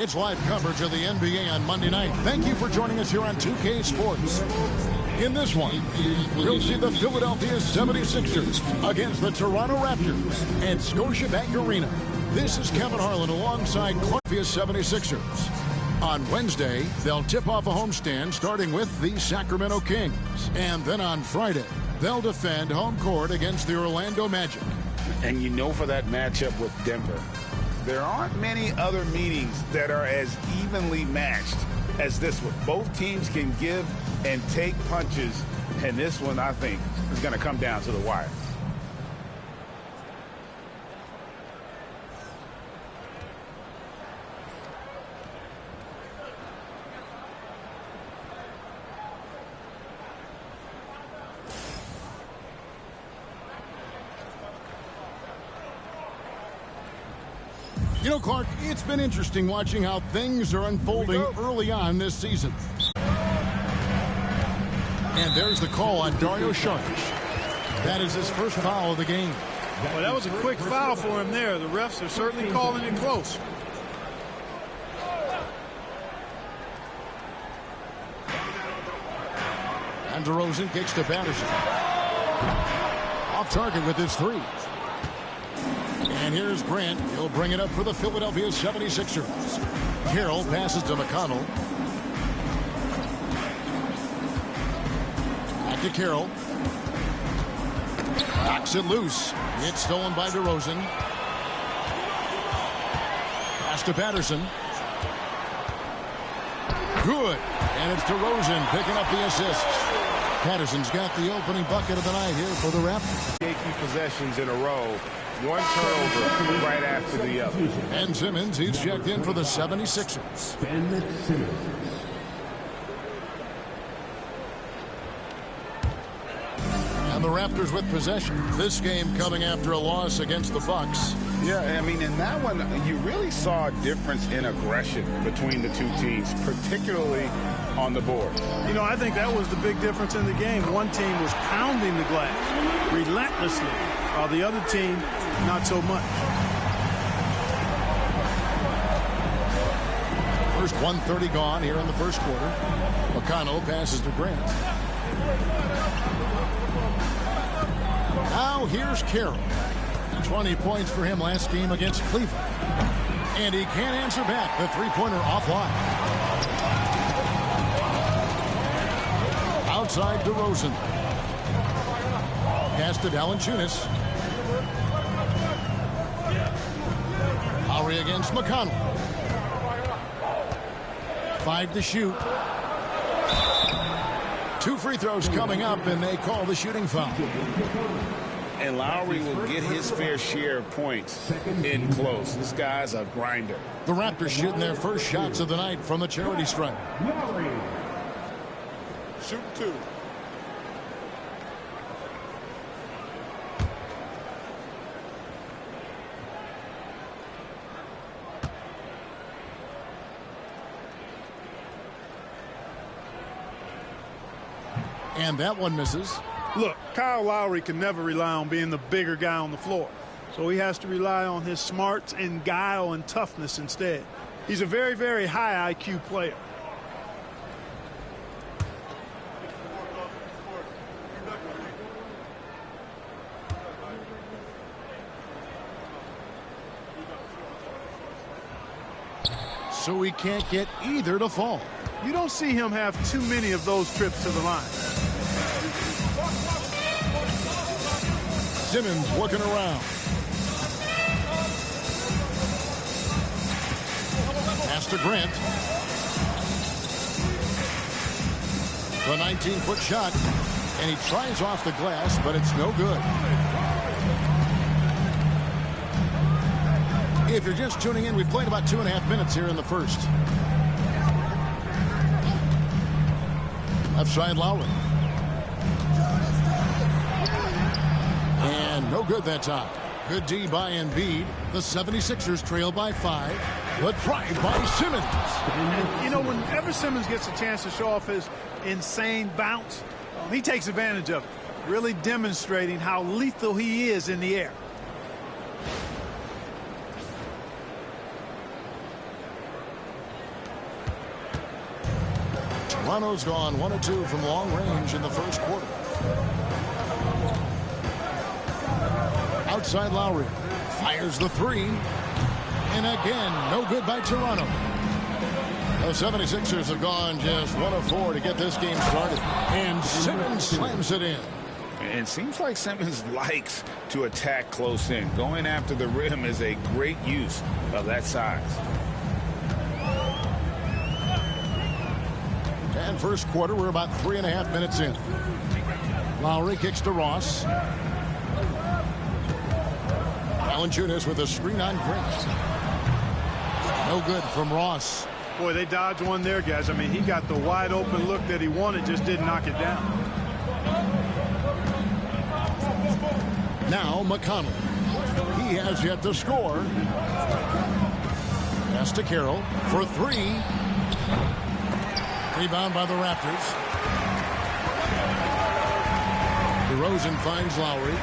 It's live coverage of the NBA on Monday night. Thank you for joining us here on 2K Sports. In this one, we'll see the Philadelphia 76ers against the Toronto Raptors at Scotiabank Arena. This is Kevin Harlan alongside Philadelphia 76ers. On Wednesday, they'll tip off a homestand starting with the Sacramento Kings. And then on Friday, they'll defend home court against the Orlando Magic. And you know, for that matchup with Denver, there aren't many other meetings that are as evenly matched as this one. Both teams can give and take punches, and this one, I think, is going to come down to the wire. You know, Clark, it's been interesting watching how things are unfolding early on this season. And there's the call on Dario Saric. That is his first foul of the game. Well, that was a quick foul for him there. The refs are certainly calling it close. And DeRozan kicks to Patterson. Off target with his three. And here's Grant. He'll bring it up for the Philadelphia 76ers. Carroll passes to McConnell. Back to Carroll. Knocks it loose. It's stolen by DeRozan. Pass to Patterson. Good. And it's DeRozan picking up the assist. Patterson's got the opening bucket of the night here for the Raptors. 8 possessions in a row. One turnover right after the other. Ben Simmons, he's checked in for the 76ers. Ben Simmons. And the Raptors with possession. This game coming after a loss against the Bucks. Yeah, I mean, in that one, you really saw a difference in aggression between the two teams, particularly on the board. You know, I think that was the big difference in the game. One team was pounding the glass relentlessly, while the other team, not so much. First 1:30 gone here in the first quarter. McConnell passes to Grant. Now here's Carroll. 20 points for him last game against Cleveland. And he can't answer back. The three-pointer offline. Outside DeRozan. Pass to Valanciunas. Lowry against McConnell. 5 to shoot. 2 free throws coming up, and they call the shooting foul. And Lowry will get his fair share of points in close. This guy's a grinder. The Raptors shooting their first shots of the night from the charity stripe. Shoot 2. And that one misses. Look, Kyle Lowry can never rely on being the bigger guy on the floor. So he has to rely on his smarts and guile and toughness instead. He's a very, very high IQ player. So he can't get either to fall. You don't see him have too many of those trips to the line. Simmons looking around. Pass to Grant. The 19-foot shot. And he tries off the glass, but it's no good. If you're just tuning in, we've played about 2.5 minutes here in the first. Left side Lowry. And no good that time. Good D by Embiid. The 76ers trail by 5. But tried by Simmons. And, you know, whenever Simmons gets a chance to show off his insane bounce, he takes advantage of it, really demonstrating how lethal he is in the air. Toronto's gone 1 of 2 from long range in the first quarter. Outside Lowry. Fires the three. And again, no good by Toronto. The 76ers have gone just 1 of 4 to get this game started. And Simmons slams it in. And it seems like Simmons likes to attack close in. Going after the rim is a great use of that size. And first quarter, we're about 3.5 minutes in. Lowry kicks to Ross. Valanciunas with a screen on Grant. No good from Ross. Boy, they dodged one there, guys. I mean, he got the wide open look that he wanted, just didn't knock it down. Now McConnell. He has yet to score. Pass to Carroll for three. Rebound by the Raptors. DeRozan finds Lowry.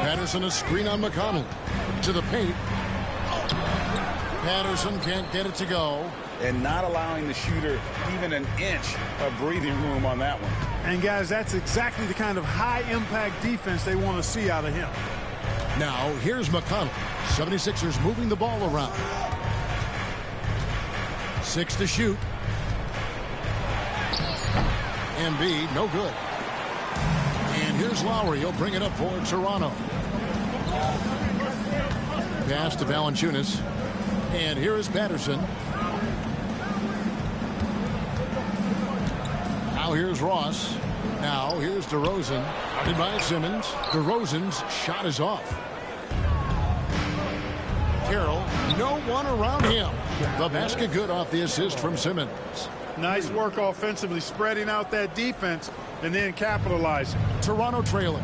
Patterson a screen on McConnell. To the paint. Patterson can't get it to go. And not allowing the shooter even an inch of breathing room on that one. And, guys, that's exactly the kind of high-impact defense they want to see out of him. Now, here's McConnell. 76ers moving the ball around. 6 to shoot. Embiid, no good. And here's Lowry. He'll bring it up for Toronto. Pass to Valanciunas. And here is Patterson. Now here's Ross. Now here's DeRozan. Guarded by Simmons. DeRozan's shot is off. Carroll, no one around him. The basket good off the assist from Simmons. Nice work offensively, spreading out that defense and then capitalizing. Toronto trailing.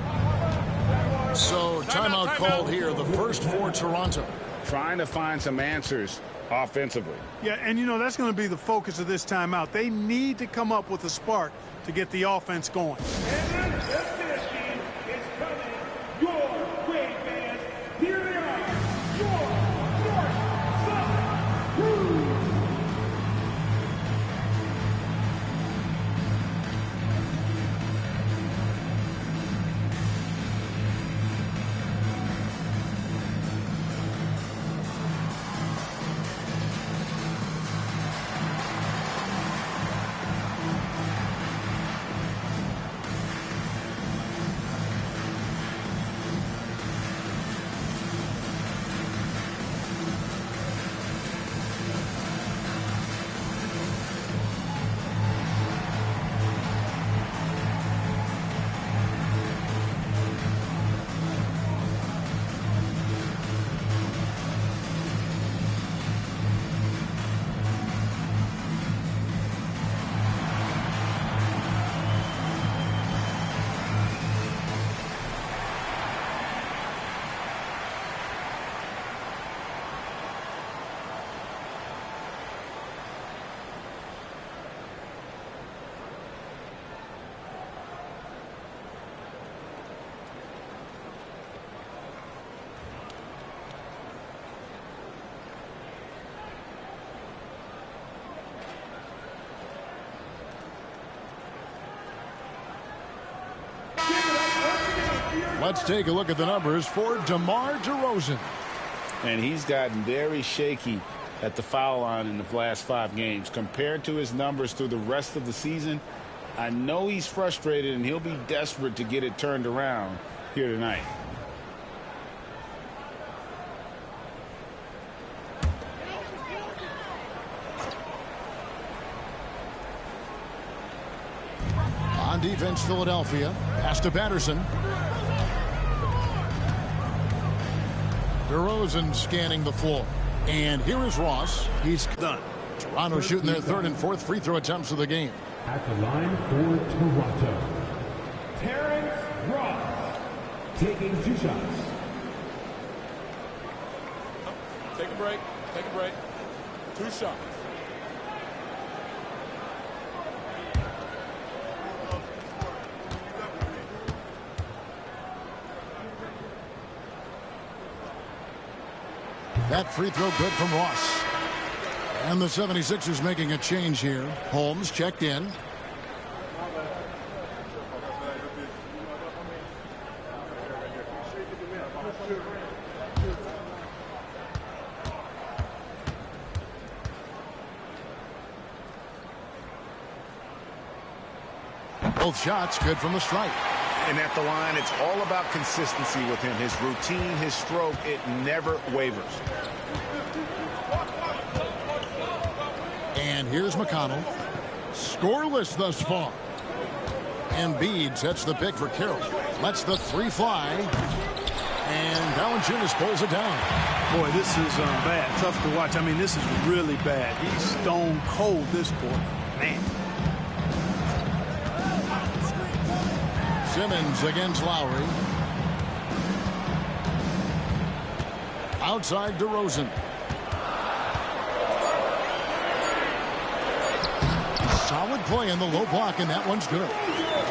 So timeout called here, the first for Toronto. Trying to find some answers offensively. Yeah, and you know, that's going to be the focus of this timeout. They need to come up with a spark to get the offense going. Let's take a look at the numbers for DeMar DeRozan. And he's gotten very shaky at the foul line in the last 5 games. Compared to his numbers through the rest of the season, I know he's frustrated and he'll be desperate to get it turned around here tonight. On defense, Philadelphia. Pass to Patterson. DeRozan scanning the floor. And here is Ross. He's done. Toronto shooting their 3rd and 4th free throw attempts of the game. At the line for Toronto, Terrence Ross, taking 2 shots. Take a break. Take a break. 2 shots. That free throw good from Ross. And the 76ers making a change here. Holmes checked in. Both shots good from the stripe. And at the line, it's all about consistency with him. His routine, his stroke, it never wavers. And here's McConnell. Scoreless thus far. Embiid sets the pick for Carroll. Lets the three fly. And Valanciunas pulls it down. Boy, this is bad. Tough to watch. I mean, this is really bad. He's stone cold this quarter. Man. Simmons against Lowry. Outside DeRozan. Solid play in the low block, and that one's good.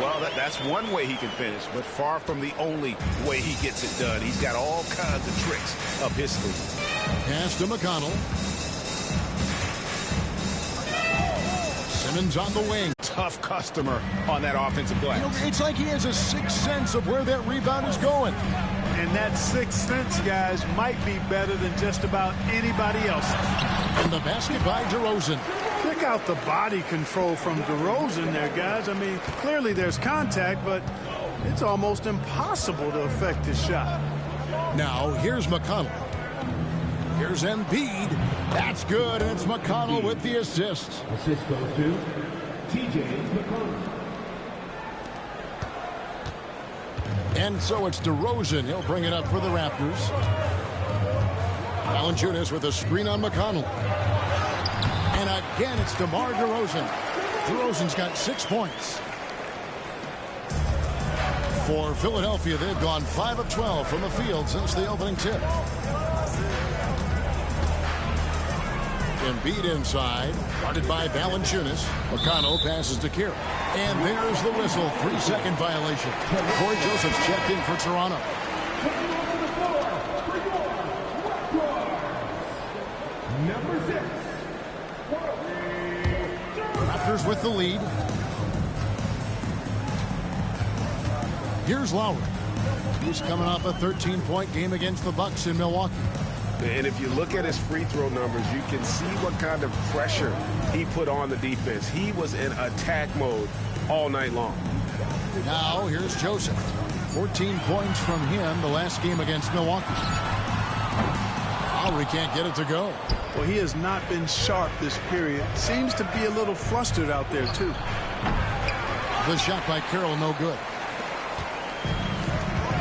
Well, that's one way he can finish, but far from the only way he gets it done. He's got all kinds of tricks up his sleeve. Pass to McConnell. Simmons on the wing. Tough customer on that offensive glass. You know, it's like he has a sixth sense of where that rebound is going. And that sixth sense, guys, might be better than just about anybody else. And the basket by DeRozan. Check out the body control from DeRozan there, guys. I mean, clearly there's contact, but it's almost impossible to affect his shot. Now, here's McConnell. Here's Embiid. That's good, and it's McConnell with the assist. Assist goes to T.J. McConnell. And so it's DeRozan. He'll bring it up for the Raptors. Valanciunas with a screen on McConnell. And again, it's DeMar DeRozan. DeRozan's got 6 points. For Philadelphia, they've gone 5 of 12 from the field since the opening tip. Embiid inside, guarded by Valanciunas. McConnell passes to Carroll. And there's the whistle. 3-second violation. Corey Joseph's checked in for Toronto. Number 6. Raptors with the lead. Here's Lowry. He's coming off a 13-point game against the Bucks in Milwaukee. And if you look at his free throw numbers, you can see what kind of pressure he put on the defense. He was in attack mode all night long. Now here's Joseph. 14 points from him the last game against Milwaukee. Lowry can't get it to go. Well, he has not been sharp this period. Seems to be a little flustered out there, too. The shot by Carroll, no good.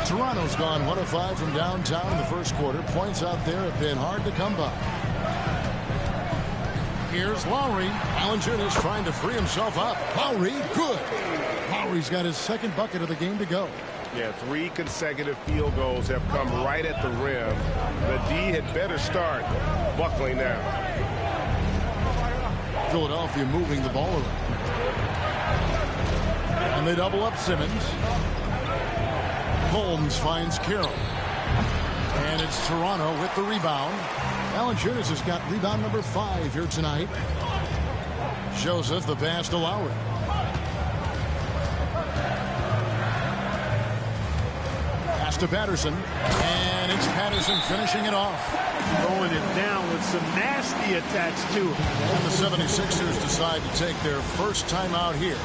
Toronto's gone 1 of 5 from downtown in the first quarter. Points out there have been hard to come by. Here's Lowry. Valanciunas trying to free himself up. Lowry, good. Lowry's got his second bucket of the game to go. Yeah, 3 consecutive field goals have come right at the rim. The D had better start buckling now. Philadelphia moving the ball around. And they double up Simmons. Holmes finds Carroll. And it's Toronto with the rebound. Valanciunas has got rebound number 5 here tonight. Joseph the pass to Lowry. Pass to Patterson. And it's Patterson finishing it off. Throwing it down with some nasty attacks, too. And the 76ers decide to take their first timeout here.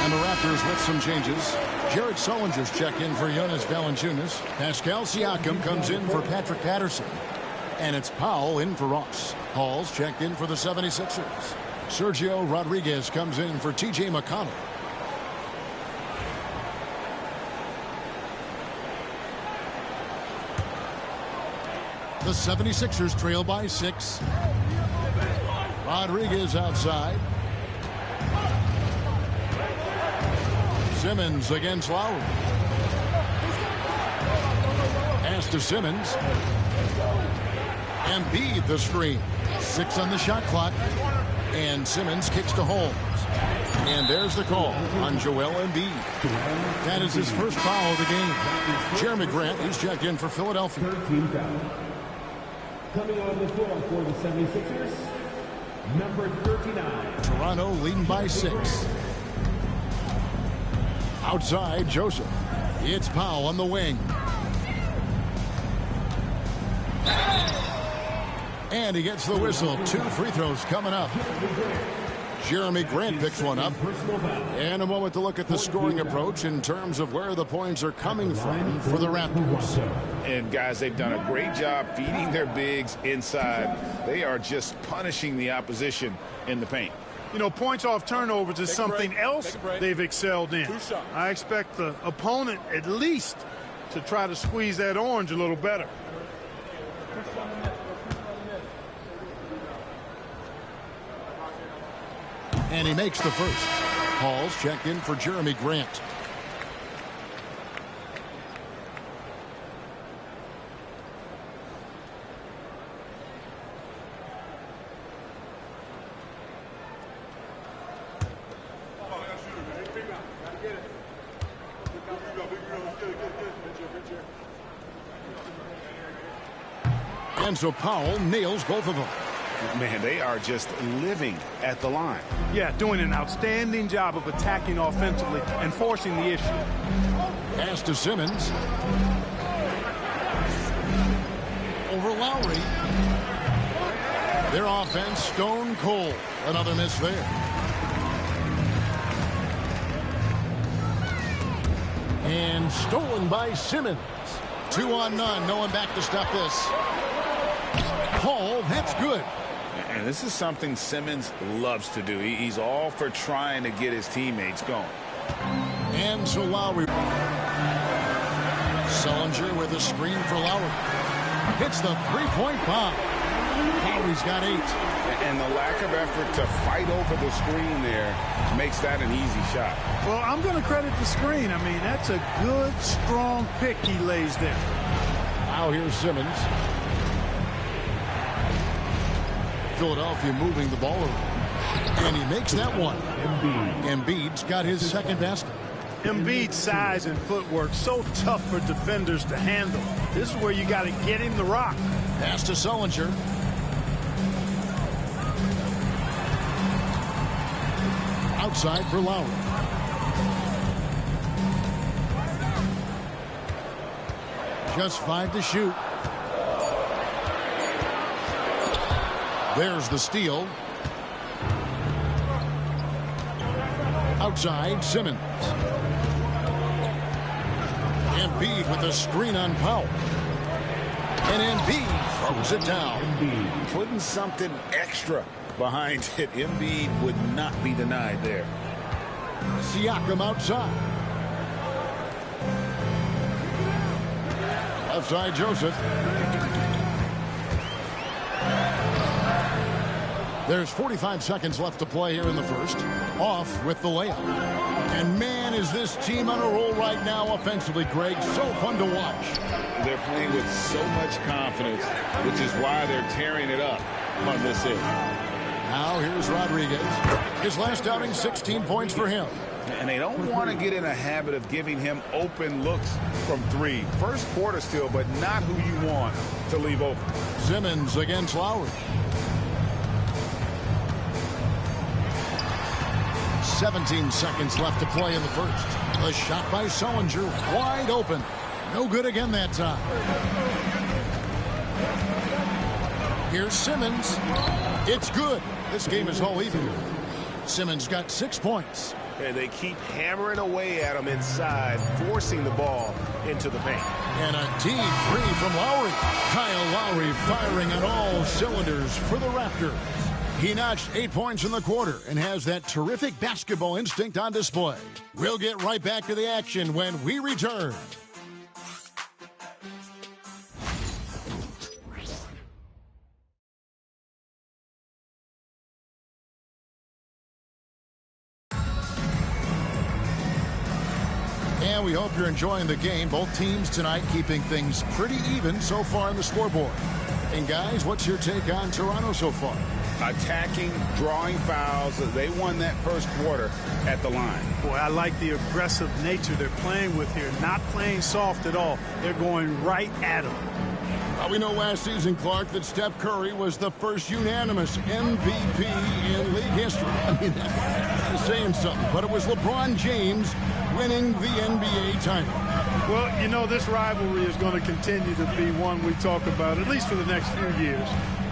And the Raptors with some changes. Jared Sullinger's checked in for Jonas Valanciunas. Pascal Siakam comes in for Patrick Patterson. And it's Powell in for Ross. Hall's checked in for the 76ers. Sergio Rodriguez comes in for T.J. McConnell. The 76ers trail by 6. Rodriguez outside. Simmons against Lowry. Pass to Simmons. Embiid the screen. 6 on the shot clock. And Simmons kicks to Holmes. And there's the call on Joel Embiid. That is his first foul of the game. Jeremy Grant, he's checked in for Philadelphia. 13 foul. Coming on the floor for the 76ers, number 39. Toronto leading by 6. Outside, Joseph. It's Powell on the wing. And he gets the whistle. 2 free throws coming up. Jeremy Grant picks one up. And a moment to look at the scoring approach in terms of where the points are coming from for the Raptors. And guys, they've done a great job feeding their bigs inside. They are just punishing the opposition in the paint. You know, points off turnovers is something else they've excelled in. I expect the opponent at least to try to squeeze that orange a little better. And he makes the first. Hall's checked in for Jeremy Grant. And so Powell nails both of them. Man, they are just living at the line. Yeah, doing an outstanding job of attacking offensively and forcing the issue. Pass to Simmons. Over Lowry. Their offense stone cold. Another miss there. And stolen by Simmons. 2 on none. No one back to stop this. Paul, that's good. And this is something Simmons loves to do. He's all for trying to get his teammates going. And so Lowry. Sullinger with a screen for Lowry. Hits the three-point bomb. Lowry's got 8. And the lack of effort to fight over the screen there makes that an easy shot. Well, I'm going to credit the screen. I mean, that's a good, strong pick he lays there. Now here's Simmons. Philadelphia moving the ball around. And he makes that one. Embiid's got his second basket. Embiid's size and footwork so tough for defenders to handle. This is where you got to get him the rock. Pass to Sullinger. Outside for Lowry. Just 5 to shoot. There's the steal. Outside, Simmons. Embiid with a screen on Powell. And Embiid throws it down. Putting something extra behind it. Embiid would not be denied there. Siakam outside. Outside, Joseph. There's 45 seconds left to play here in the first. Off with the layup. And man, is this team on a roll right now offensively, Greg. So fun to watch. They're playing with so much confidence, which is why they're tearing it up on this end. Now here's Rodriguez. His last outing, 16 points for him. And they don't want to get in a habit of giving him open looks from 3. First quarter still, but not who you want to leave open. Simmons against Lowry. 17 seconds left to play in the first. A shot by Sullinger, wide open. No good again that time. Here's Simmons. It's good. This game is all even. Simmons got 6 points. And they keep hammering away at him inside, forcing the ball into the paint. And a deep three from Lowry. Kyle Lowry firing on all cylinders for the Raptors. He notched 8 points in the quarter and has that terrific basketball instinct on display. We'll get right back to the action when we return. And we hope you're enjoying the game. Both teams tonight keeping things pretty even so far on the scoreboard. And guys, what's your take on Toronto so far? Attacking, drawing fouls. They won that first quarter at the line. Boy, I like the aggressive nature they're playing with here. Not playing soft at all. They're going right at them. We know last season, Clark, that Steph Curry was the first unanimous MVP in league history. I mean, that's saying something. But it was LeBron James winning the NBA title. Well, you know, this rivalry is going to continue to be one we talk about, at least for the next few years.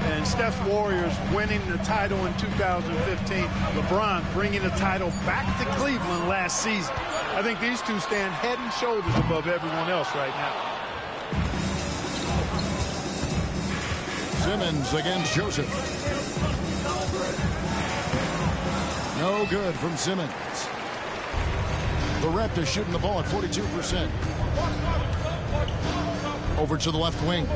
And Steph's Warriors winning the title in 2015. LeBron bringing the title back to Cleveland last season. I think these two stand head and shoulders above everyone else right now. Simmons against Joseph. No good from Simmons. The Raptors shooting the ball at 42%. Over to the left wing.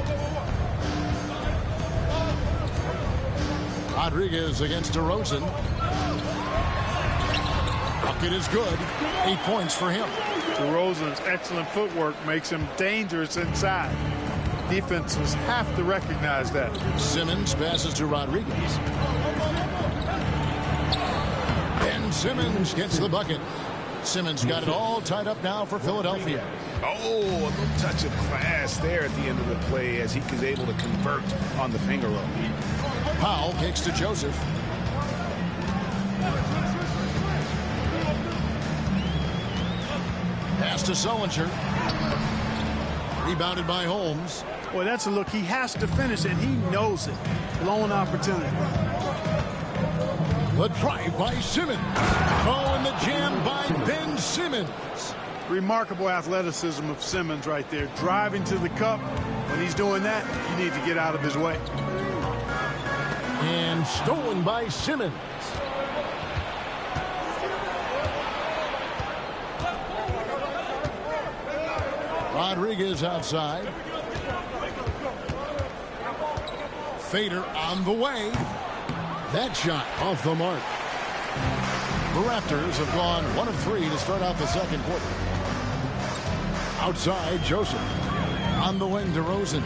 Rodriguez against DeRozan. Bucket is good. 8 points for him. DeRozan's excellent footwork makes him dangerous inside. Defenses have to recognize that. Simmons passes to Rodriguez. And Simmons gets the bucket. Simmons got it all tied up now for Philadelphia. Oh, a little touch of class there at the end of the play as he was able to convert on the finger roll. Powell kicks to Joseph. Pass to Sullinger. Rebounded by Holmes. Boy, that's a look he has to finish, and he knows it. Blown opportunity. The drive by Simmons. Oh, and the jam by Ben Simmons. Remarkable athleticism of Simmons right there. Driving to the cup. When he's doing that, you need to get out of his way. And stolen by Simmons. Rodriguez outside. Fader on the way. That shot off the mark. The Raptors have gone 1 of 3 to start out the second quarter. Outside, Joseph. On the wing, DeRozan.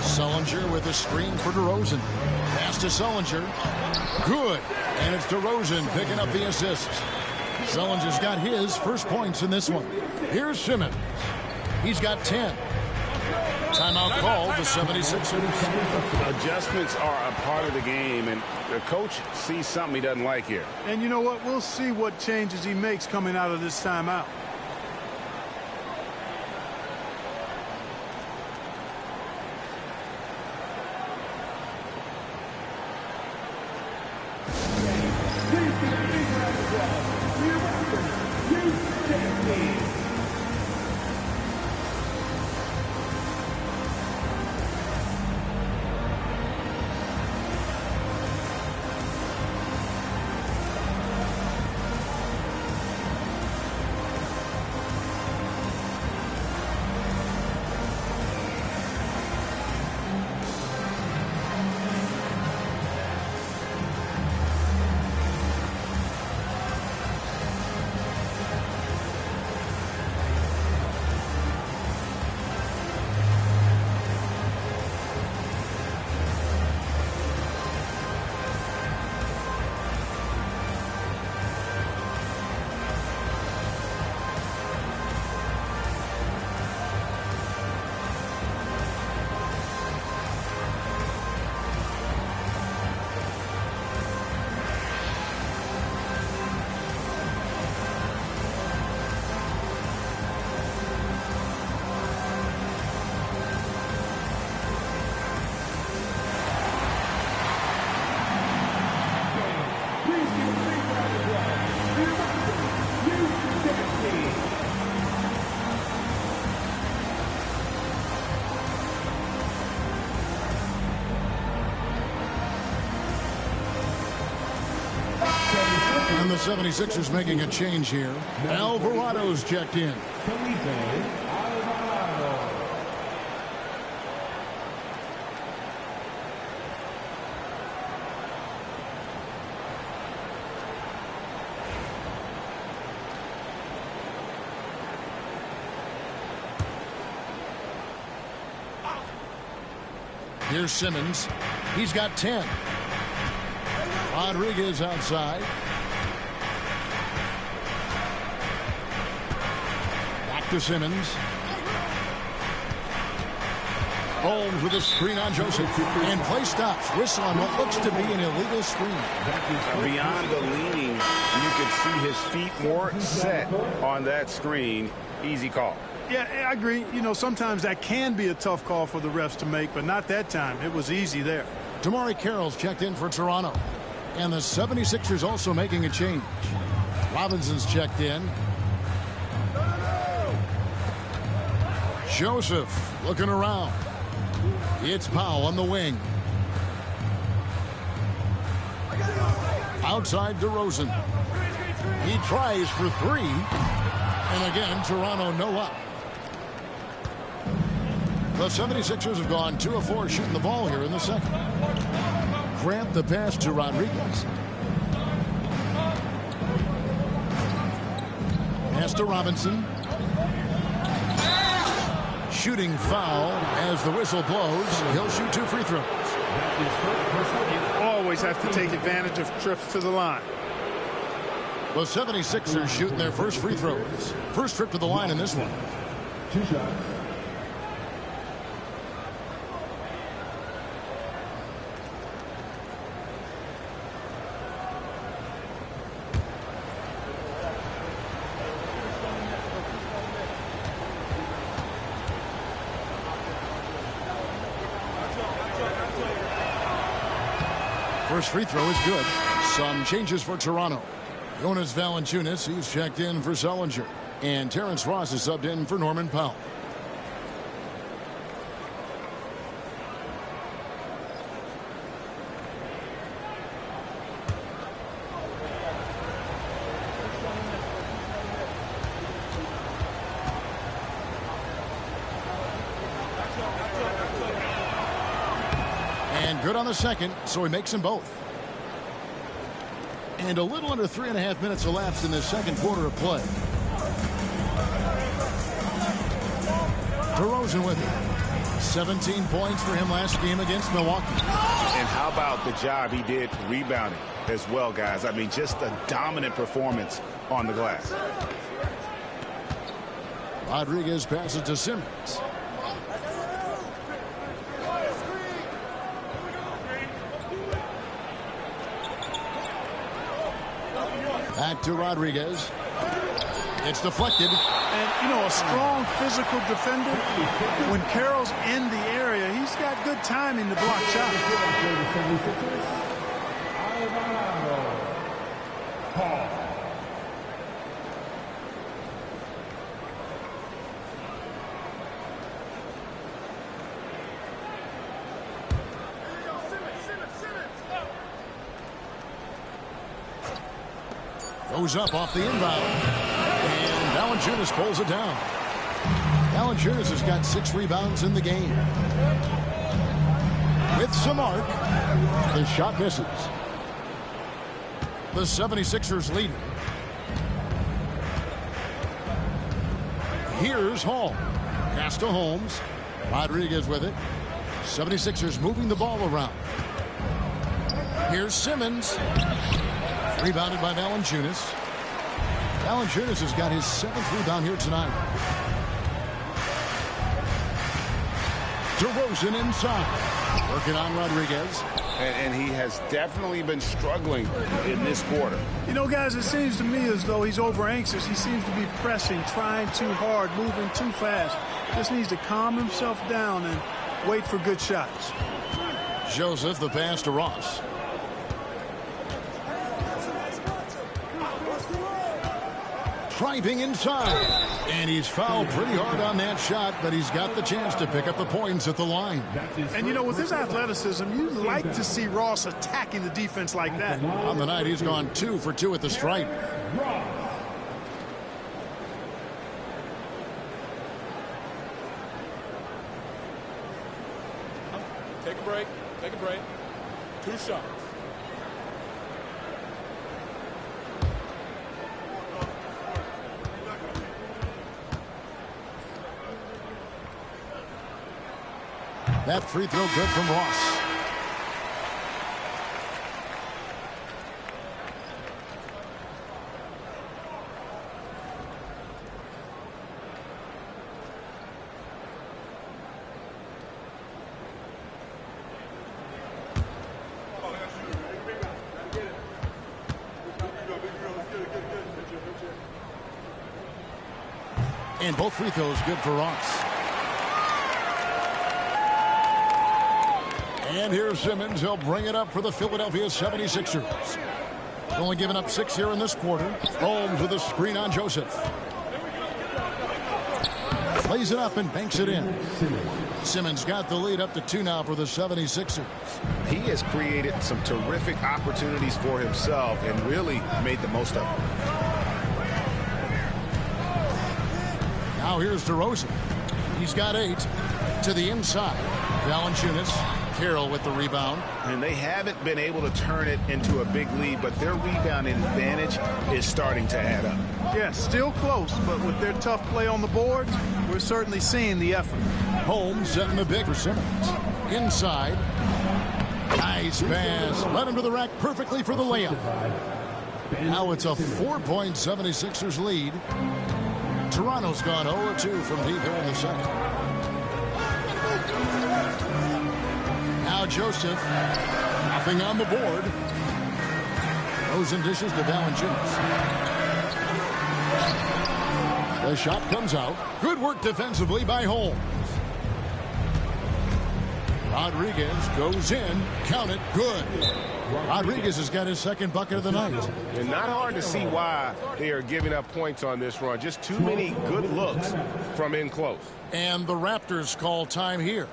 Sullinger with a screen for DeRozan. Pass to Sullinger. Good. And it's DeRozan picking up the assist. Sullinger's got his first points in this one. Here's Simmons. He's got 10. Timeout called the 76ers. Adjustments are a part of the game, and the coach sees something he doesn't like here. And you know what? We'll see what changes he makes coming out of this timeout. And the 76ers making a change here. Alvarado's checked in. Here's Simmons. He's got 10. Rodriguez outside. Back to Simmons. Holmes with a screen on Joseph. And play stops. Whistle on what looks to be an illegal screen. Beyond the leaning, you could see his feet more set on that screen. Easy call. Yeah, I agree. You know, sometimes that can be a tough call for the refs to make, but not that time. It was easy there. Damari Carroll's checked in for Toronto. And the 76ers also making a change. Robinson's checked in. Joseph looking around. It's Powell on the wing. Outside DeRozan. He tries for three. And again, Toronto no up. The 76ers have gone 2 of 4 shooting the ball here in the second. Grant the pass to Rodriguez. Pass to Robinson. Shooting foul as the whistle blows. He'll shoot 2 free throws. You always have to take advantage of trips to the line. The 76ers shooting their first free throws. First trip to the line in this one. 2 shots. First free throw is good. Some changes for Toronto. Jonas Valanciunas, he's checked in for Sullinger. And Terrence Ross is subbed in for Norman Powell. And good on the second, so he makes them both. And a little under 3.5 minutes elapsed in the second quarter of play. DeRozan with it. 17 points for him last game against Milwaukee. And how about the job he did rebounding as well, guys? I mean, just a dominant performance on the glass. Rodriguez passes to Simmons. Back to Rodriguez. It's deflected. And, you know, a strong physical defender, when Carroll's in the area, he's got good timing to block shots. Goes up off the inbound. And Valanciunas pulls it down. Valanciunas has got 6 rebounds in the game. With some arc, the shot misses. The 76ers lead. Here's Hall. Pass to Holmes. Rodriguez with it. 76ers moving the ball around. Here's Simmons. Rebounded by Valanciunas. Valanciunas has got his 7th rebound here tonight. DeRozan inside. Working on Rodriguez. And he has definitely been struggling in this quarter. You know, guys, it seems to me as though he's over anxious. He seems to be pressing, trying too hard, moving too fast. Just needs to calm himself down and wait for good shots. Joseph, the pass to Ross. driving inside. And he's fouled pretty hard on that shot, but he's got the chance to pick up the points at the line. And, you know, with his athleticism, you like to see Ross attacking the defense like that. On the night, he's gone 2 for 2 at the stripe. Take a break. Take a break. 2 shots. That free throw good from Ross. And both free throws good for Ross. And here's Simmons. He'll bring it up for the Philadelphia 76ers. Only giving up 6 here in this quarter. Holmes with a screen on Joseph. Plays it up and banks it in. Simmons got the lead up to 2 now for the 76ers. He has created some terrific opportunities for himself and really made the most of them. Now here's DeRozan. He's got 8 to the inside. Valanciunas. Carroll with the rebound. And they haven't been able to turn it into a big lead, but their rebounding advantage is starting to add up. Yeah, still close, but with their tough play on the boards, we're certainly seeing the effort. Holmes setting the big for Simmons. Inside. Nice pass. Led him to the rack perfectly for the layup. Now it's a 4-point 76ers lead. Toronto's gone 0-2 from deep here in the second. Now Joseph, nothing on the board. Throws and dishes to Valanciunas. The shot comes out. Good work defensively by Holmes. Rodriguez goes in. Count it. Good. Rodriguez has got his second bucket of the night. And not hard to see why they are giving up points on this run. Just too many good looks from in close. And the Raptors call time here.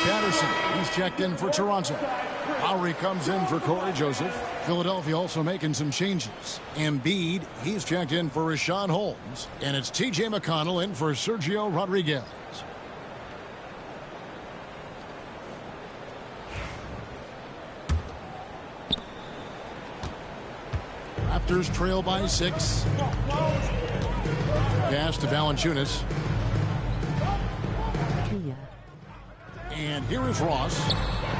Patterson, he's checked in for Toronto. Lowry comes in for Corey Joseph. Philadelphia also making some changes. Embiid, he's checked in for Richaun Holmes. And it's T.J. McConnell in for Sergio Rodriguez. Raptors trail by 6. Pass to Valanciunas. And here is Ross.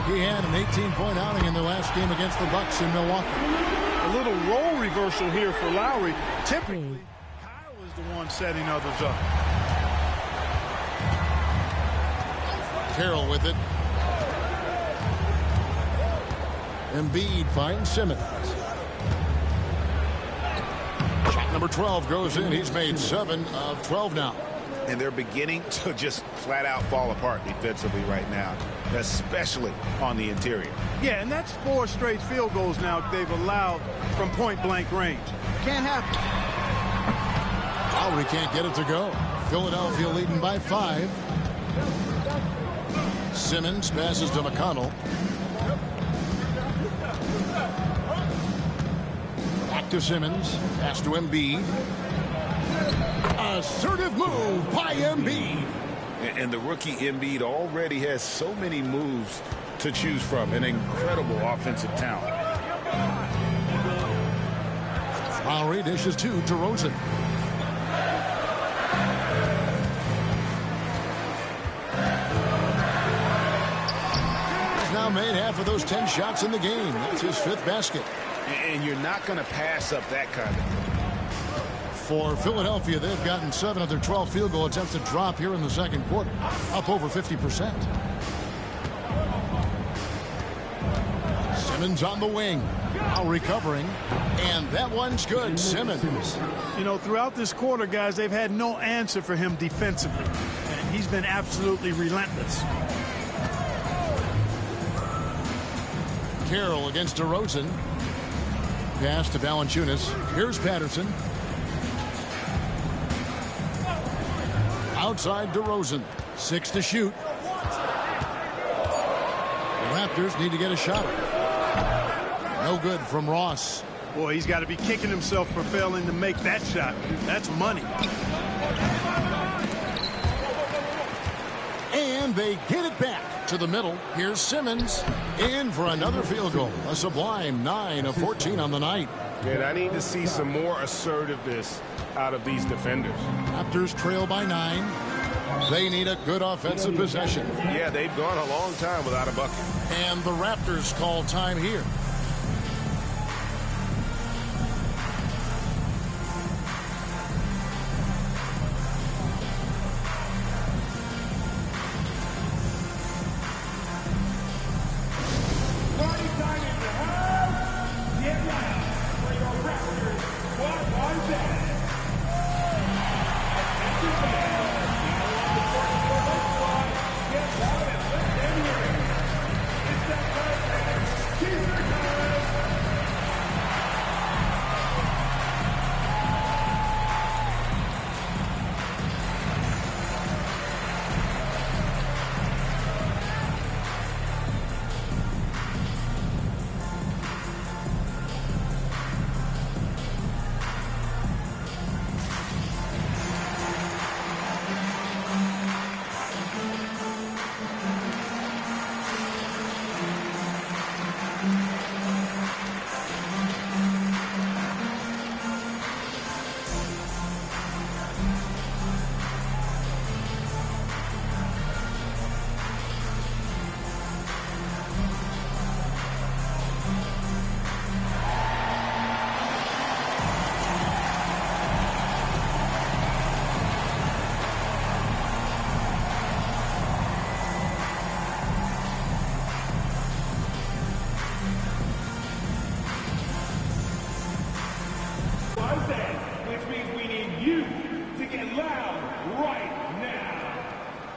He had an 18-point outing in the last game against the Bucks in Milwaukee. A little role reversal here for Lowry. Typically, Kyle is the one setting others up. Carroll with it. Embiid finds Simmons. Shot number 12 goes in. He's made 7 of 12 now. And they're beginning to just flat out fall apart defensively right now, especially on the interior. Yeah, and that's 4 straight field goals now they've allowed from point-blank range. Can't happen. Lowry can't get it to go. Philadelphia leading by 5. Simmons passes to McConnell. Back to Simmons. Pass to Embiid. Assertive move by Embiid. And the rookie Embiid already has so many moves to choose from. An incredible offensive talent. Lowry dishes to DeRozan. He's now made half of those 10 shots in the game. That's his 5th basket. And you're not going to pass up that kind of thing. For Philadelphia, they've gotten 7 of their 12 field goal attempts to drop here in the second quarter, up over 50%. Simmons on the wing, now recovering, and that one's good. Simmons. You know, throughout this quarter, guys, they've had no answer for him defensively, and he's been absolutely relentless. Carroll against DeRozan. Pass to Valanciunas. Here's Patterson. Outside DeRozan. 6 to shoot. The Raptors need to get a shot. No good from Ross. Boy, he's got to be kicking himself for failing to make that shot. That's money. And they get it back to the middle. Here's Simmons in for another field goal. A sublime 9 of 14 on the night. And I need to see some more assertiveness out of these defenders. Raptors trail by 9. They need a good offensive possession. Yeah, they've gone a long time without a bucket. And the Raptors call time here.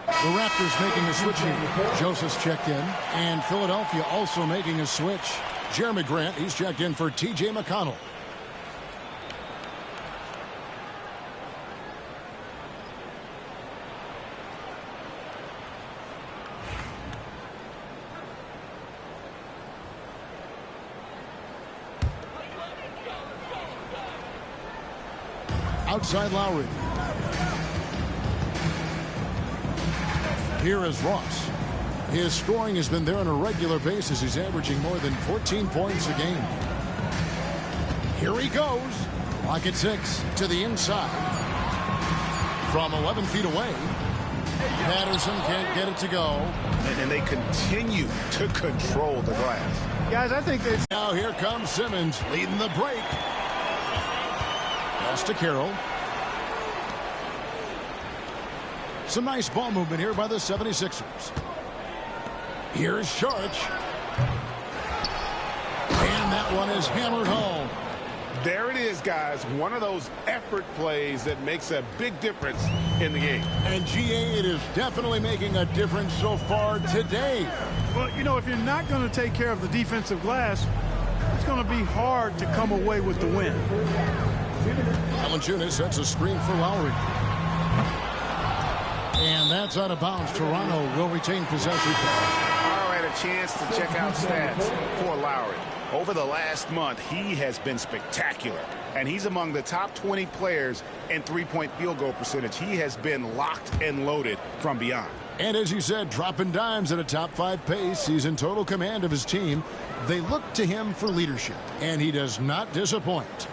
The Raptors making a switch here. Joseph's checked in, and Philadelphia also making a switch. Jeremy Grant, he's checked in for T.J. McConnell. Outside Lowry. Here is Ross. His scoring has been there on a regular basis. He's averaging more than 14 points a game. Here he goes. Clock at 6 to the inside. From 11 feet away. Patterson can't get it to go. And they continue to control the glass. Guys, I think they... Now here comes Simmons leading the break. Pass to Carroll. Some nice ball movement here by the 76ers. Here's Saric. one is hammered home. There it is, guys. One of those effort plays that makes a big difference in the game. And GA, it is definitely making a difference so far today. Well, you know, if you're not going to take care of the defensive glass, it's going to be hard to come away with the win. Valanciunas sets a screen for Lowry. And that's out of bounds. Toronto will retain possession. All right, a chance to check out stats for Lowry. Over the last month, he has been spectacular, and he's among the top 20 players in three-point field goal percentage. He has been locked and loaded from beyond. And as you said, dropping dimes at a top-5 pace. He's in total command of his team. They look to him for leadership, and he does not disappoint.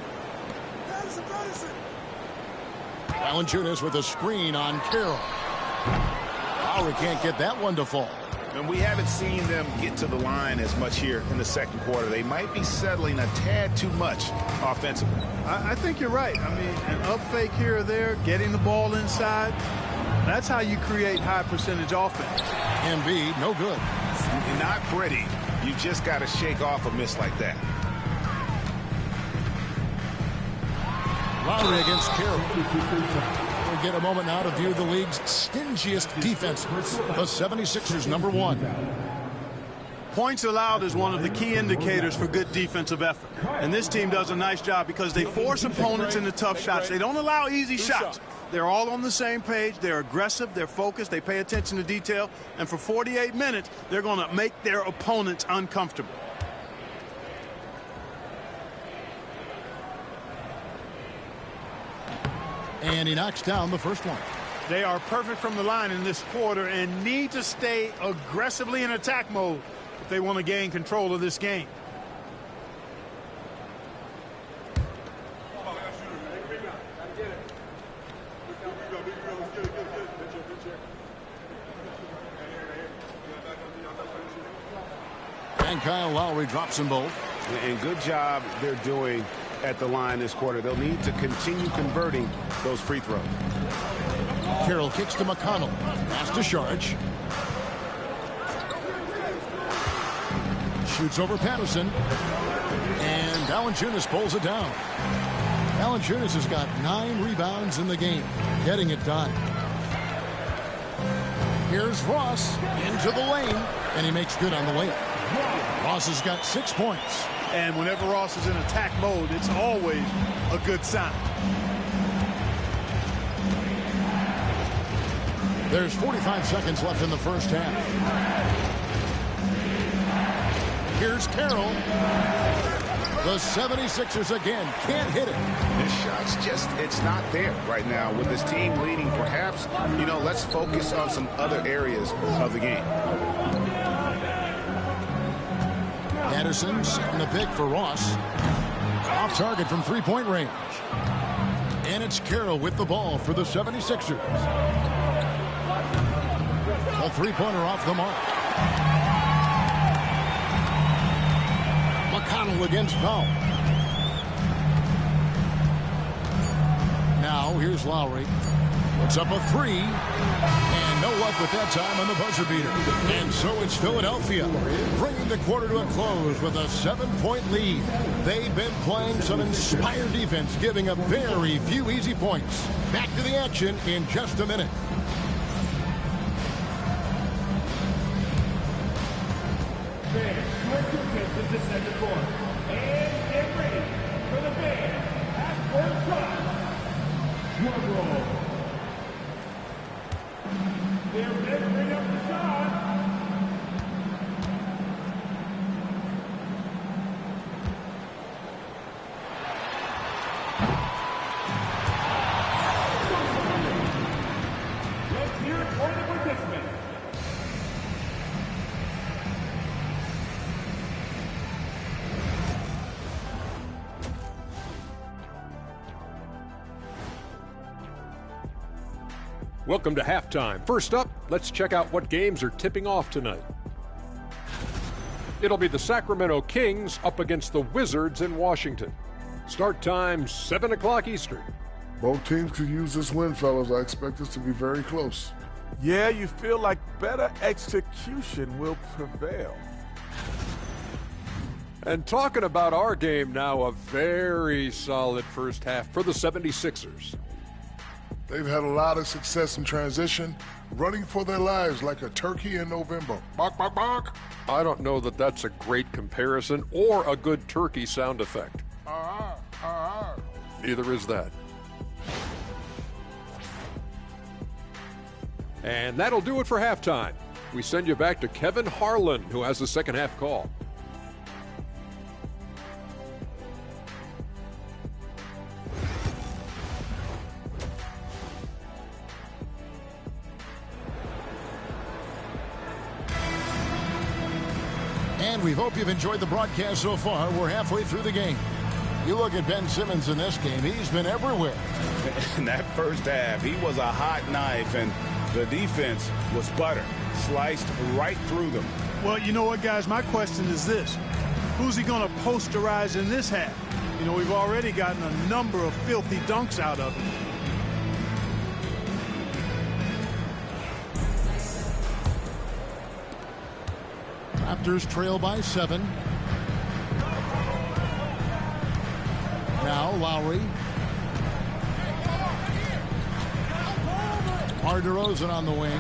Valanciunas with a screen on Carroll. Lowry can't get that one to fall. And we haven't seen them get to the line as much here in the second quarter. They might be settling a tad too much offensively. I think you're right. I mean, an up fake here or there, getting the ball inside, that's how you create high percentage offense. Embiid, no good. Not pretty. You just got to shake off a miss like that. Lowry against Carroll. We get a moment now to view the league's stingiest defense. The 76ers #1. Points allowed is one of the key indicators for good defensive effort. And this team does a nice job because they force opponents into tough shots. They don't allow easy shots. They're all on the same page. They're aggressive. They're focused. They pay attention to detail. And for 48 minutes, they're going to make their opponents uncomfortable. And he knocks down the first one. They are perfect from the line in this quarter and need to stay aggressively in attack mode if they want to gain control of this game. And Kyle Lowry drops them both. And good job they're doing at the line this quarter. They'll need to continue converting those free throws. Carroll kicks to McConnell. Pass to Saric. Shoots over Patterson. And Valanciunas pulls it down. Valanciunas has got 9 rebounds in the game, getting it done. Here's Ross into the lane, and he makes good on the lane. Ross has got 6 points. And whenever Ross is in attack mode, it's always a good sign. There's 45 seconds left in the first half. Here's Carroll. The 76ers again can't hit it. This shot's just, it's not there right now with this team leading. Perhaps, you know, let's focus on some other areas of the game. Patterson setting the pick for Ross. Off target from three-point range. And it's Carroll with the ball for the 76ers. A three-pointer off the mark. McConnell against Powell. Now here's Lowry. Puts up a 3. And no luck with that time on the buzzer beater. And so it's Philadelphia bringing the quarter to a close with a 7-point lead. They've been playing some inspired defense, giving up very few easy points. Back to the action in just a minute. The second quarter. And get ready for the band at full time. Drum roll. They're measuring up the shot. Let's hear it for the participants. Welcome to halftime. First up, let's check out what games are tipping off tonight. It'll be the Sacramento Kings up against the Wizards in Washington. Start time 7 o'clock Eastern. Both teams could use this win, fellas. I expect this to be very close. Yeah, you feel like better execution will prevail. And talking about our game now, a very solid first half for the 76ers. They've had a lot of success in transition, running for their lives like a turkey in November. Bark, bark, bark. I don't know that that's a great comparison or a good turkey sound effect. Neither is that. And that'll do it for halftime. We send you back to Kevin Harlan, who has the second half call. And we hope you've enjoyed the broadcast so far. We're halfway through the game. You look at Ben Simmons in this game, he's been everywhere. In that first half, he was a hot knife, and the defense was butter, sliced right through them. Well, you know what, guys? My question is this. Who's he going to posterize in this half? You know, we've already gotten a number of filthy dunks out of him. Raptors trail by 7. Now Lowry. DeMar DeRozan on the wing.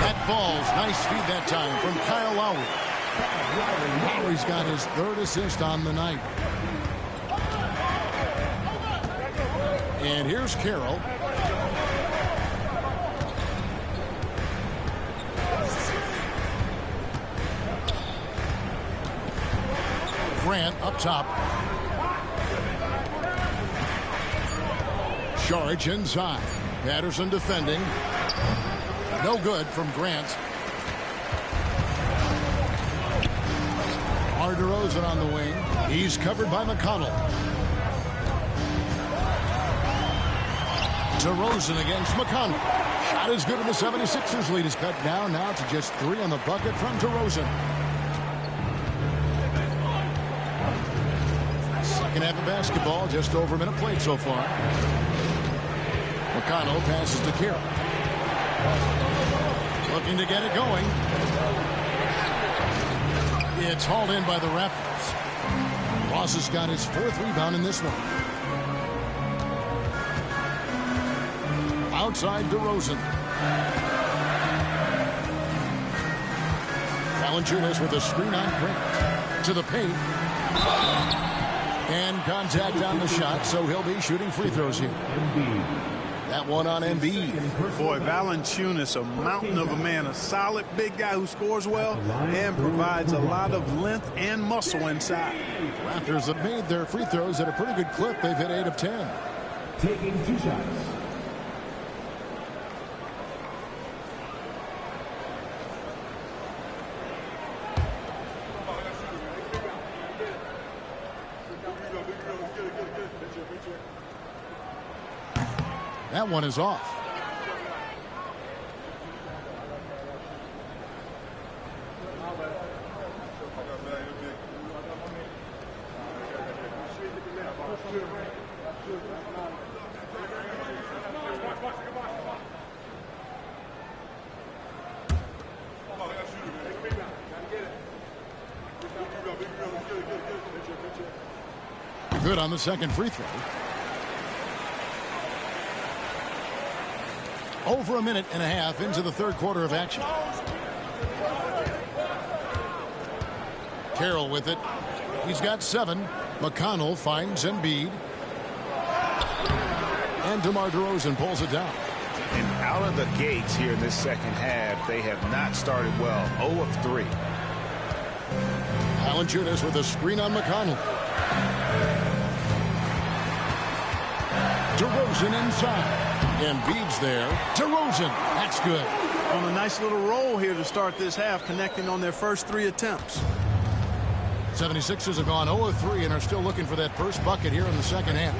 That falls. Nice feed that time from Kyle Lowry. Lowry's got his third assist on the night. And here's Carroll. Grant up top. Charge inside. Patterson defending. No good from Grant. DeMar DeRozan on the wing. He's covered by McConnell. DeRozan against McConnell. Shot is good, and the 76ers lead is cut down now to just 3 on the bucket from DeRozan. Second half of basketball, just over a minute played so far. McConnell passes to Carroll. Looking to get it going. It's hauled in by the Raptors. Ross has got his 4th rebound in this one. Outside DeRozan. Valanciunas with a screen on Grant. To the paint. And contact on the shot, so he'll be shooting free throws here. That one on Embiid. Boy, Valanciunas, a mountain of a man, a solid big guy who scores well and provides a lot of length and muscle inside. Raptors have made their free throws at a pretty good clip. They've hit 8 of 10. Taking 2 shots. That one is off. Good on the second free throw. Over a minute and a half into the third quarter of action. Carroll with it. He's got 7. McConnell finds Embiid. And DeMar DeRozan pulls it down. And out of the gates here in this second half, they have not started well. 0 of 3. Valanciunas with a screen on McConnell. DeRozan inside. Embiid's there. DeRozan. That's good. On a nice little roll here to start this half, connecting on their first 3 attempts. 76ers have gone 0 of 3 and are still looking for that first bucket here in the second half.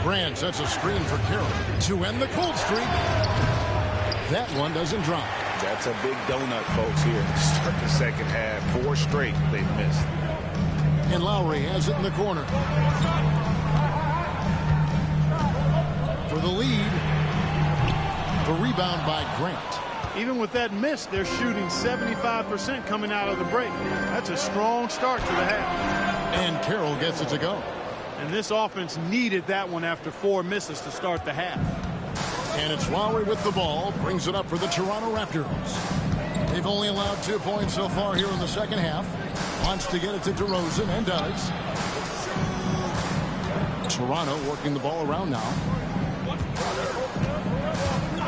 Grant sets a screen for Carroll to end the cold streak. That one doesn't drop. That's a big donut, folks, here to start the second half. 4 straight they've missed. And Lowry has it in the corner. For the lead. The rebound by Grant. Even with that miss, they're shooting 75% coming out of the break. That's a strong start to the half. And Carroll gets it to go. And this offense needed that one after 4 misses to start the half. And it's Lowry with the ball, brings it up for the Toronto Raptors. They've only allowed 2 points so far here in the second half. Wants to get it to DeRozan and does. Toronto working the ball around now.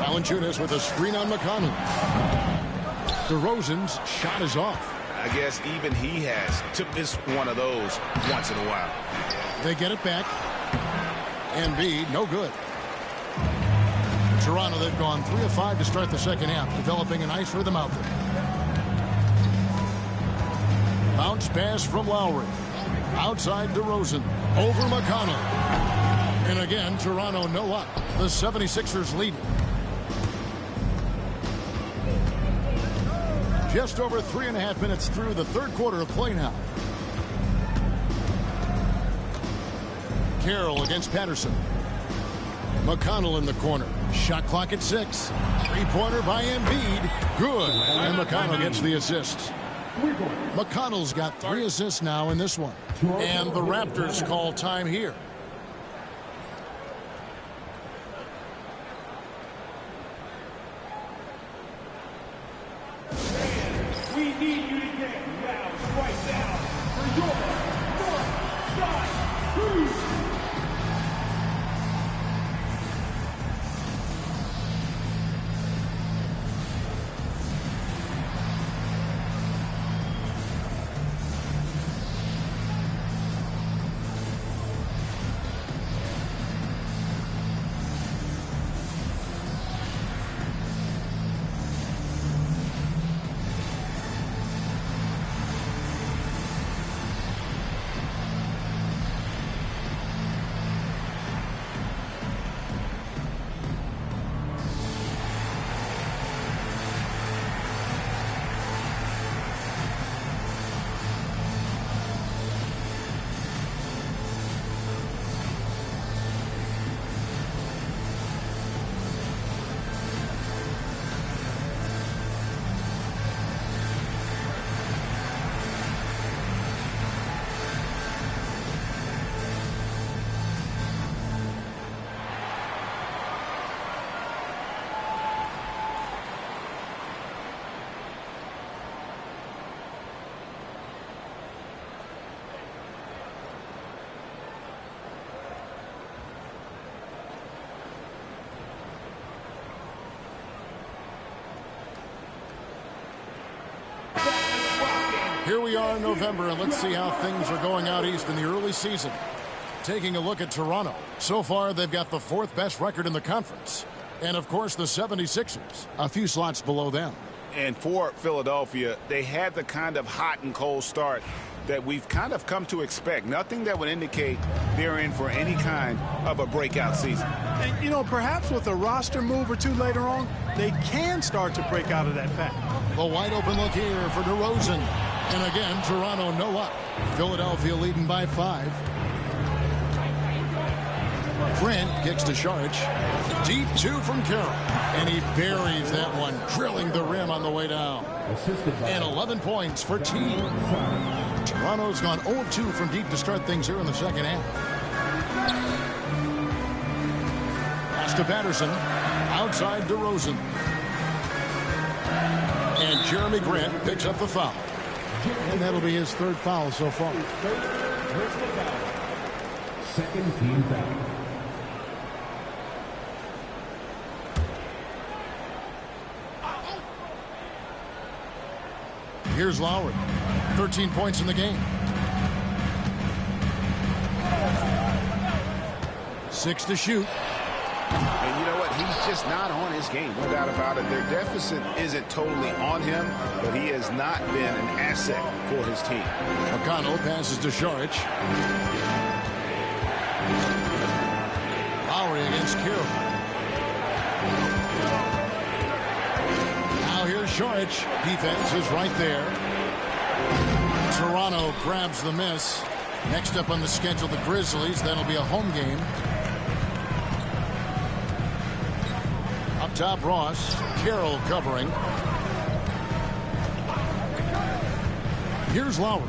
Valanciunas with a screen on McConnell. DeRozan's shot is off. I guess even he has to miss one of those once in a while. They get it back. Embiid, no good. Toronto, they've gone 3 of 5 to start the second half, developing a nice rhythm out there. Bounce pass from Lowry. Outside DeRozan. Over McConnell. And again, Toronto no up. The 76ers lead. Just over 3.5 minutes through the third quarter of play now. Carroll against Patterson. McConnell in the corner. Shot clock at 6. Three-pointer by Embiid. Good. And McConnell gets the assists. McConnell's got 3 assists now in this one. And the Raptors call time here. We need you to get now, right now, for your North Side Cruise. Here we are in November, and let's see how things are going out east in the early season. Taking a look at Toronto. So far, they've got the 4th best record in the conference. And, of course, the 76ers, a few slots below them. And for Philadelphia, they had the kind of hot and cold start that we've kind of come to expect. Nothing that would indicate they're in for any kind of a breakout season. And, you know, perhaps with a roster move or two later on, they can start to break out of that pack. The wide open look here for DeRozan. And again, Toronto no up. Philadelphia leading by 5. Grant kicks to Saric. Deep 2 from Carroll. And he buries that one, drilling the rim on the way down. And 11 points for Teague. Toronto's gone 0-2 from deep to start things here in the second half. Pass to Patterson. Outside DeRozan. And Jeremy Grant picks up the foul. And that'll be his 3rd foul so far. Second team foul. Here's Lowry. 13 points in the game. 6 to shoot. And you know what? He's just not on his game. No doubt about it. Their deficit isn't totally on him, but he has not been an asset for his team. McConnell passes to Saric. Lowry against Carroll. Now here's Saric. Defense is right there. Toronto grabs the miss. Next up on the schedule, the Grizzlies. That'll be a home game. Up Up top, Ross. Carroll covering. Here's Lowry.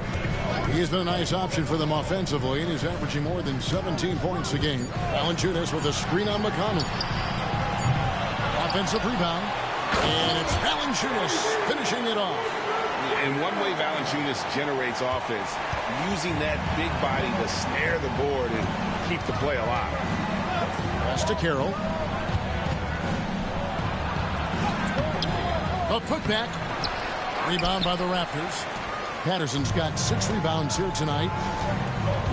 He has been a nice option for them offensively, and he's averaging more than 17 points a game. Valanciunas with a screen on McConnell. Offensive rebound. And it's Valanciunas finishing it off. And one way Valanciunas generates offense, using that big body to snare the board and keep the play alive. Pass to Carroll. A putback. Rebound by the Raptors. Patterson's got 6 rebounds here tonight.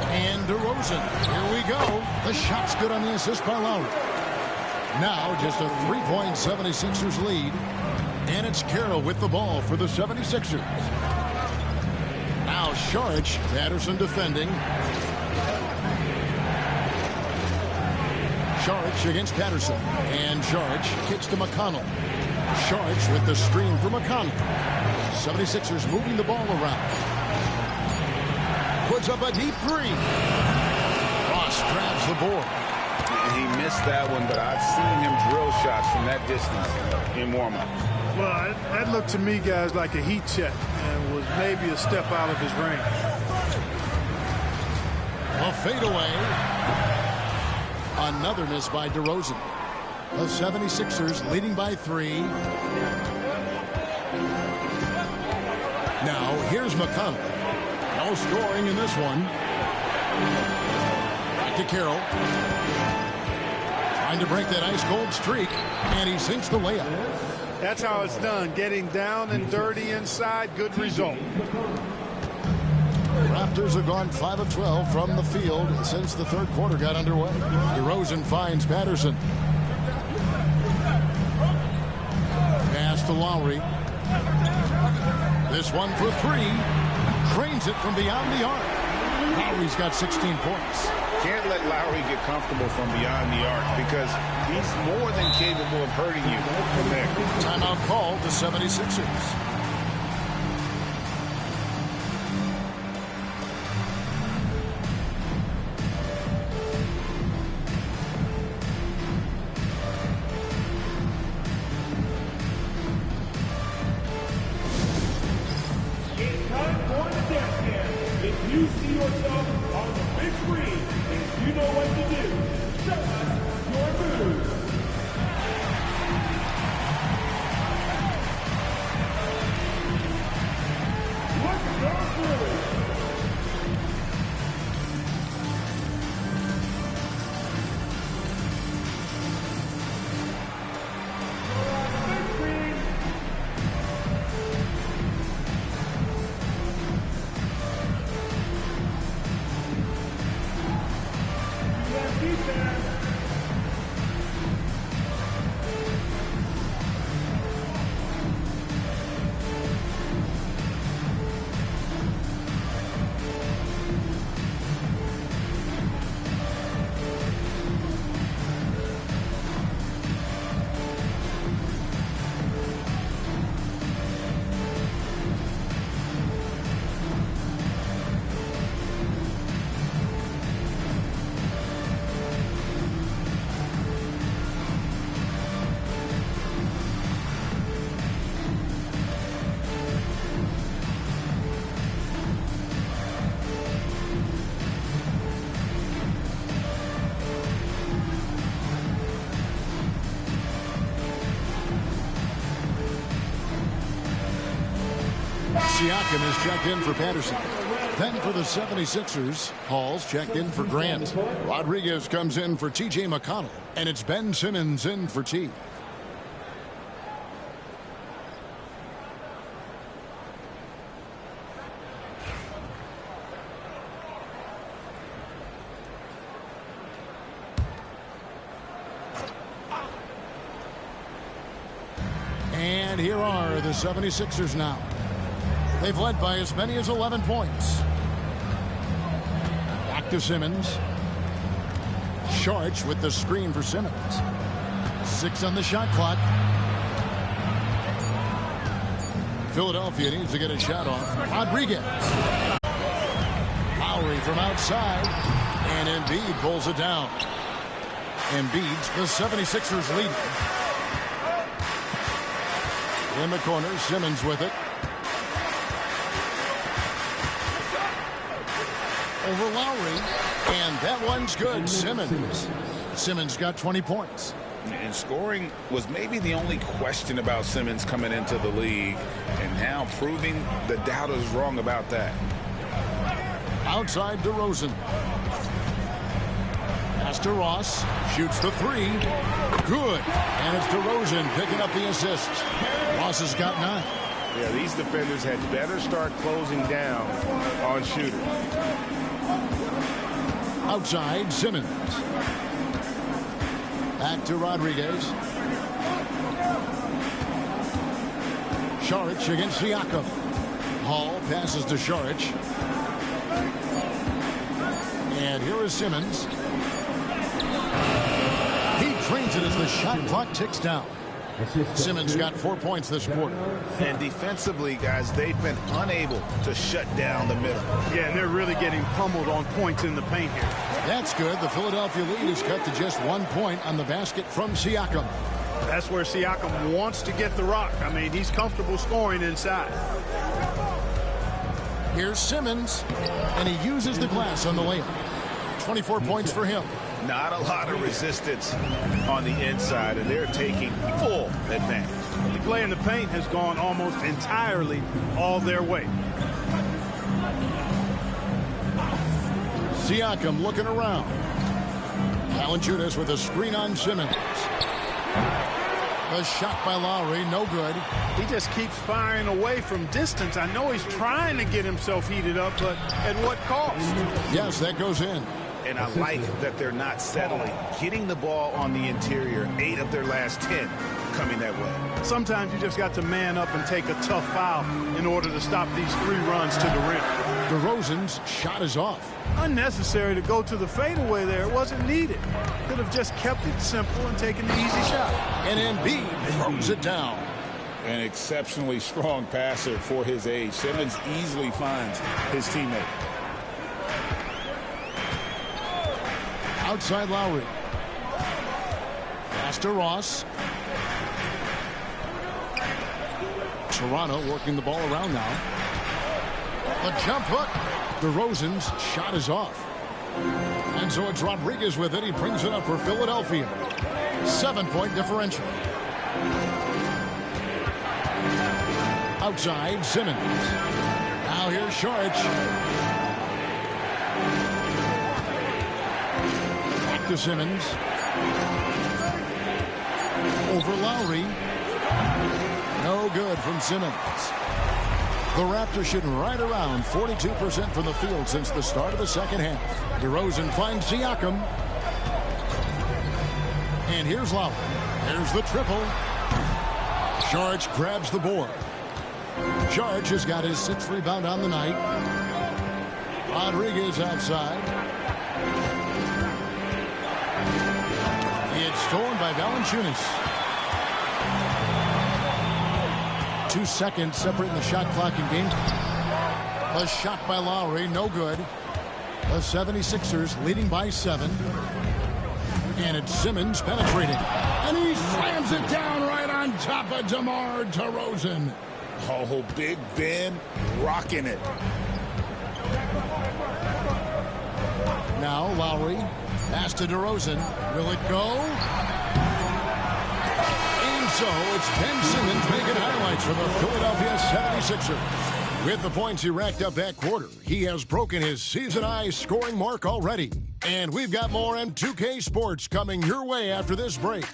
And DeRozan. Here we go. The shot's good on the assist by Lowry. Now just a 3-point 76ers lead. And it's Carroll with the ball for the 76ers. Now Saric. Patterson defending. Saric against Patterson. And Saric kicks to McConnell. Saric with the screen for McConnell. 76ers moving the ball around. Puts up a deep 3. Ross grabs the board. He missed that one, but I've seen him drill shots from that distance in warm-up. Well, that looked to me, guys, like a heat check and was maybe a step out of his range. A fadeaway. Another miss by DeRozan. The 76ers leading by 3. Now, here's McConnell. No scoring in this one. Back to Carroll. Trying to break that ice-cold streak, and he sinks the layup. That's how it's done. Getting down and dirty inside. Good result. Raptors have gone 5 of 12 from the field since the third quarter got underway. DeRozan finds Patterson. Pass to Lowry. This one for 3. Drains it from beyond the arc. Lowry's got 16 points. Can't let Lowry get comfortable from beyond the arc because he's more than capable of hurting you from there. Timeout call to 76ers. You see yourself on the big screen, and you know what to do. Show us your moves. Let's go through. Big screen. Siakam is checked in for Patterson. Then for the 76ers, Hall's checked in for Grant. Rodriguez comes in for T.J. McConnell. And it's Ben Simmons in for T. And here are the 76ers now. They've led by as many as 11 points. Back to Simmons. Saric with the screen for Simmons. 6 on the shot clock. Philadelphia needs to get a shot off. Rodriguez. Lowry from outside. And Embiid pulls it down. Embiid's the 76ers lead. In the corner, Simmons with it. Over Lowry, and that one's good. Simmons got 20 points. And scoring was maybe the only question about Simmons coming into the league, and now proving the doubters wrong about that. Outside DeRozan. Pass to Ross. Shoots the three. Good. And it's DeRozan picking up the assist. Ross has got 9. Yeah, these defenders had better start closing down on shooters. Outside, Simmons. Back to Rodriguez. Šarić against Siakam. Hall passes to Šarić. And here is Simmons. He trains it as the shot clock ticks down. Simmons got 4 points this quarter. And defensively, guys, they've been unable to shut down the middle. Yeah, and they're really getting pummeled on points in the paint here. That's good. The Philadelphia lead is cut to just 1 point on the basket from Siakam. That's where Siakam wants to get the rock. I mean, he's comfortable scoring inside. Here's Simmons, and he uses the glass on the layup. 24 points for him. Not a lot of resistance on the inside, and they're taking full advantage. The play in the paint has gone almost entirely all their way. Siakam looking around. Valanciunas with a screen on Simmons. A shot by Lowry, no good. He just keeps firing away from distance. I know he's trying to get himself heated up, but at what cost? Yes, that goes in. And I like that they're not settling. Getting the ball on the interior, 8 of their last 10 coming that way. Sometimes you just got to man up and take a tough foul in order to stop these 3 runs to the rim. DeRozan's shot is off. Unnecessary to go to the fadeaway there. It wasn't needed. Could have just kept it simple and taken the easy shot. And Embiid throws it down. An exceptionally strong passer for his age. Simmons easily finds his teammate. Outside Lowry. Pass to Ross. Toronto working the ball around now. A jump hook. DeRozan's shot is off. And so it's Rodriguez with it. He brings it up for Philadelphia. 7-point differential. Outside, Simmons. Now here's Šarić. Back to Simmons. Over Lowry. No good from Simmons. The Raptors shooting right around 42% from the field since the start of the second half. DeRozan finds Siakam. And here's Lowry. There's the triple. Šarić grabs the board. Šarić has got his 6th rebound on the night. Rodriguez outside. It's stolen by Valanciunas. 2 seconds separating the shot clock in game. A shot by Lowry, no good. The 76ers leading by 7. And it's Simmons penetrating. And he slams it down right on top of DeMar DeRozan. Oh, Big Ben rocking it. Now Lowry, pass to DeRozan. Will it go? And so it's Ben Simmons making highlights for the Philadelphia 76ers. With the points he racked up that quarter, he has broken his season-high scoring mark already. And we've got more M2K Sports coming your way after this break.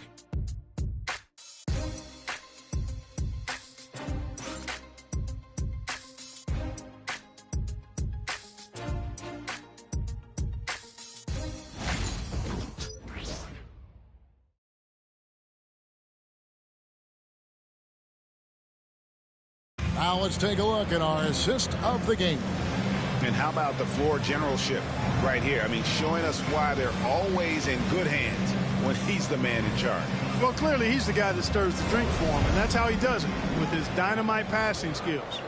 Now let's take a look at our assist of the game. And how about the floor generalship right here? I mean, showing us why they're always in good hands when he's the man in charge. Well, clearly he's the guy that stirs the drink for him, and that's how he does it, with his dynamite passing skills.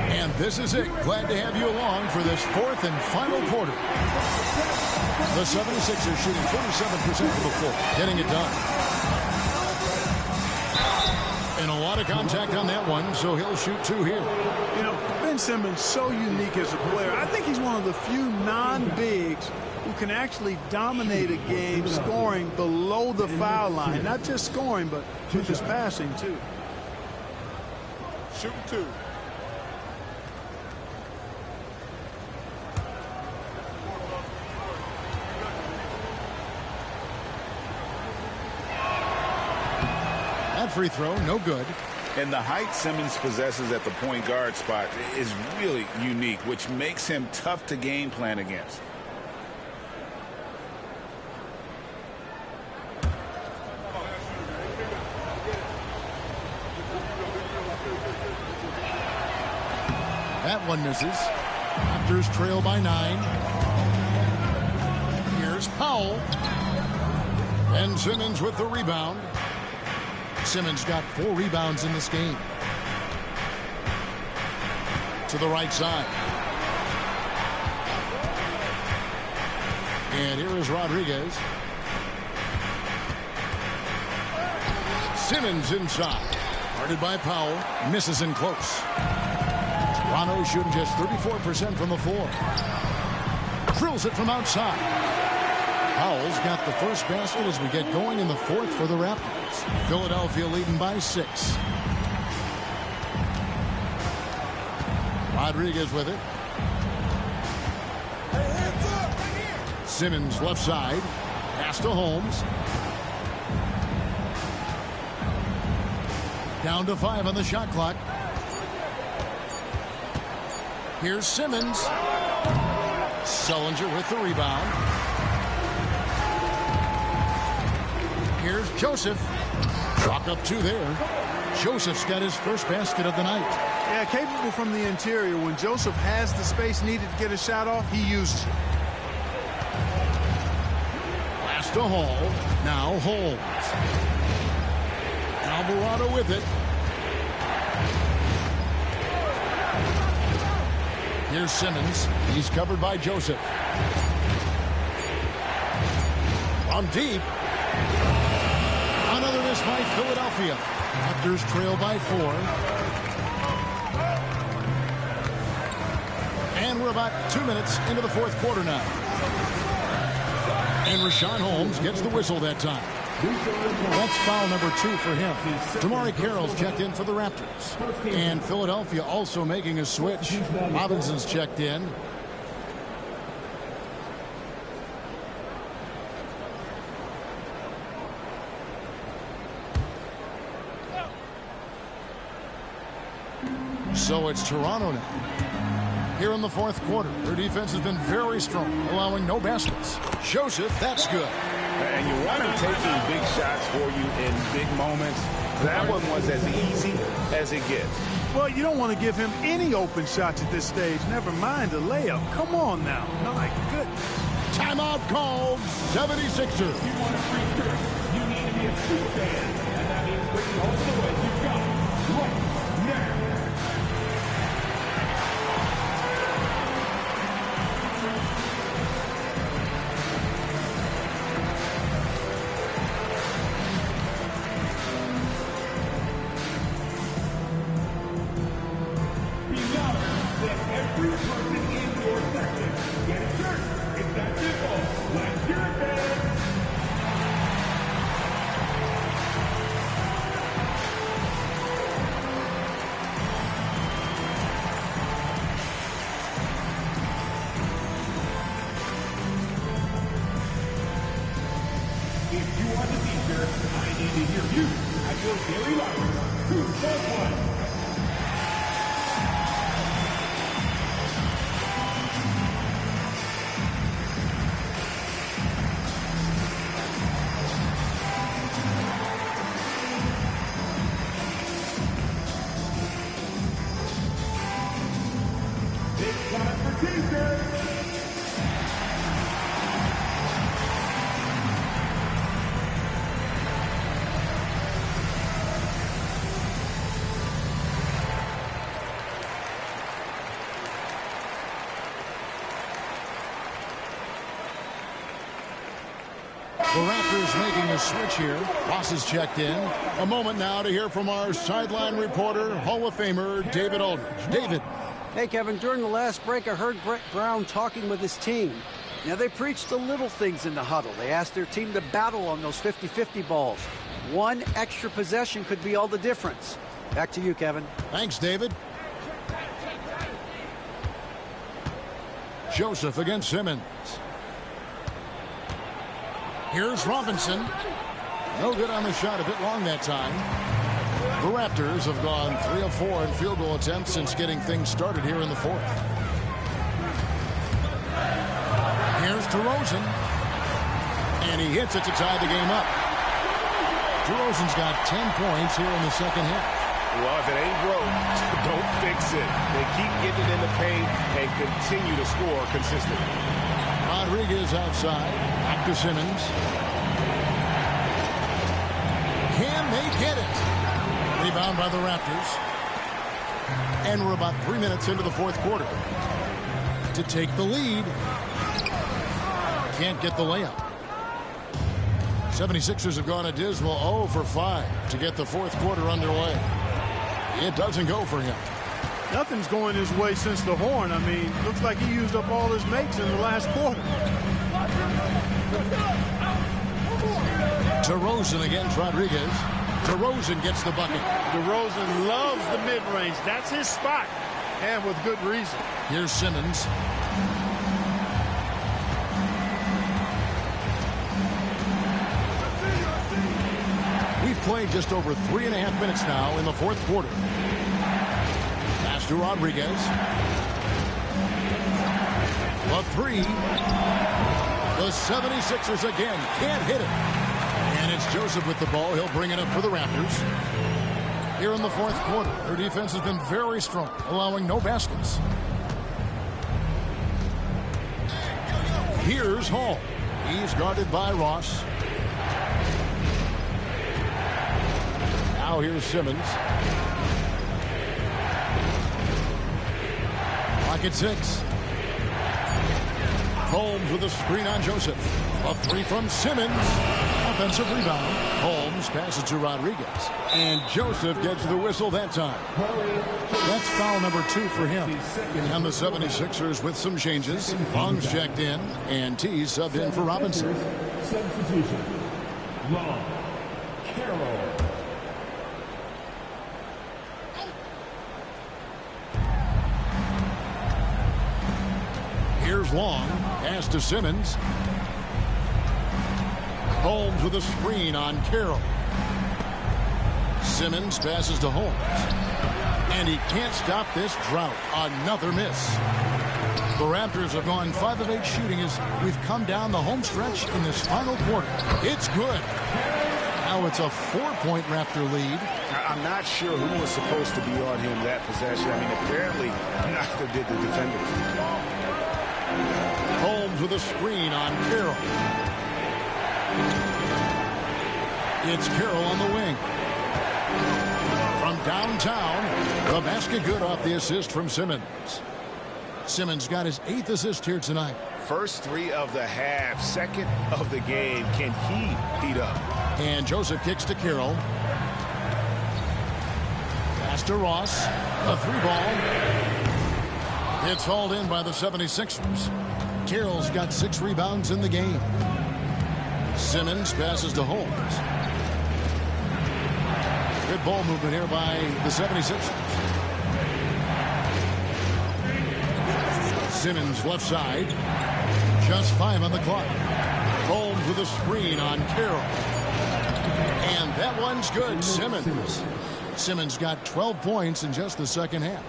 And This is it. Glad to have you along for this fourth and final quarter. The 76ers shooting 47% from the floor, getting it done. And a lot of contact on that one, so he'll shoot 2 here. You know, Ben Simmons, so unique as a player. I think he's one of the few non-bigs who can actually dominate a game scoring below the foul line. Not just scoring, but with his passing, too. Shooting 2. That free throw, no good. And the height Simmons possesses at the point guard spot is really unique, which makes him tough to game plan against. That one misses. Raptors trail by 9. Here's Powell. Ben Simmons with the rebound. Simmons got 4 rebounds in this game. To the right side. And here is Rodriguez. Simmons inside. Guarded by Powell. Misses in close. Toronto shooting just 34% from the floor. Drills it from outside. Powell's got the first basket as we get going in the fourth for the Raptors. Philadelphia leading by 6. Rodriguez with it. Simmons left side. Pass to Holmes. Down to 5 on the shot clock. Here's Simmons. Sullinger with the rebound. Here's Joseph. Chalk up 2 there. Joseph's got his first basket of the night. Yeah, capable from the interior. When Joseph has the space needed to get a shot off, he uses it. Pass to Hall. Now Holmes. Alvarado with it. Here's Simmons. He's covered by Joseph. On deep. Another miss by Philadelphia. Raptors trail by 4. And we're about 2 minutes into the fourth quarter now. And Richaun Holmes gets the whistle that time. That's foul number 2 for him. Damari Carroll's checked in for the Raptors. And Philadelphia also making a switch. Robinson's checked in. So it's Toronto now. Here in the fourth quarter, their defense has been very strong, allowing no baskets. Joseph, that's good. And you want him taking big shots for you in big moments. That one was as easy as it gets. Well, you don't want to give him any open shots at this stage. Never mind a layup. Come on now. My goodness. Timeout called. 76ers. You want a free throw, you need to be a super fan. And that means bringing home the way you've got right now. The Raptors making a switch here. Ross is checked in. A moment now to hear from our sideline reporter, Hall of Famer David Aldridge. David. Hey, Kevin, during the last break, I heard Brett Brown talking with his team. Now, they preached the little things in the huddle. They asked their team to battle on those 50-50 balls. One extra possession could be all the difference. Back to you, Kevin. Thanks, David. Joseph against Simmons. Here's Robinson. No good on the shot, a bit long that time. The Raptors have gone 3 of 4 in field goal attempts since getting things started here in the fourth. Here's DeRozan. And he hits it to tie the game up. DeRozan's got 10 points here in the second half. Well, if it ain't broke, don't fix it. They keep getting it in the paint and continue to score consistently. Rodriguez outside. Back to Simmons. Can they get it? Rebound by the Raptors. And we're about 3 minutes into the fourth quarter. To take the lead. Can't get the layup. 76ers have gone a dismal 0 for 5 to get the fourth quarter underway. It doesn't go for him. Nothing's going his way since the horn. I mean, looks like he used up all his makes in the last quarter. DeRozan against Rodriguez. DeRozan gets the bucket. DeRozan loves the mid-range. That's his spot, and with good reason. Here's Simmons. We've played just over 3.5 minutes now in the fourth quarter. Pass to Rodriguez. The three. The 76ers again can't hit it. And it's Joseph with the ball. He'll bring it up for the Raptors. Here in the fourth quarter, their defense has been very strong, allowing no baskets. Here's Hall. He's guarded by Ross. Now here's Simmons. Clock at 6. Holmes with a screen on Joseph. A three from Simmons. Offensive rebound. Holmes passes to Rodriguez. And Joseph gets the whistle that time. That's foul number 2 for him. And the 76ers with some changes. Long's checked in. And T subbed in for Robinson. Substitution. Long. Carroll. Here's Long. Pass to Simmons. Holmes with a screen on Carroll. Simmons passes to Holmes. And he can't stop this drought. Another miss. The Raptors have gone 5 of 8 shooting as we've come down the home stretch in this final quarter. It's good. Now it's a 4-point Raptor lead. I'm not sure who was supposed to be on him that possession. I mean, apparently neither did the defenders. Holmes with a screen on Carroll. It's Carroll on the wing. From downtown, the basket good off the assist from Simmons. Simmons got his 8th assist here tonight. First 3 of the half, second of the game. Can he heat up? And Joseph kicks to Carroll. Pass to Ross. A 3-ball. It's hauled in by the 76ers. Carroll's got 6 rebounds in the game. Simmons passes to Holmes. Good ball movement here by the 76ers. Simmons left side. Just 5 on the clock. Holmes with a screen on Carroll. And that one's good. Simmons got 12 points in just the second half.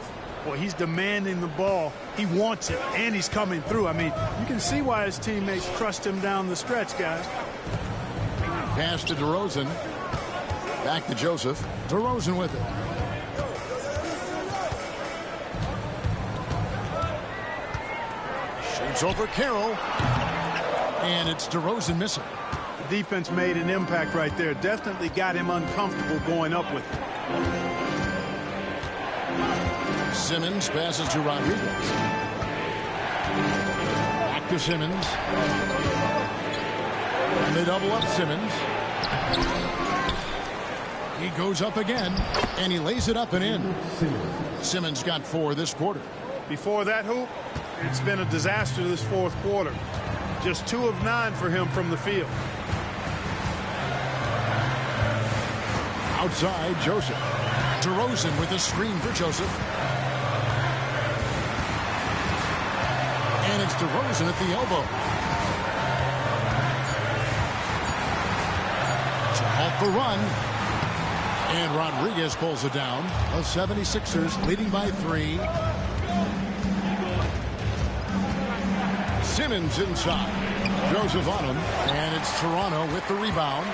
Well, he's demanding the ball. He wants it, and he's coming through. I mean, you can see why his teammates trust him down the stretch, guys. Pass to DeRozan. Back to Joseph. DeRozan with it. Shoots over Carroll. And it's DeRozan missing. The defense made an impact right there. Definitely got him uncomfortable going up with it. Simmons passes to Rodriguez. Back to Simmons. And they double up Simmons. He goes up again, and he lays it up and in. Simmons got 4 this quarter. Before that hoop, it's been a disaster this fourth quarter. Just 2 of 9 for him from the field. Outside, Joseph. DeRozan with a screen for Joseph. And it's DeRozan at the elbow. To halt the run. And Rodriguez pulls it down. The 76ers leading by 3. Simmons inside. Joseph on him. And it's Toronto with the rebound.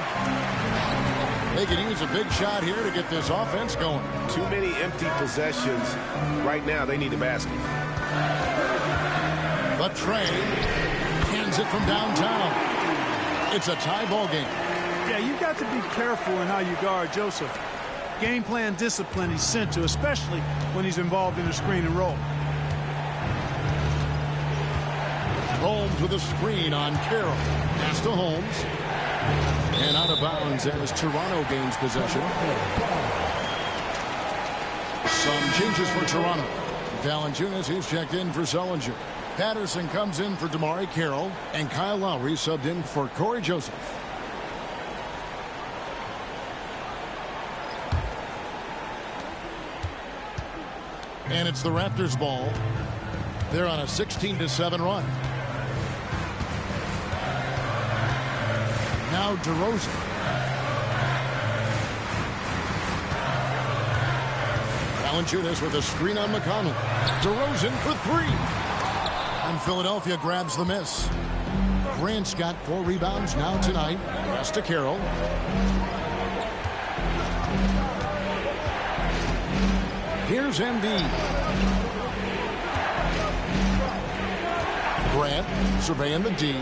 They can use a big shot here to get this offense going. Too many empty possessions. Right now, they need a basket. But Trey hands it from downtown. It's a tie ball game. Yeah, you've got to be careful in how you guard Joseph. Game plan discipline he's sent to, especially when he's involved in a screen and roll. Holmes with a screen on Carroll. Pass to Holmes. And out of bounds as Toronto gains possession. Some changes for Toronto. Valanciunas is checked in for Sullinger. Patterson comes in for DeMarre Carroll. And Kyle Lowry subbed in for Corey Joseph. And it's the Raptors ball. They're on a 16-7 run. Now DeRozan. Valanciunas with a screen on McConnell. DeRozan for 3. And Philadelphia grabs the miss. Grant's got 4 rebounds now tonight. Pass to Carroll. Here's Embiid. Grant surveying the D.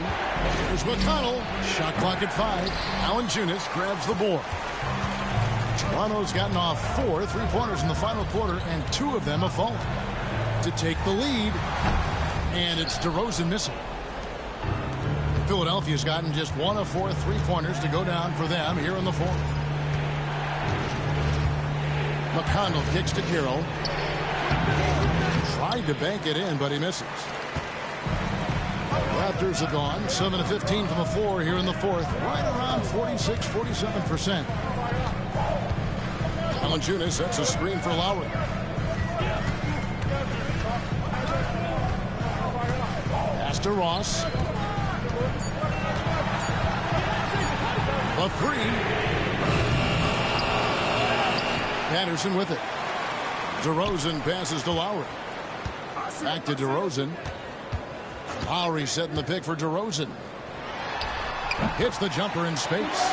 Here's McConnell. Shot clock at 5. Valanciunas grabs the board. Toronto's gotten off 4 3-pointers in the final quarter, and 2 of them have fallen. To take the lead, and it's DeRozan missing. Philadelphia's gotten just 1 of 4 3-pointers to go down for them here in the fourth. McConnell kicks to Carroll. Tried to bank it in, but he misses. Raptors are gone 7 of 15 from the floor here in the fourth, right around 46-47%. Valanciunas sets a screen for Lowry. Pass to Ross. A 3. Patterson with it. DeRozan passes to Lowry. Back to DeRozan. Lowry setting the pick for DeRozan. Hits the jumper in space.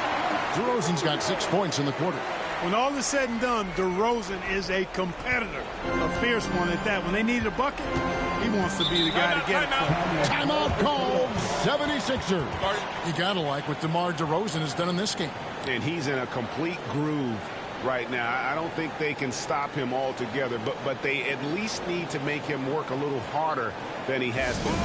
DeRozan's got 6 points in the quarter. When all is said and done, DeRozan is a competitor. A fierce one at that. When they need a bucket, he wants to be the guy to get it. Timeout called. 76ers. You got to like what DeMar DeRozan has done in this game. And he's in a complete groove right now. I don't think they can stop him altogether, but they at least need to make him work a little harder than he has been.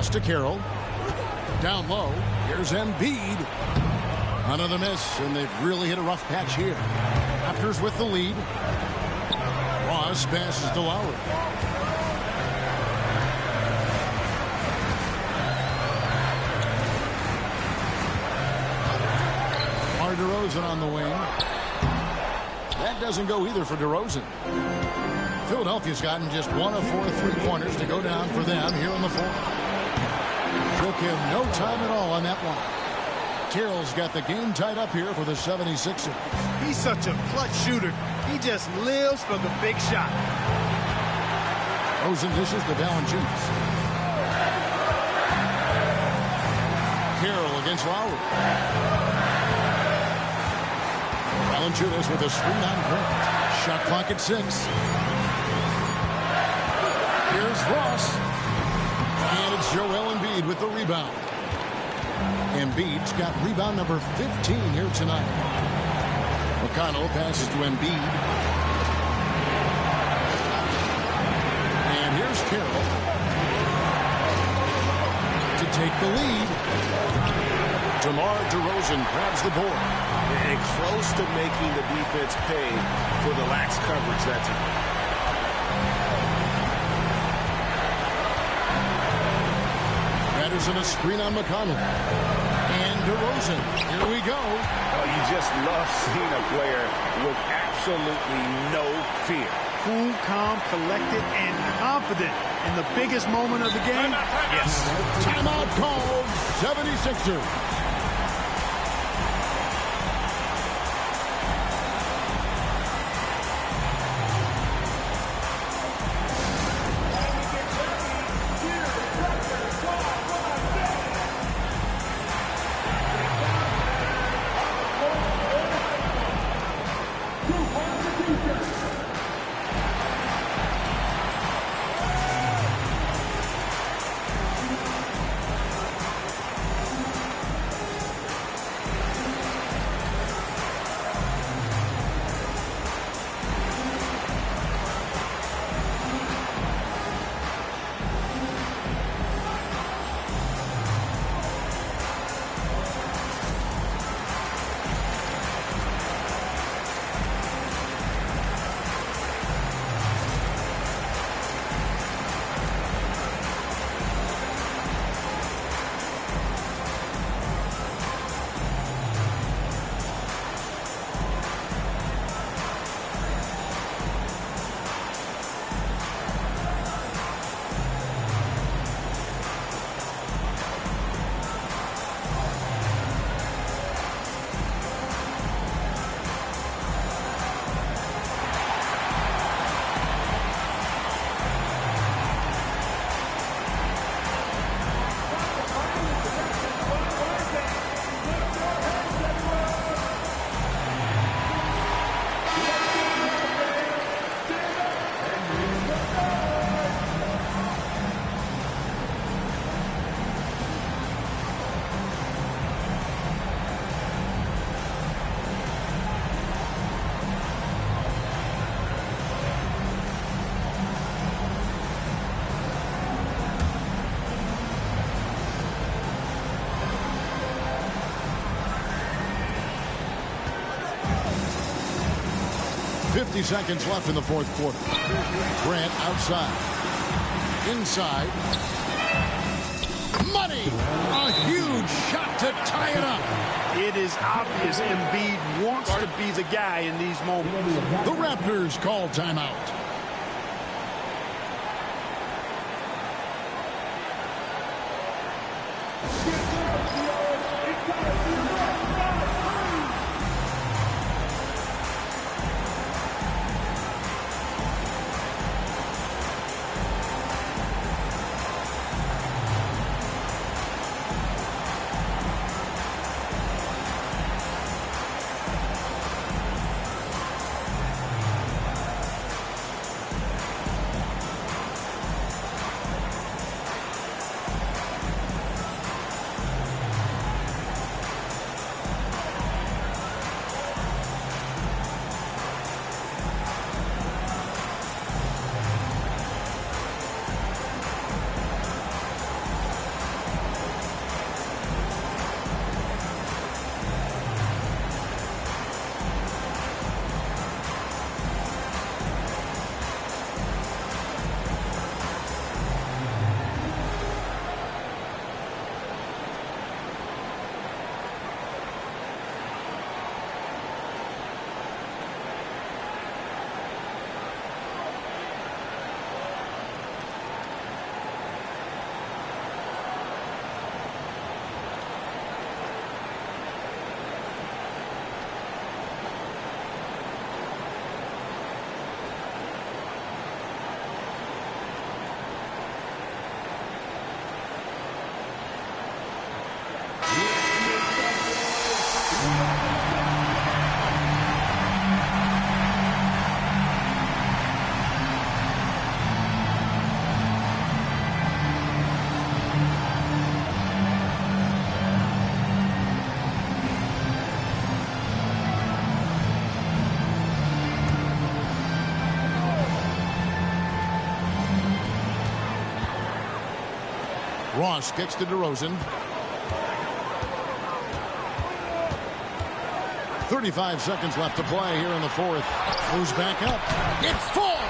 Pass to Carroll. Down low. Here's Embiid. Another miss, and they've really hit a rough patch here. Raptors with the lead. Ross passes to Lowry. DeMar DeRozan on the wing. That doesn't go either for DeRozan. Philadelphia's gotten just 1 of 4 3-pointers to go down for them here in the fourth. Took him no time at all on that one. Carroll's got the game tied up here for the 76ers. He's such a clutch shooter. He just lives for the big shot. Rosen dishes to Valanciunas. Carroll against Lowry. Valanciunas with a screen on Grant. Shot clock at 6. Here's Ross. And it's Joel Embiid with the rebound. Embiid's got rebound number 15 here tonight. McConnell passes to Embiid. And here's Carroll to take the lead. DeMar DeRozan grabs the board. And close to making the defense pay for the lax coverage that time. Patterson a screen on McConnell. And DeRozan. Here we go. Oh, you just love seeing a player with absolutely no fear. Cool, calm, collected, and confident in the biggest moment of the game. Yes. Timeout called. 76ers. Seconds left in the fourth quarter. Grant outside. Inside. Money! A huge shot to tie it up. It is obvious Embiid wants to be the guy in these moments. The Raptors call timeout. Ross kicks to DeRozan. 35 seconds left to play here in the fourth. Moves back up. It falls.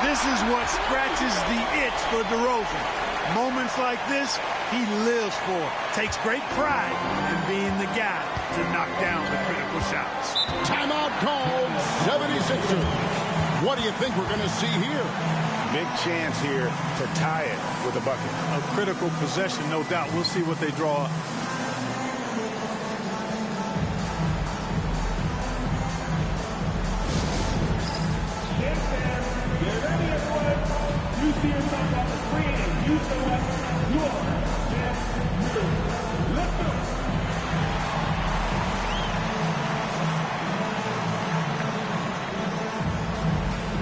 This is what scratches the itch for DeRozan. Moments like this, he lives for. Takes great pride in being the guy to knock down the critical shots. Timeout called. 76ers. What do you think we're going to see here? Big chance here to tie it with a bucket. A critical possession, no doubt. We'll see what they draw up. Get ready, everyone. You see yourself on the screen and you select your next move. Let's go.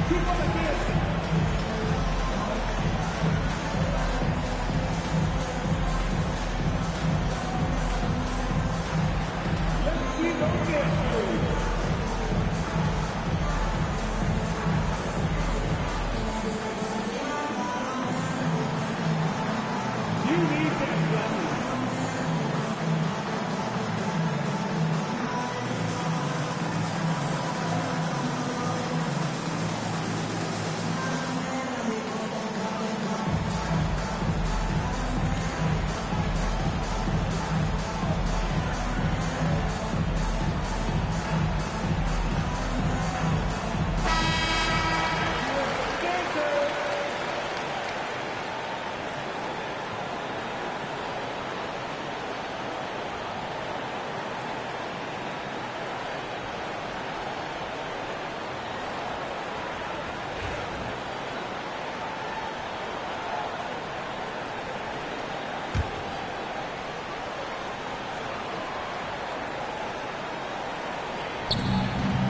Keep on the dancing. Let's see those dance moves. You need that button.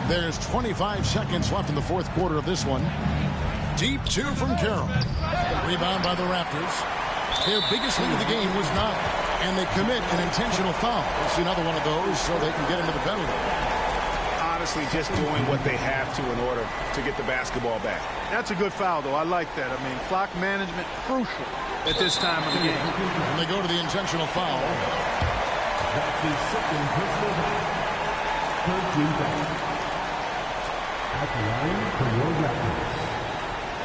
There's 25 seconds left in the fourth quarter of this one. Deep two from Carroll. Rebound by the Raptors. Their biggest lead of the game was 9. And they commit an intentional foul. We'll see another one of those so they can get into the penalty. Honestly, just doing what they have to in order to get the basketball back. That's a good foul, though. I like that. I mean, clock management crucial at this time of the game. And they go to the intentional foul. That's the second personal foul. Third team foul. At the line for your Raptors,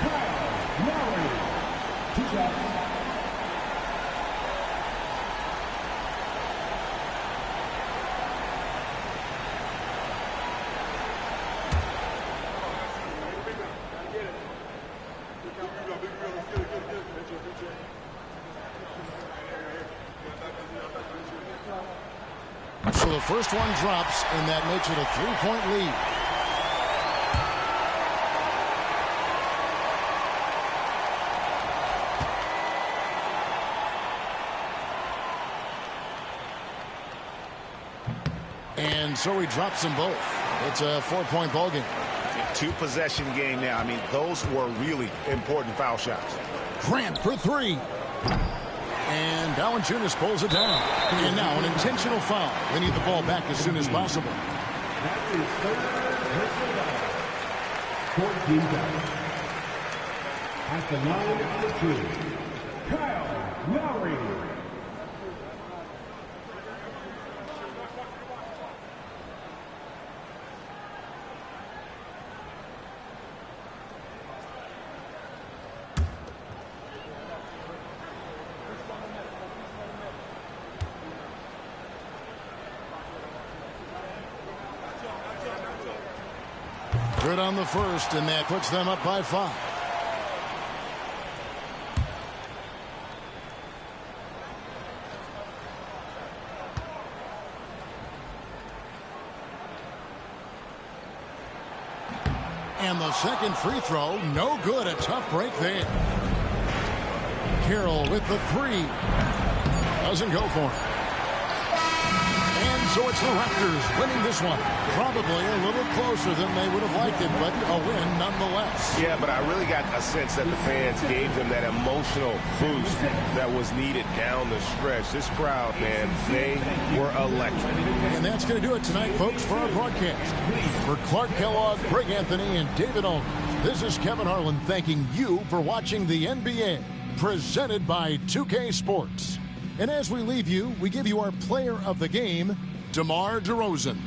Kyle Lowry. 2 shots. So the first one drops, and that makes it a 3-point lead. And so he drops them both. It's a 4-point ball game. 2-possession game now. I mean, those were really important foul shots. Grant for 3. And Valanciunas pulls it down. And now an intentional foul. They need the ball back as soon as possible. That's his third personal foul. 14 foul. At the line for 2, Kyle Lowry. Good on the first, and that puts them up by 5. And the second free throw, no good. A tough break there. Carroll with the 3. Doesn't go for it. And so it's the Raptors winning this one. Probably a little closer than they would have liked it, but a win nonetheless. Yeah, but I really got a sense that the fans gave them that emotional boost that was needed down the stretch. This crowd, man, they were electric. And that's going to do it tonight, folks, for our broadcast. For Clark Kellogg, Greg Anthony, and David Olney, this is Kevin Harlan thanking you for watching the NBA, presented by 2K Sports. And as we leave you, we give you our player of the game, DeMar DeRozan.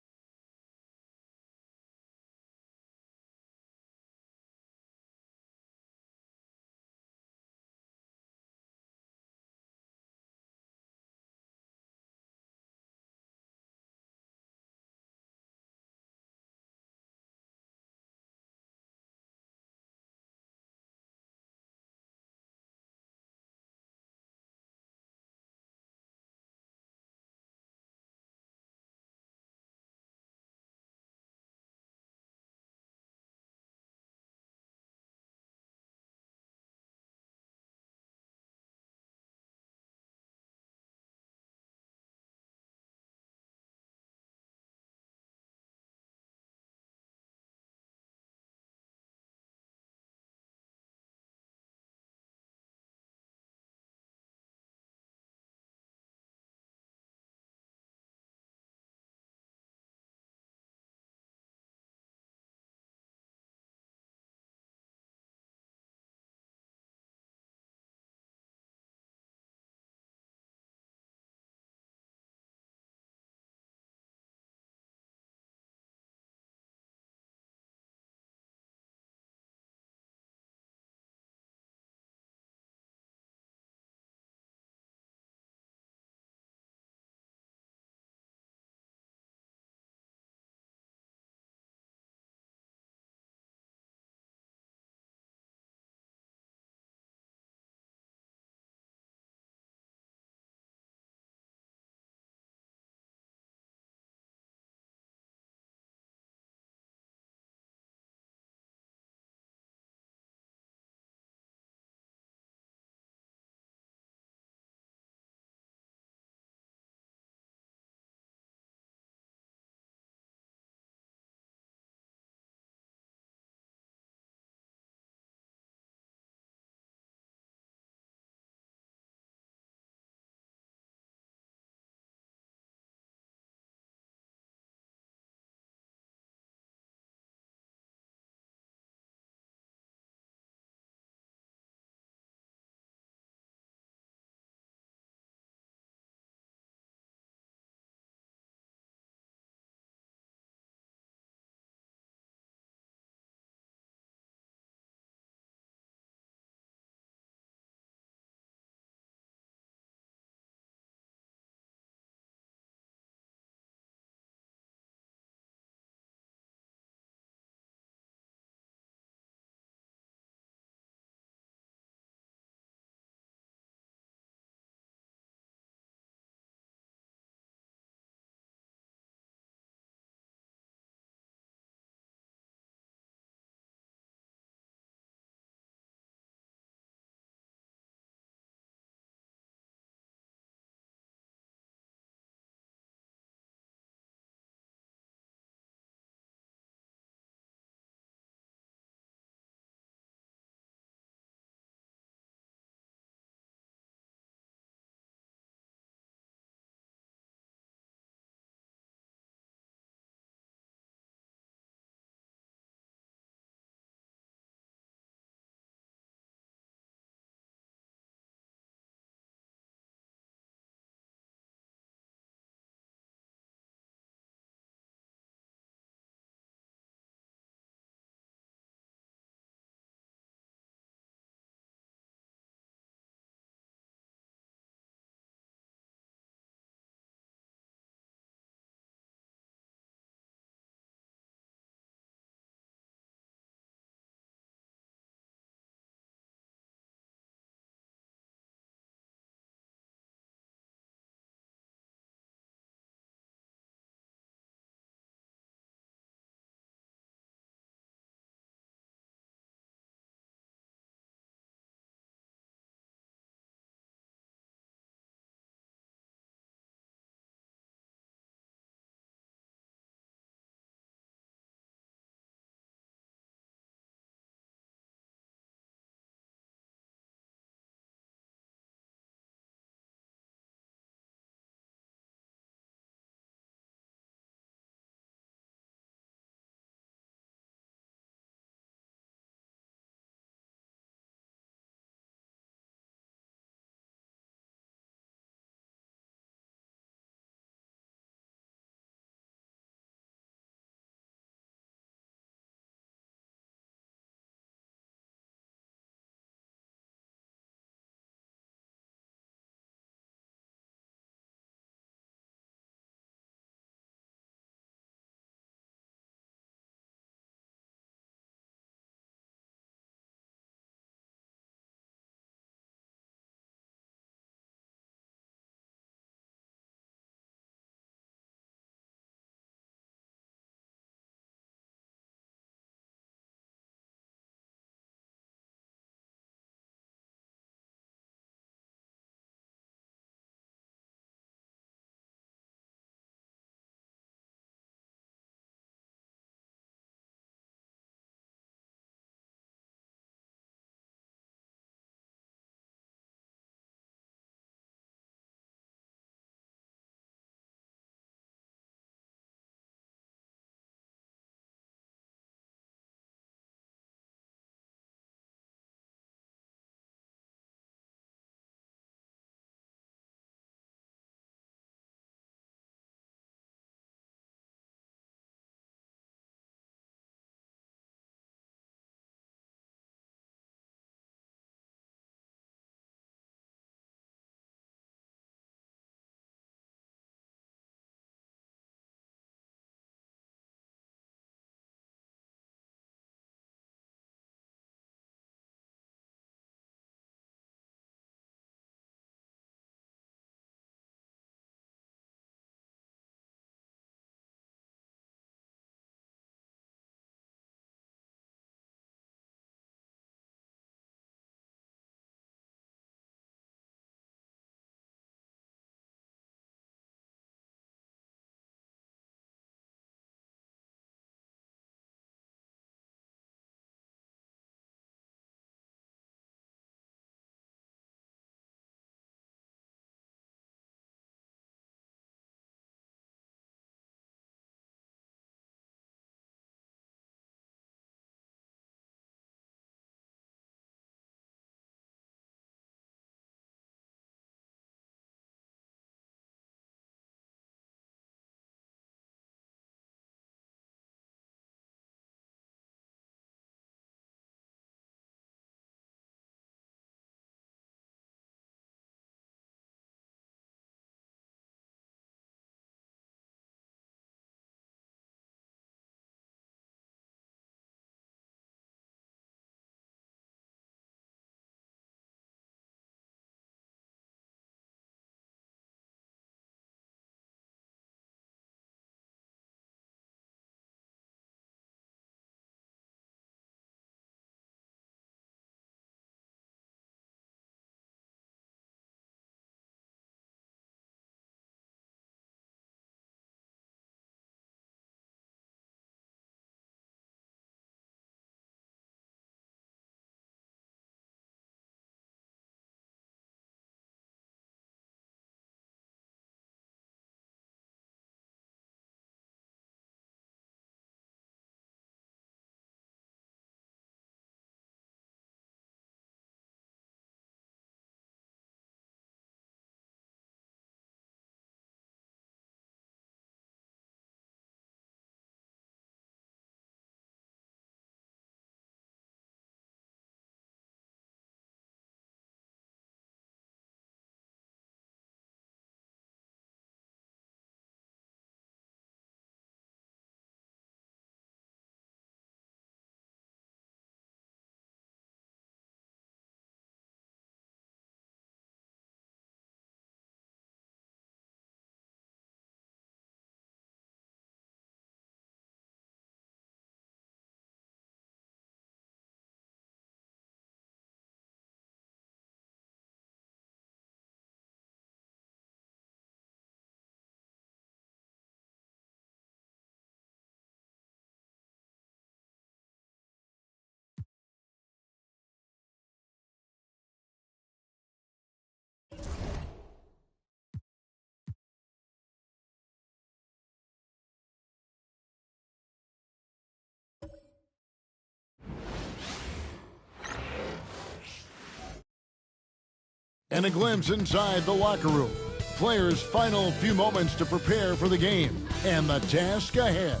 And a glimpse inside the locker room. Players' final few moments to prepare for the game and the task ahead.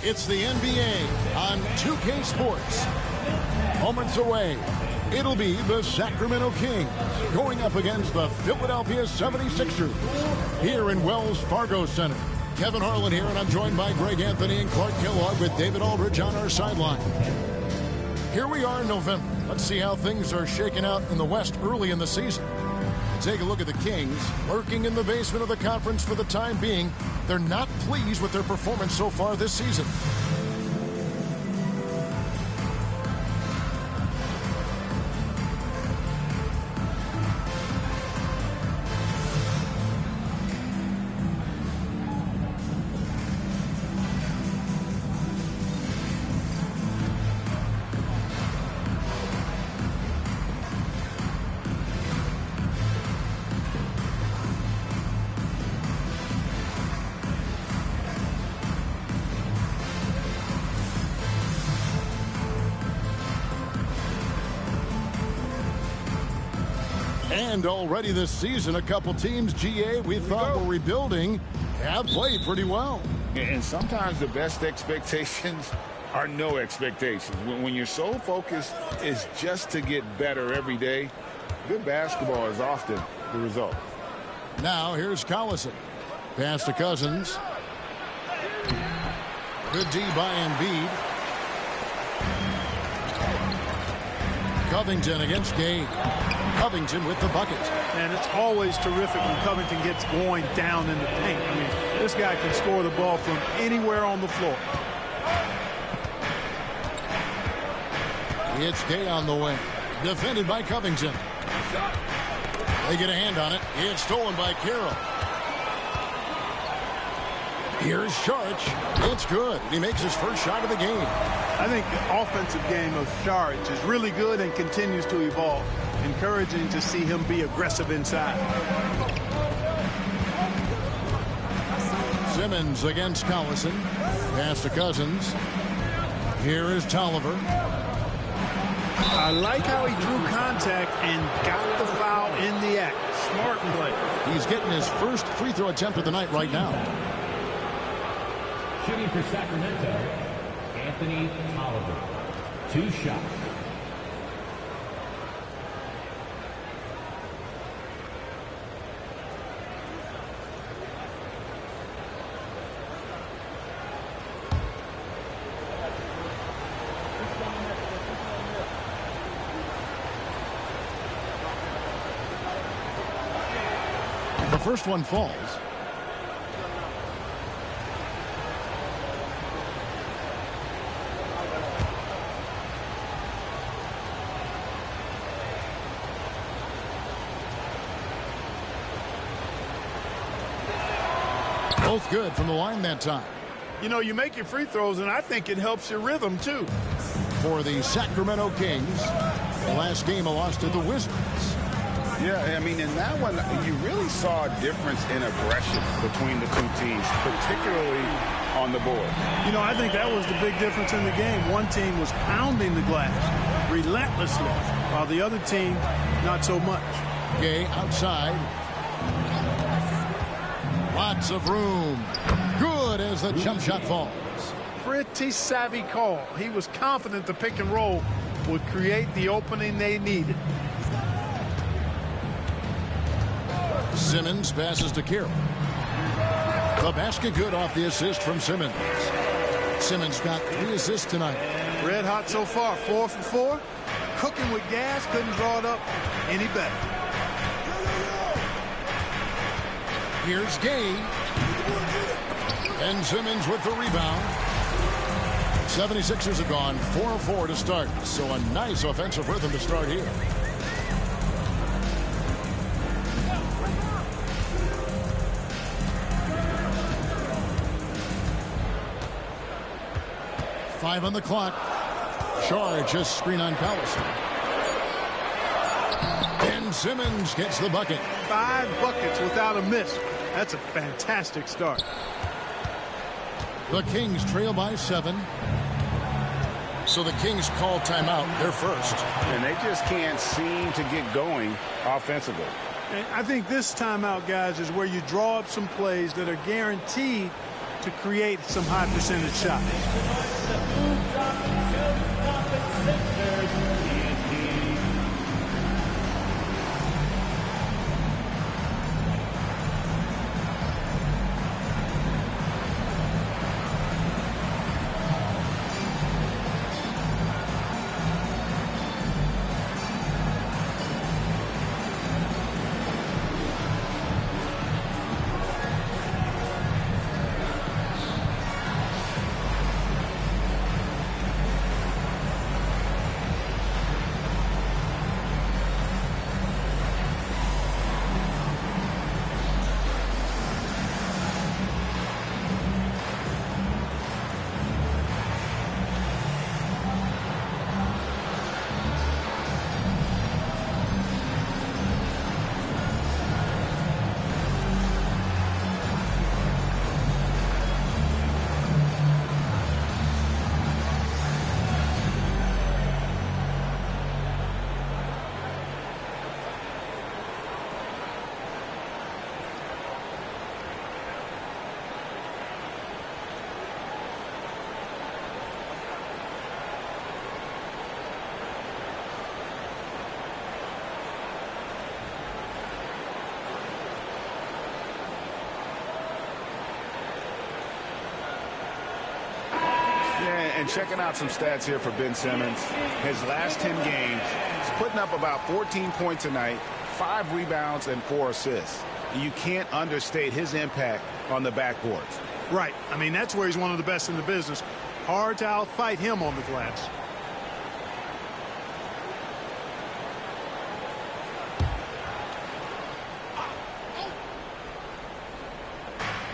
It's the NBA on 2K Sports. Moments away, it'll be the Sacramento Kings going up against the Philadelphia 76ers here in Wells Fargo Center. Kevin Harlan here, and I'm joined by Greg Anthony and Clark Kellogg with David Aldridge on our sideline. Here we are in November. Let's see how things are shaking out in the West early in the season. Take a look at the Kings, lurking in the basement of the conference for the time being. They're not pleased with their performance so far this season. And already this season, a couple teams, GA, we thought were rebuilding, have played pretty well. And sometimes the best expectations are no expectations. When you're so focused is just to get better every day, good basketball is often the result. Now here's Collison. Pass to Cousins. Good D by Embiid. Covington against Gay. Covington with the bucket. And it's always terrific when Covington gets going down in the paint. I mean, this guy can score the ball from anywhere on the floor. It's Gay on the way. Defended by Covington. They get a hand on it. It's stolen by Carroll. Here's Saric. It's good. He makes his first shot of the game. I think the offensive game of Saric is really good and continues to evolve. Encouraging to see him be aggressive inside. Simmons against Collison. Pass to Cousins. Here is Tolliver. I like how he drew contact and got the foul in the act. Smart play. He's getting his first free throw attempt of the night right now. Shooting for Sacramento, Anthony Tolliver. 2 shots. The first one falls. Both good from the line that time. You know, you make your free throws, and I think it helps your rhythm, too. For the Sacramento Kings, the last game a loss to the Wizards. Yeah, I mean, in that one, you really saw a difference in aggression between the two teams, particularly on the board. You know, I think that was the big difference in the game. One team was pounding the glass relentlessly, while the other team, not so much. Gay outside. Lots of room. Good as the jump shot falls. Pretty savvy call. He was confident the pick and roll would create the opening they needed. Simmons passes to Carroll. The basket good off the assist from Simmons. Simmons got 3 assists tonight. Red hot so far, 4 for 4. Cooking with gas, couldn't draw it up any better. Here's Gay. And Simmons with the rebound. 76ers have gone 4-4 to start, so a nice offensive rhythm to start here. Five on the clock. Saric just screen on Collison. And Simmons gets the bucket. 5 buckets without a miss. That's a fantastic start. The Kings trail by 7. So the Kings call timeout. They're first. And they just can't seem to get going offensively. And I think this timeout, guys, is where you draw up some plays that are guaranteed to create some high percentage shots. And checking out some stats here for Ben Simmons. His last 10 games, he's putting up about 14 points a night, 5 rebounds, and 4 assists. You can't understate his impact on the backboards. Right. I mean, that's where he's one of the best in the business. Hard to outfight him on the glass.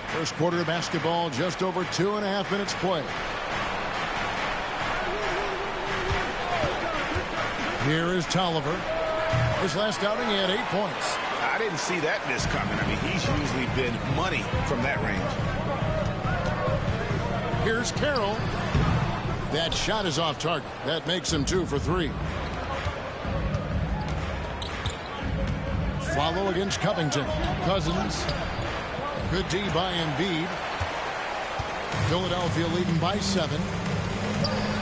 First quarter of basketball, just over 2.5 minutes play. Here is Tolliver. His last outing, he had 8 points. I didn't see that miss coming. I mean, he's usually been money from that range. Here's Carroll. That shot is off target. That makes him 2 for 3. Follow against Covington. Cousins. Good D by Embiid. Philadelphia leading by 7.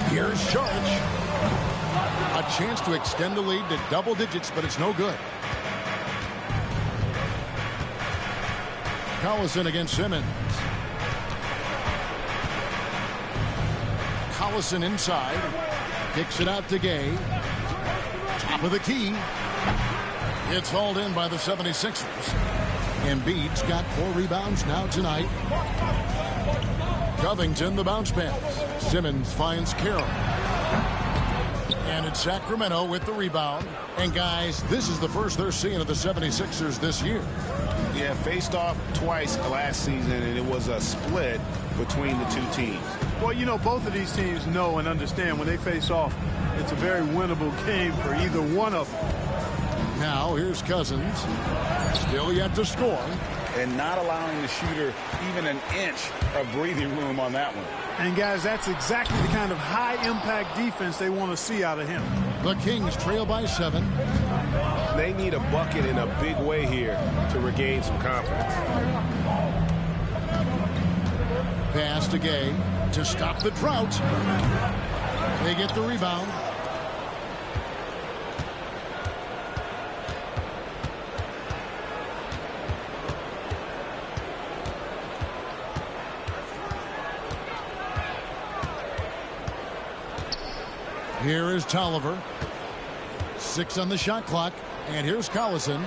Here's Saric. A chance to extend the lead to double digits, but it's no good. Collison against Simmons. Collison inside. Kicks it out to Gay. Top of the key. It's hauled in by the 76ers. Embiid's got 4 rebounds now tonight. Covington the bounce pass. Simmons finds Carroll. And it's Sacramento with the rebound. And guys, this is the first they're seeing of the 76ers this year. Yeah, faced off twice last season, and it was a split between the two teams. Well, you know, both of these teams know and understand when they face off, it's a very winnable game for either one of them. Now here's Cousins. Still yet to score. And not allowing the shooter even an inch of breathing room on that one. And, guys, that's exactly the kind of high-impact defense they want to see out of him. The Kings trail by 7. They need a bucket in a big way here to regain some confidence. Pass to Gay to stop the drought. They get the rebound. Here is Tolliver. 6 on the shot clock. And here's Collison.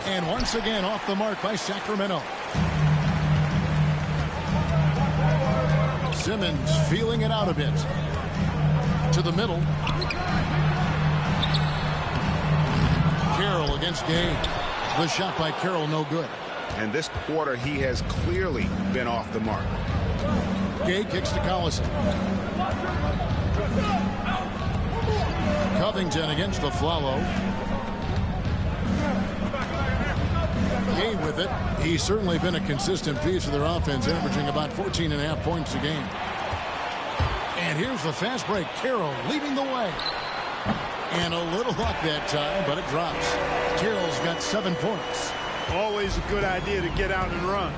And once again off the mark by Sacramento. Simmons feeling it out a bit. To the middle. Carroll against Gay. The shot by Carroll no good. And this quarter he has clearly been off the mark. Gay kicks to Collison. Covington against the Flalo. Gay with it. He's certainly been a consistent piece of their offense, averaging about 14.5 points a game. And here's the fast break. Carroll leading the way. And a little luck that time, but it drops. Carroll's got 7 points. Always a good idea to get out and run.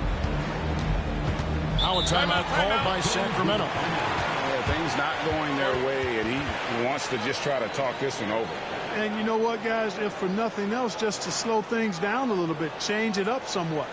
Now a timeout called by Sacramento. Yeah, things not going their way, and he wants to just try to talk this one over. And you know what, guys? If for nothing else, just to slow things down a little bit, change it up somewhat.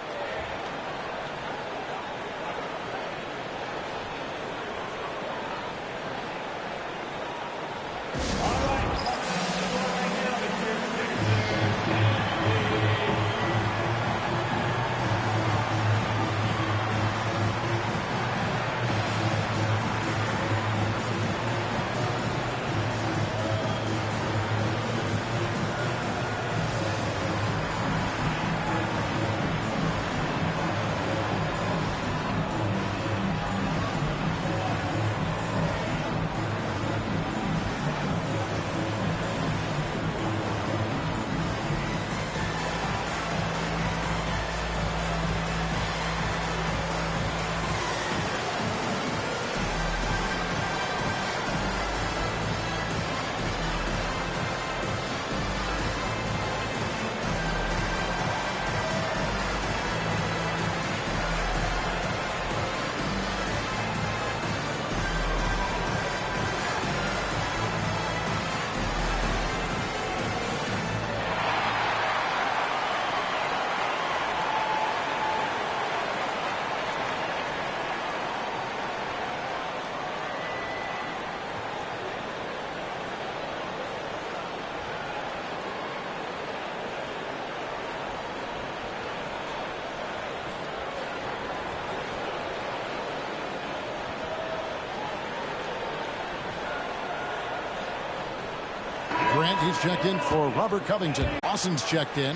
Grant, he's checked in for Robert Covington. Lawson's checked in.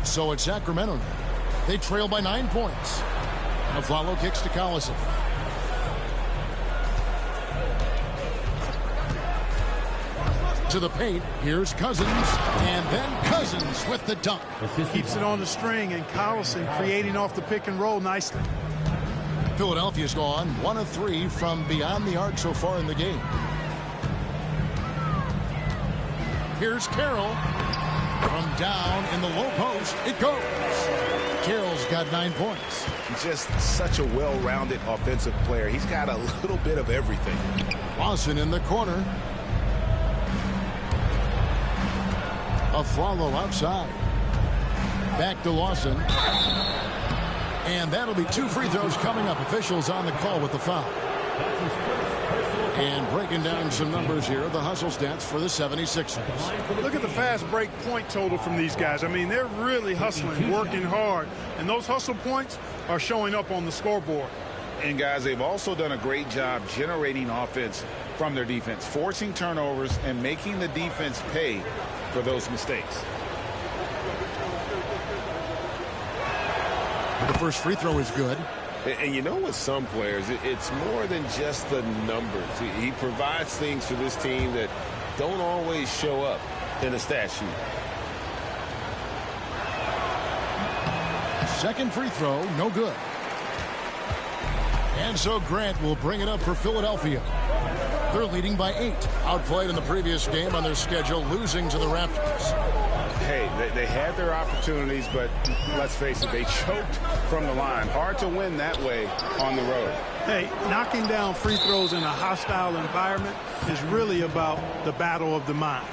So it's Sacramento now. They trail by 9 points. Aflalo kicks to Collison. To the paint. Here's Cousins. And then Cousins with the dunk. Keeps it on the string, and Collison creating off the pick and roll nicely. Philadelphia's gone 1 of 3 from beyond the arc so far in the game. Here's Carroll. From down in the low post, it goes. Carroll's got 9 points. Just such a well-rounded offensive player. He's got a little bit of everything. Lawson in the corner. Aflalo outside. Back to Lawson. And that'll be 2 free throws coming up. Officials on the call with the foul. And breaking down some numbers here, the hustle stats for the 76ers. Look at the fast break point total from these guys. I mean, they're really hustling, working hard. And those hustle points are showing up on the scoreboard. And, guys, they've also done a great job generating offense from their defense, forcing turnovers and making the defense pay for those mistakes. The first free throw is good. And you know, with some players, it's more than just the numbers. He provides things for this team that don't always show up in a stat sheet. Second free throw, no good. And so Grant will bring it up for Philadelphia. They're leading by 8. Outplayed in the previous game on their schedule, losing to the Raptors. Hey, they had their opportunities, but let's face it, they choked from the line. Hard to win that way on the road. Hey, knocking down free throws in a hostile environment is really about the battle of the mind.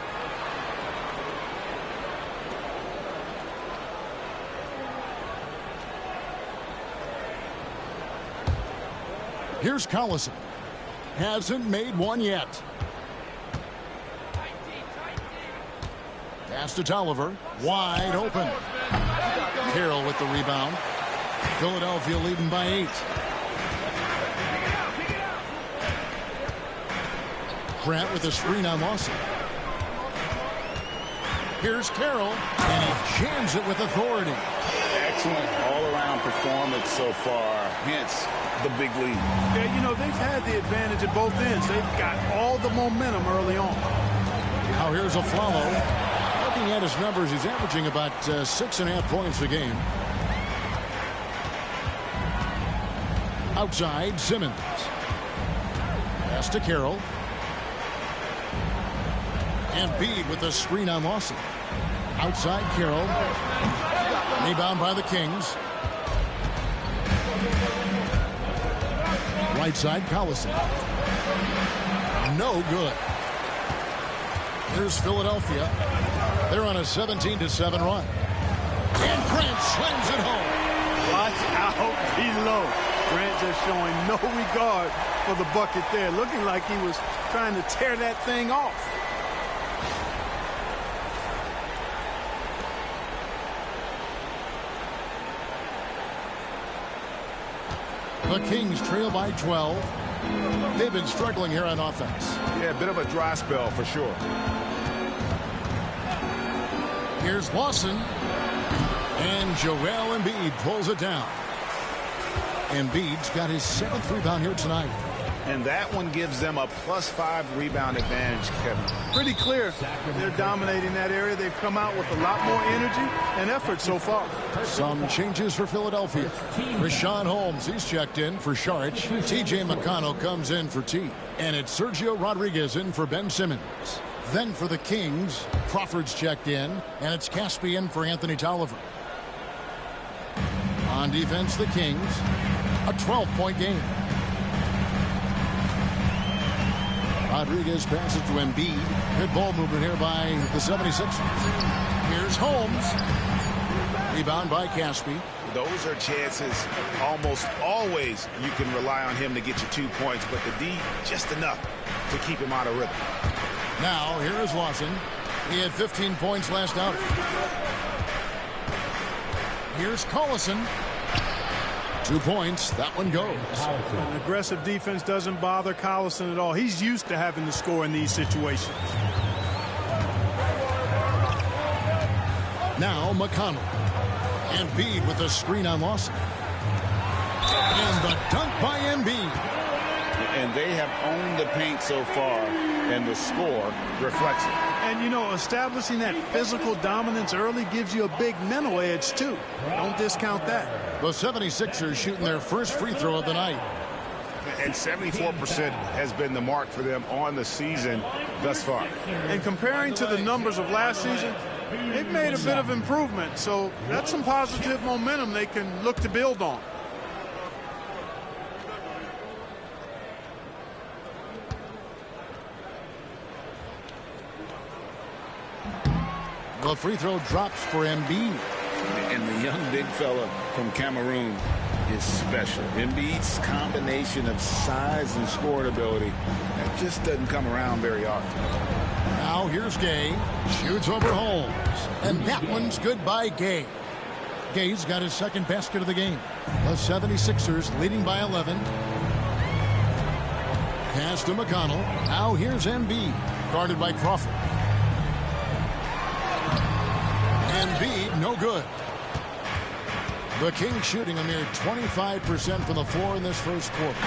Here's Collison. Hasn't made one yet. Pass to Tolliver. Wide open. Carroll with the rebound. Philadelphia leading by 8. Grant with a screen on Lawson. Here's Carroll. And he jams it with authority. excellent all-around performance so far, hence the big lead. Yeah, you know, they've had the advantage at both ends. They've got all the momentum early on. Now here's Afflalo. Looking at his numbers, he's averaging about 6.5 points a game. Outside, Simmons. Pass to Carroll. Embiid with a screen on Lawson. Outside, Carroll. Rebound by the Kings. Right side, Collison. No good. Here's Philadelphia. They're on a 17-7 run. And Grant slams it home. Watch out below. Grant just showing no regard for the bucket there. Looking like he was trying to tear that thing off. The Kings trail by 12. They've been struggling here on offense. Yeah, a bit of a dry spell for sure. Here's Lawson. And Joel Embiid pulls it down. Embiid's got his 7th rebound here tonight. And that one gives them a +5 rebound advantage, Kevin. Pretty clear. They're dominating that area. They've come out with a lot more energy and effort so far. Some changes for Philadelphia. Richaun Holmes, he's checked in for Saric. T.J. McConnell comes in for T. And it's Sergio Rodriguez in for Ben Simmons. Then for the Kings, Crawford's checked in, and it's Caspi in for Anthony Tolliver. On defense, the Kings, a 12-point game. Rodriguez passes to Embiid. Good ball movement here by the 76ers. Here's Holmes. Rebound by Caspi. Those are chances almost always you can rely on him to get you 2 points, but the D just enough to keep him out of rhythm. Now, here is Lawson. He had 15 points last outing. Here's Collison. 2 points. That one goes. An aggressive defense doesn't bother Collison at all. He's used to having to score in these situations. Now McConnell. Embiid with a screen on Lawson. And the dunk by Embiid. And they have owned the paint so far, and the score reflects it. And, you know, establishing that physical dominance early gives you a big mental edge, too. Don't discount that. The 76ers shooting their first free throw of the night. And 74% has been the mark for them on the season thus far. And comparing to the numbers of last season, they've made a bit of improvement. So that's some positive momentum they can look to build on. The free throw drops for Embiid. And the young big fella from Cameroon is special. Embiid's combination of size and scoring ability that just doesn't come around very often. Now here's Gay. Shoots over Holmes. And that one's good by Gay. Gay's got his second basket of the game. The 76ers leading by 11. Pass to McConnell. Now here's Embiid. Guarded by Crawford. Embiid, no good. The Kings shooting a mere 25% from the floor in this first quarter.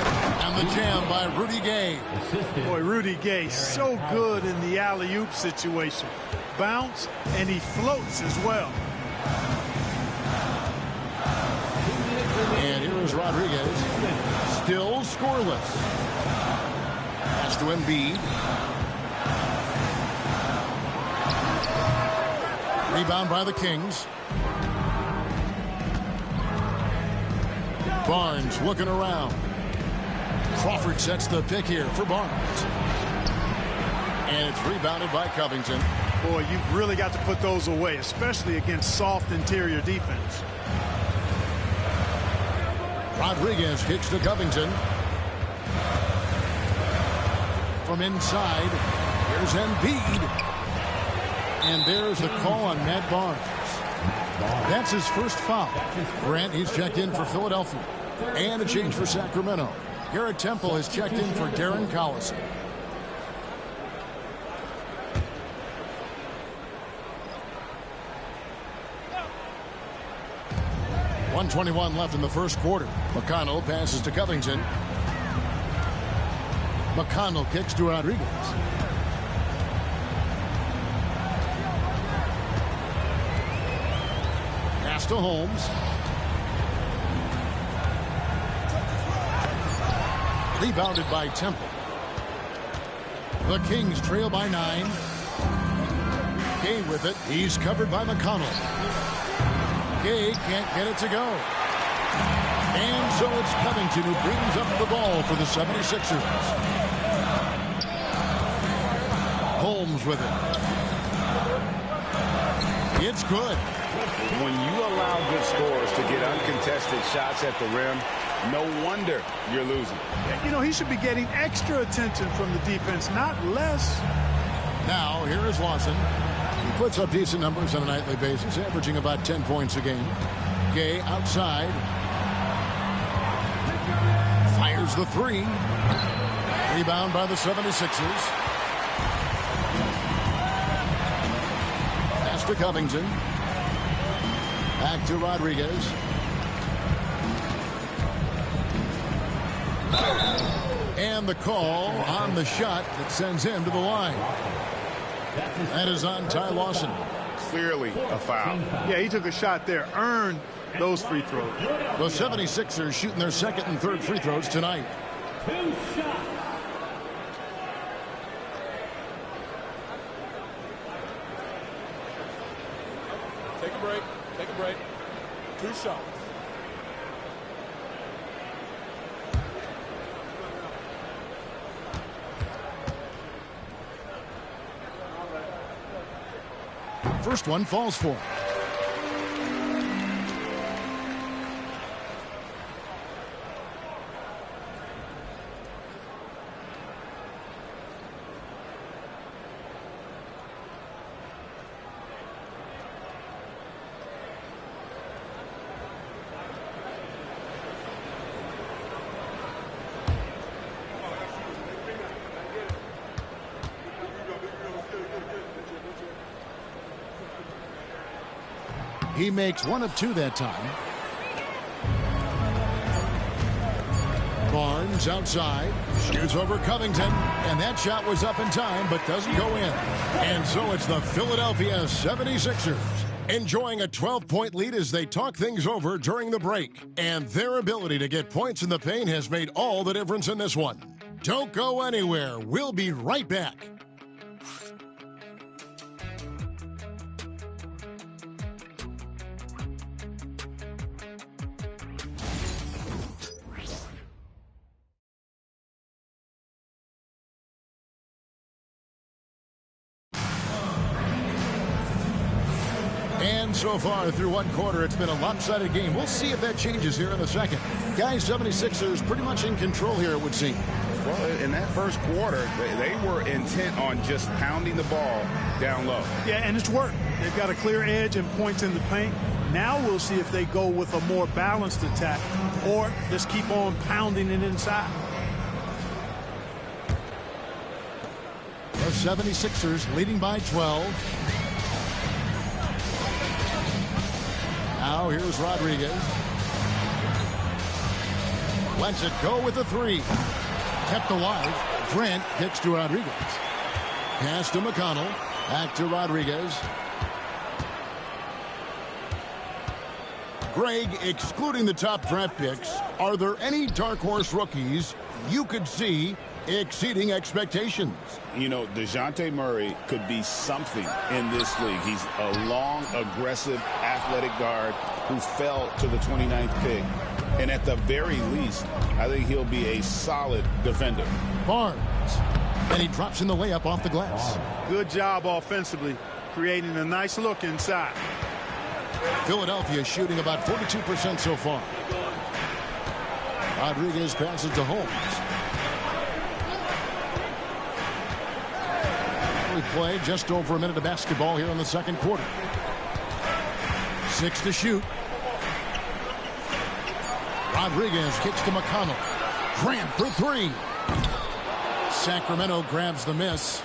And the jam by Rudy Gay. Boy, Rudy Gay, so good in the alley-oop situation. Bounce, and he floats as well. And here is Rodriguez. Still scoreless. Pass to Embiid. Rebound by the Kings. Barnes looking around. Crawford sets the pick here for Barnes. And it's rebounded by Covington. Boy, you've really got to put those away, especially against soft interior defense. Rodriguez kicks to Covington. From inside, here's Embiid. And there's the call on Matt Barnes. That's his first foul. Grant, he's checked in for Philadelphia. And a change for Sacramento. Garrett Temple has checked in for Darren Collison. 1:21 left in the first quarter. McConnell passes to Covington. McConnell kicks to Rodriguez. Pass to Holmes. Rebounded by Temple. The Kings trail by 9. Gay with it. He's covered by McConnell. Gay can't get it to go. And so it's Covington who brings up the ball for the 76ers. Holmes with it. It's good. When you allow good scores to get uncontested shots at the rim, no wonder you're losing. You know, he should be getting extra attention from the defense, not less. Now, here is Lawson. He puts up decent numbers on a nightly basis, averaging about 10 points a game. Gay outside. Fires the 3. Rebound by the 76ers. Pass to Covington. Back to Rodriguez. And the call on the shot that sends him to the line. That is on Ty Lawson. Clearly a foul. Yeah, he took a shot there, earned those free throws. The 76ers shooting their second and third free throws tonight. 2 shots. Take a break. Take a break. 2 shots. First one falls for him. He makes 1 of 2 that time. Barnes outside, shoots over Covington, and that shot was up in time but doesn't go in. And so it's the Philadelphia 76ers enjoying a 12-point lead as they talk things over during the break. And their ability to get points in the paint has made all the difference in this one. Don't go anywhere. We'll be right back. And so far through one quarter, it's been a lopsided game. We'll see if that changes here in the second. Guys, 76ers pretty much in control here, it would seem. Well, in that first quarter, they were intent on just pounding the ball down low. Yeah, and it's worked. They've got a clear edge and points in the paint. Now we'll see if they go with a more balanced attack or just keep on pounding it inside. The 76ers leading by 12. Now here's Rodriguez. Lets it go with the 3. Kept alive. Grant kicks to Rodriguez. Pass to McConnell. Back to Rodriguez. Greg, excluding the top draft picks, are there any dark horse rookies you could see exceeding expectations? You know, DeJounte Murray could be something in this league. He's a long, aggressive, athletic guard who fell to the 29th pick. And at the very least, I think he'll be a solid defender. Barnes. And he drops in the layup off the glass. Good job offensively, creating a nice look inside. Philadelphia shooting about 42% so far. Rodriguez passes to Holmes. We play just over a minute of basketball here in the second quarter. 6 to shoot. Rodriguez kicks to McConnell. Grant for 3. Sacramento grabs the miss.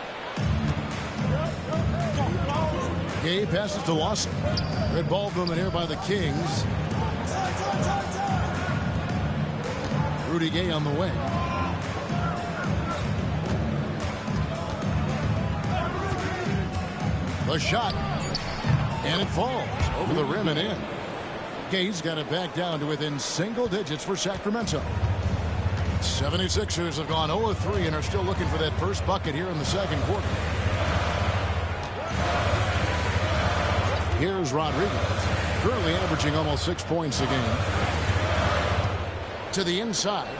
Gay passes to Lawson. Good ball movement here by the Kings. Rudy Gay on the wing. The shot. And it falls over the rim and in. Gay's got it back down to within single digits for Sacramento. 76ers have gone 0-3 and are still looking for that first bucket here in the second quarter. Here's Rodriguez, currently averaging almost 6 points a game. To the inside.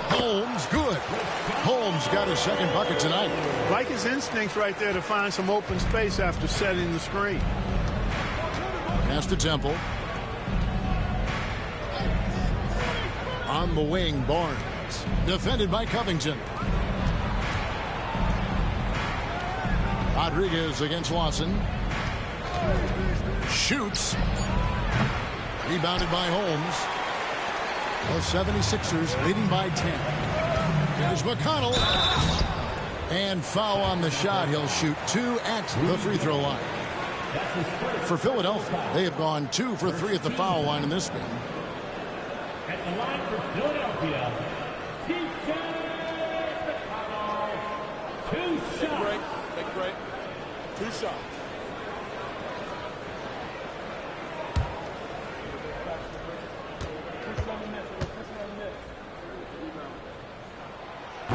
Holmes, good. Holmes got his second bucket tonight. Like his instincts right there to find some open space after setting the screen. Pass to Temple. On the wing, Barnes. Defended by Covington. Rodriguez against Lawson. Shoots. Rebounded by Holmes. The 76ers leading by 10. Here's McConnell. And foul on the shot. He'll shoot 2 at the free throw line. For Philadelphia, they have gone 2 for 3 at the foul line in this game. At the line for Philadelphia, TJ McConnell. 2 shots. Take a break. 2 shots.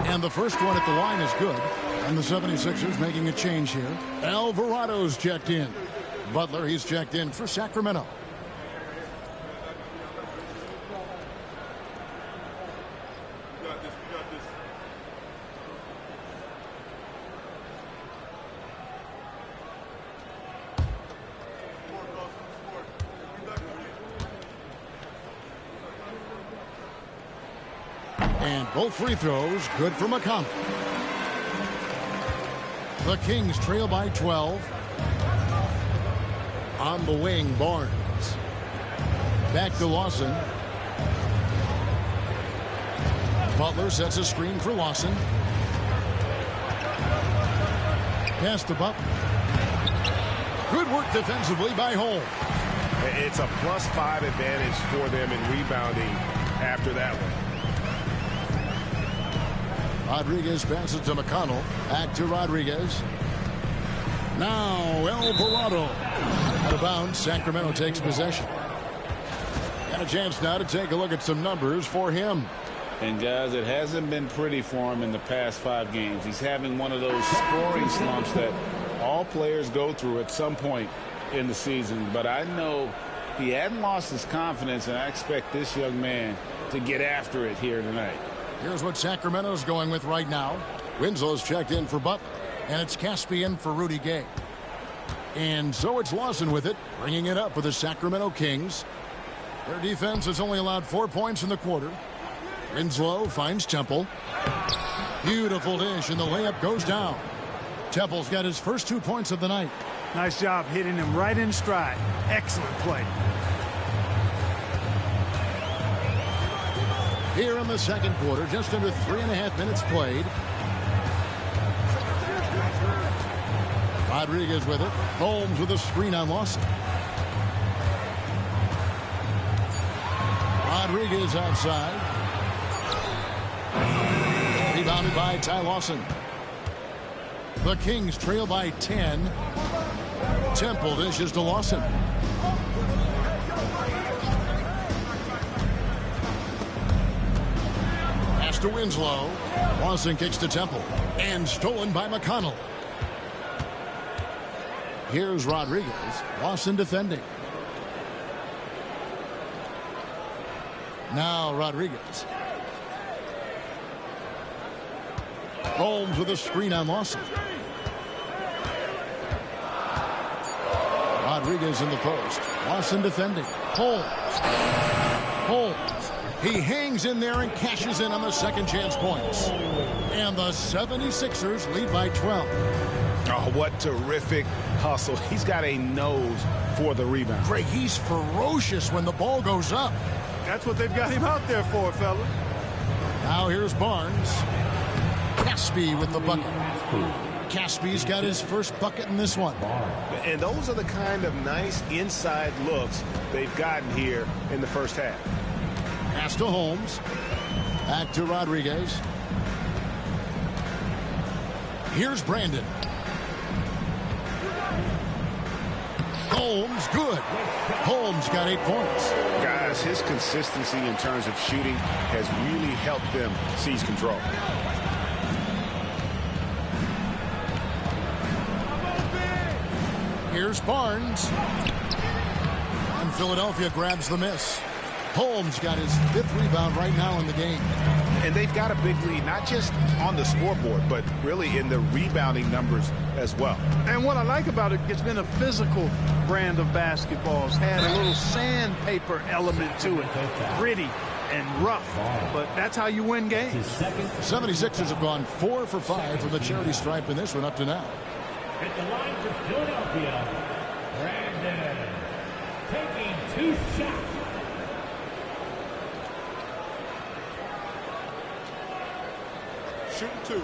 And the first one at the line is good. And the 76ers making a change here. Alvarado's checked in. Butler, he's checked in for Sacramento. And both free throws good for McConnell. The Kings trail by 12. On the wing, Barnes. Back to Lawson. Butler sets a screen for Lawson. Pass to Butler. Good work defensively by Holmes. It's a +5 advantage for them in rebounding after that one. Rodriguez passes to McConnell. Back to Rodriguez. Now Alvarado. Out of bounds. Sacramento takes possession. And a chance now to take a look at some numbers for him. And guys, it hasn't been pretty for him in the past 5 games. He's having one of those scoring slumps that all players go through at some point in the season. But I know he hadn't lost his confidence, and I expect this young man to get after it here tonight. Here's what Sacramento's going with right now. Winslow's checked in for Butler. And it's Caspian for Rudy Gay. And so it's Lawson with it, bringing it up for the Sacramento Kings. Their defense has only allowed 4 points in the quarter. Winslow finds Temple. Beautiful dish, and the layup goes down. Temple's got his first 2 points of the night. Nice job hitting him right in stride. Excellent play. Here in the second quarter, just under 3.5 minutes played. Rodriguez with it. Holmes with a screen on Lawson. Rodriguez outside. Rebounded by Ty Lawson. The Kings trail by 10. Temple dishes to Lawson. Pass to Winslow. Lawson kicks to Temple. And stolen by McConnell. Here's Rodriguez. Lawson defending. Now Rodriguez. Holmes with a screen on Lawson. Rodriguez in the post. Lawson defending. Holmes. He hangs in there and cashes in on the second chance points. And the 76ers lead by 12. Oh, what terrific hustle. He's got a nose for the rebound. Greg, he's ferocious when the ball goes up. That's what they've got him out there for, fella. Now here's Barnes. Caspi with the bucket. Casspe's got his first bucket in this one. And those are the kind of nice inside looks they've gotten here in the first half. Pass to Holmes. Back to Rodriguez. Here's Brandon. Holmes, good. Holmes got 8 points. Guys, his consistency in terms of shooting has really helped them seize control. Here's Barnes. And Philadelphia grabs the miss. Holmes got his 5th rebound right now in the game. And they've got a big lead, not just on the scoreboard, but really in the rebounding numbers as well. And what I like about it, it's been a physical brand of basketball. It's had a little sandpaper element to it, gritty and rough, but that's how you win games. 76ers have gone 4 for 5 from the charity stripe in this one up to now. At the line for Philadelphia, Brandon taking 2 shots. Shooting 2.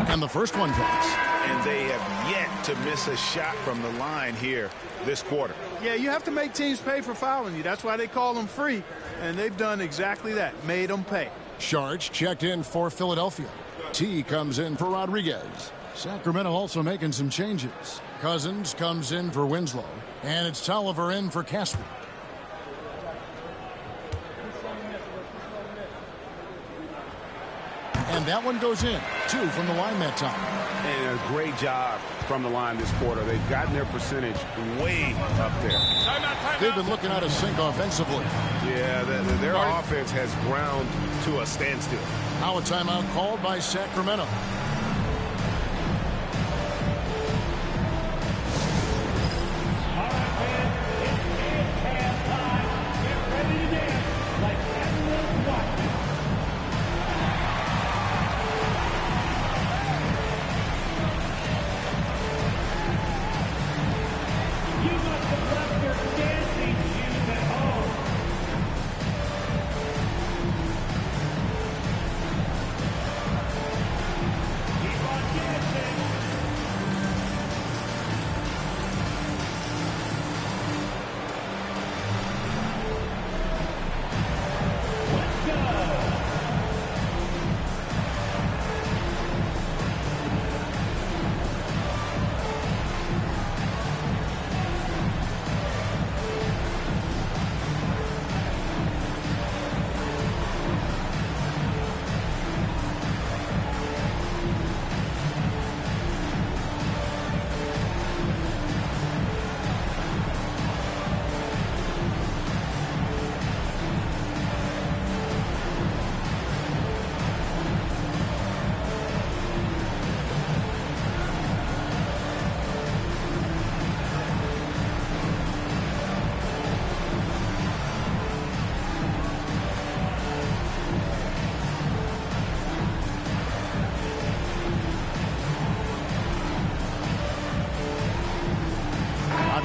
And the first one drops. And they have yet to miss a shot from the line here this quarter. Yeah, you have to make teams pay for fouling you. That's why they call them free. And they've done exactly that, made them pay. Sharge checked in for Philadelphia. T comes in for Rodriguez. Sacramento also making some changes. Cousins comes in for Winslow. And it's Tolliver in for Casper. And that one goes in. 2 from the line that time. And a great job from the line this quarter. They've gotten their percentage way up there. They've been looking out of sync offensively. Yeah, their offense has ground to a standstill. Now a timeout called by Sacramento.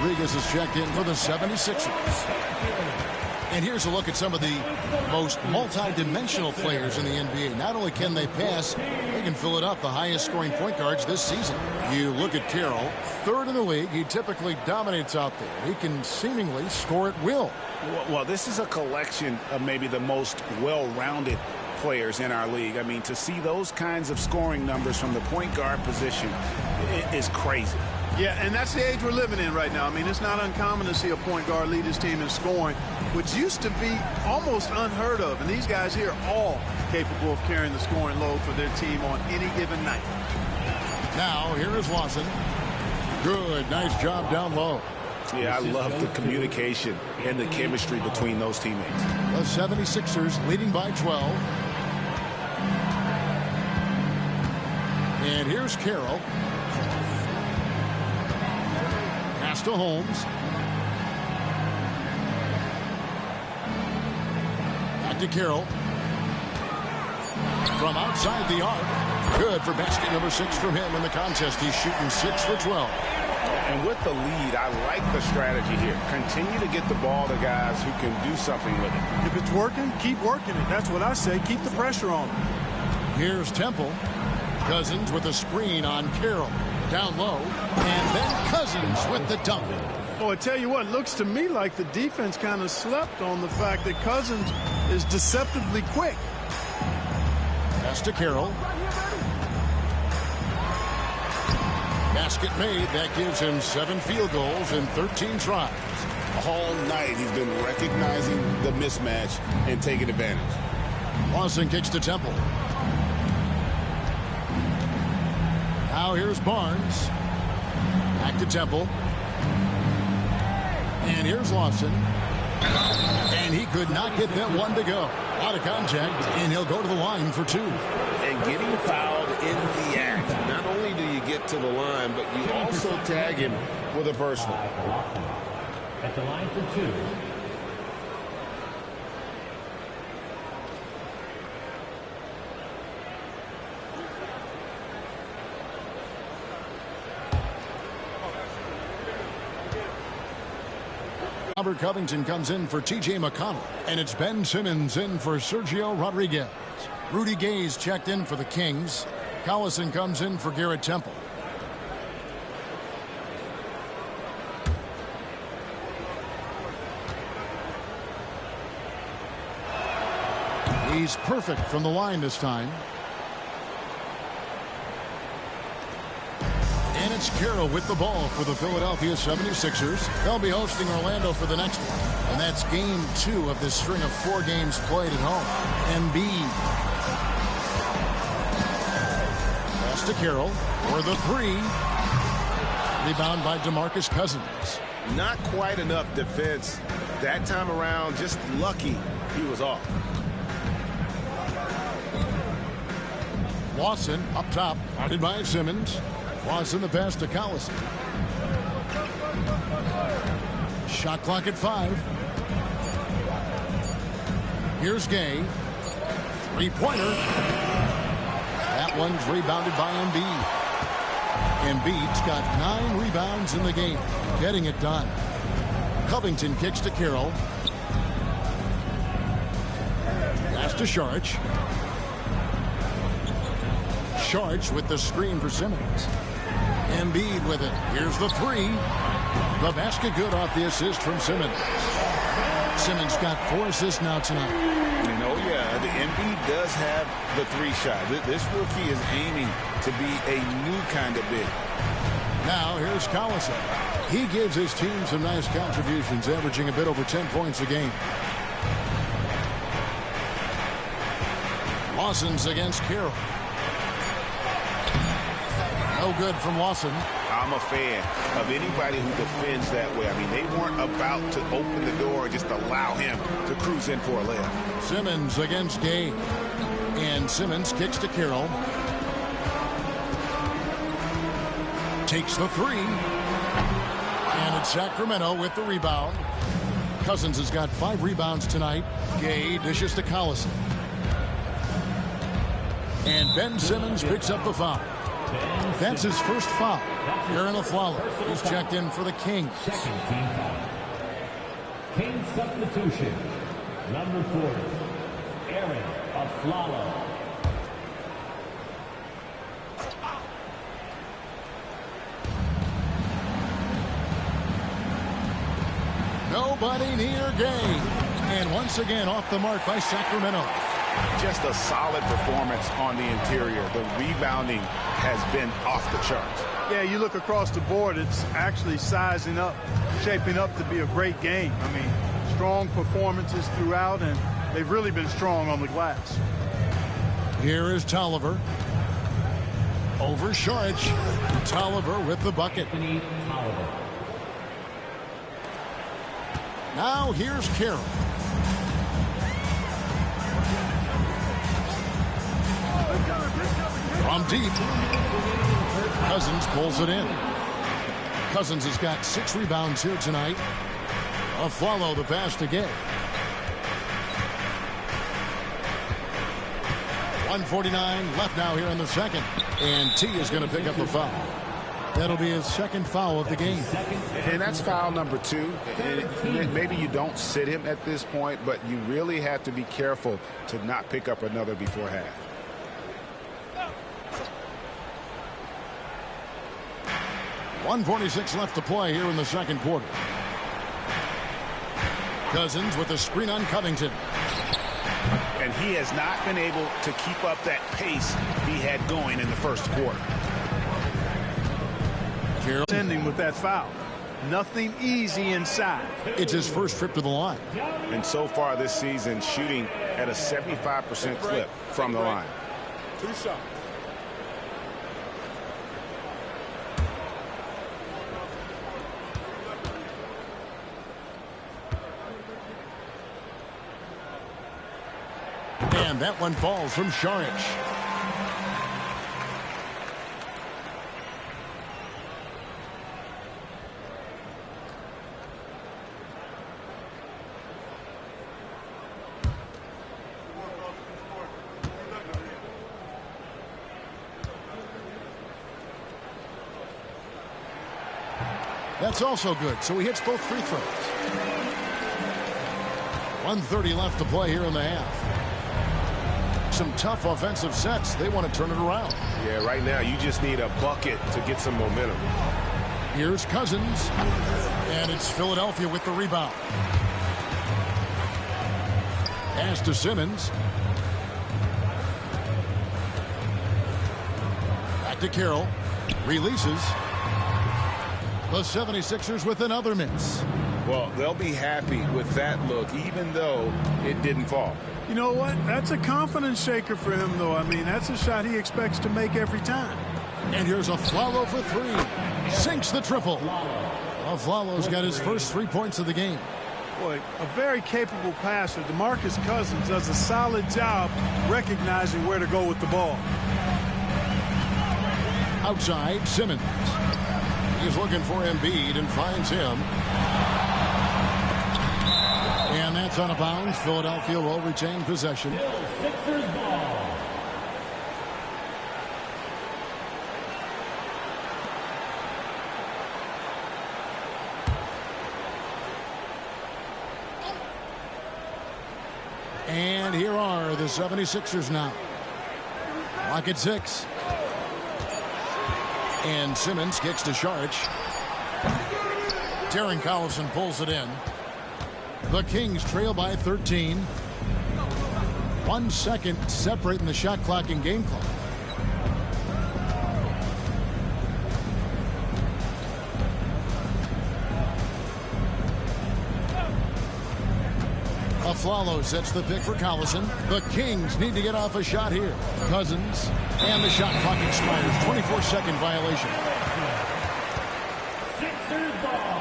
Rodriguez is checked in for the 76ers. And here's a look at some of the most multi-dimensional players in the NBA. Not only can they pass, they can fill it up. The highest scoring point guards this season. You look at Carroll, 3rd in the league. He typically dominates out there. He can seemingly score at will. Well, this is a collection of maybe the most well-rounded players in our league. I mean, to see those kinds of scoring numbers from the point guard position is crazy. Yeah, and that's the age we're living in right now. I mean, it's not uncommon to see a point guard lead his team in scoring, which used to be almost unheard of. And these guys here are all capable of carrying the scoring load for their team on any given night. Now, here is Lawson. Good, nice job down low. Yeah, I love the communication and the chemistry between those teammates. The 76ers leading by 12. And here's Carroll. Pass to Holmes. Back to Carroll. From outside the arc. Good for basket number 6 from him in the contest. He's shooting 6 for 12. And with the lead, I like the strategy here. Continue to get the ball to guys who can do something with it. If it's working, keep working it. That's what I say. Keep the pressure on. Here's Temple. Cousins with a screen on Carroll. Down low. And then Cousins with the dunk. Oh, I tell you what, looks to me like the defense kind of slept on the fact that Cousins is deceptively quick. Pass to Carroll. Basket made. That gives him 7 field goals in 13 tries. All night he's been recognizing the mismatch and taking advantage. Lawson kicks to Temple. Now here's Barnes. Back to Temple. And here's Lawson. And he could not get that one to go. Out of contact, and he'll go to the line for 2. And getting fouled in the act. Not only do you get to the line, but you also tag him with a personal. At the line for 2. Robert Covington comes in for T.J. McConnell, and it's Ben Simmons in for Sergio Rodriguez. Rudy Gay's checked in for the Kings. Collison comes in for Garrett Temple. He's perfect from the line this time. And it's Carroll with the ball for the Philadelphia 76ers. They'll be hosting Orlando for the next one. And that's game 2 of this string of 4 games played at home. Embiid. Pass to Carroll for the 3. Rebound by DeMarcus Cousins. Not quite enough defense that time around. Just lucky he was off. Lawson up top, guarded by Simmons. Lawson the pass to Collison. Shot clock at 5. Here's Gay. 3-pointer. That one's rebounded by Embiid. Embiid's got 9 rebounds in the game, getting it done. Covington kicks to Carroll. Pass to Saric. Saric with the screen for Simmons. Embiid with it. Here's the 3. The basket good off the assist from Simmons. Simmons got 4 assists now tonight. And oh yeah, the Embiid does have the 3 shot. This rookie is aiming to be a new kind of big. Now here's Collison. He gives his team some nice contributions, averaging a bit over 10 points a game. Lawson's against Carroll. No good from Lawson. I'm a fan of anybody who defends that way. I mean, they weren't about to open the door and just allow him to cruise in for a layup. Simmons against Gay. And Simmons kicks to Carroll. Takes the 3. And it's Sacramento with the rebound. Cousins has got 5 rebounds tonight. Gay dishes to Collison. And Ben Simmons picks up the foul. That's his first foul. Aaron Aflalo, who's checked in for the Kings. Second team foul. Kings substitution. Number 40, Aaron Aflalo. Nobody near Gay. And once again off the mark by Sacramento. Just a solid performance on the interior. The rebounding has been off the charts. Yeah, you look across the board, it's actually sizing up, shaping up to be a great game. I mean, strong performances throughout, and they've really been strong on the glass. Here is Tolliver. Over Saric. Tolliver with the bucket. Now here's Carroll. From deep. Cousins pulls it in. Cousins has got 6 rebounds here tonight. Aflalo the pass to Gay. 1:49 left now here in the second. And T is going to pick up the foul. That'll be his second foul of the game. And that's foul number 2. And maybe you don't sit him at this point, but you really have to be careful to not pick up another before half. .146 left to play here in the second quarter. Cousins with a screen on Covington. And he has not been able to keep up that pace he had going in the first quarter. Ending with that foul. Nothing easy inside. It's his first trip to the line. And so far this season, shooting at a 75% clip from the line. 2 shots. And that one falls from Šarić. That's also good, so he hits both free throws. 1:30 left to play here in the half. Some tough offensive sets. They want to turn it around. Yeah, right now you just need a bucket to get some momentum. Here's Cousins. And it's Philadelphia with the rebound. Pass to Simmons. Back to Carroll. Releases. The 76ers with another miss. Well, they'll be happy with that look, even though it didn't fall. You know what? That's a confidence shaker for him, though. I mean, that's a shot he expects to make every time. And here's Afflalo for 3. Sinks the triple. Afflalo's got his first 3 points of the game. Boy, a very capable passer. DeMarcus Cousins does a solid job recognizing where to go with the ball. Outside, Simmons. He's looking for Embiid and finds him. And that's out of bounds. Philadelphia will retain possession. Sixers ball. And here are the 76ers now. Clock at 6. And Simmons kicks to Šarić. Darren Collison pulls it in. The Kings trail by 13. 1 second separating the shot clock and game clock. Afflalo sets the pick for Collison. The Kings need to get off a shot here. Cousins. And the shot clock expires. 24-second violation. Sixers ball.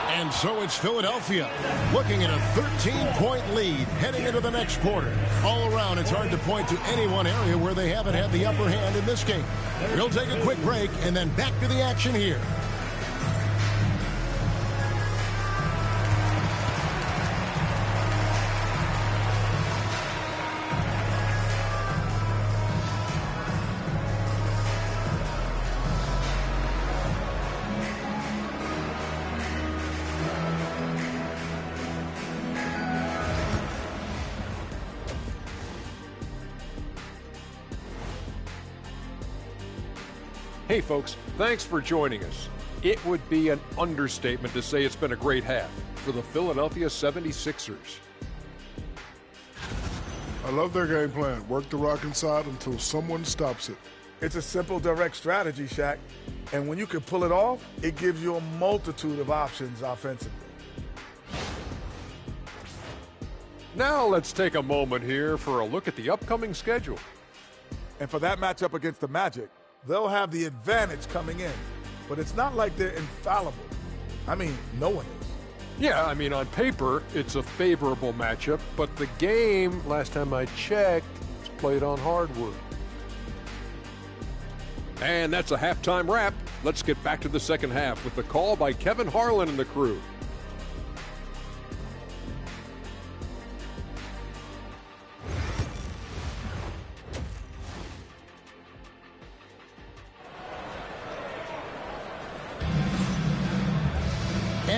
And so it's Philadelphia looking at a 13-point lead heading into the next quarter. All around, it's hard to point to any one area where they haven't had the upper hand in this game. We'll take a quick break and then back to the action here. Hey folks, thanks for joining us. It would be an understatement to say it's been a great half for the Philadelphia 76ers. I love their game plan. Work the rock inside until someone stops it. It's a simple, direct strategy, Shaq. And when you can pull it off, it gives you a multitude of options offensively. Now let's take a moment here for a look at the upcoming schedule. And for that matchup against the Magic, they'll have the advantage coming in. But it's not like they're infallible. I mean, no one is. Yeah, I mean, on paper, it's a favorable matchup, but the game, last time I checked, was played on hardwood. And that's a halftime wrap. Let's get back to the second half with the call by Kevin Harlan and the crew.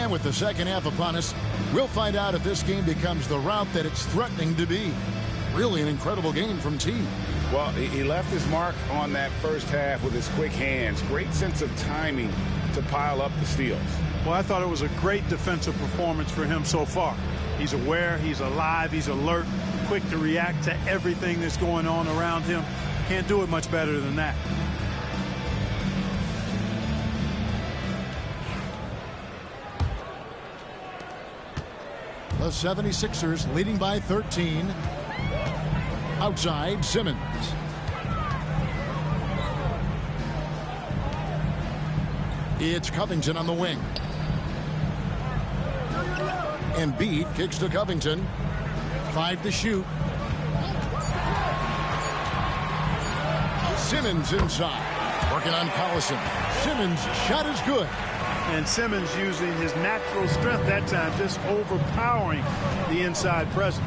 And with the second half upon us, we'll find out if this game becomes the rout that it's threatening to be. Really an incredible game from T. Well, he left his mark on that first half with his quick hands. Great sense of timing to pile up the steals. Well, I thought it was a great defensive performance for him so far. He's aware, he's alive, he's alert, quick to react to everything that's going on around him. Can't do it much better than that. The 76ers leading by 13. Outside, Simmons. It's Covington on the wing. Embiid kicks to Covington. 5 to shoot. Simmons inside. Working on Collison. Simmons' shot is good. And Simmons using his natural strength that time, just overpowering the inside presence.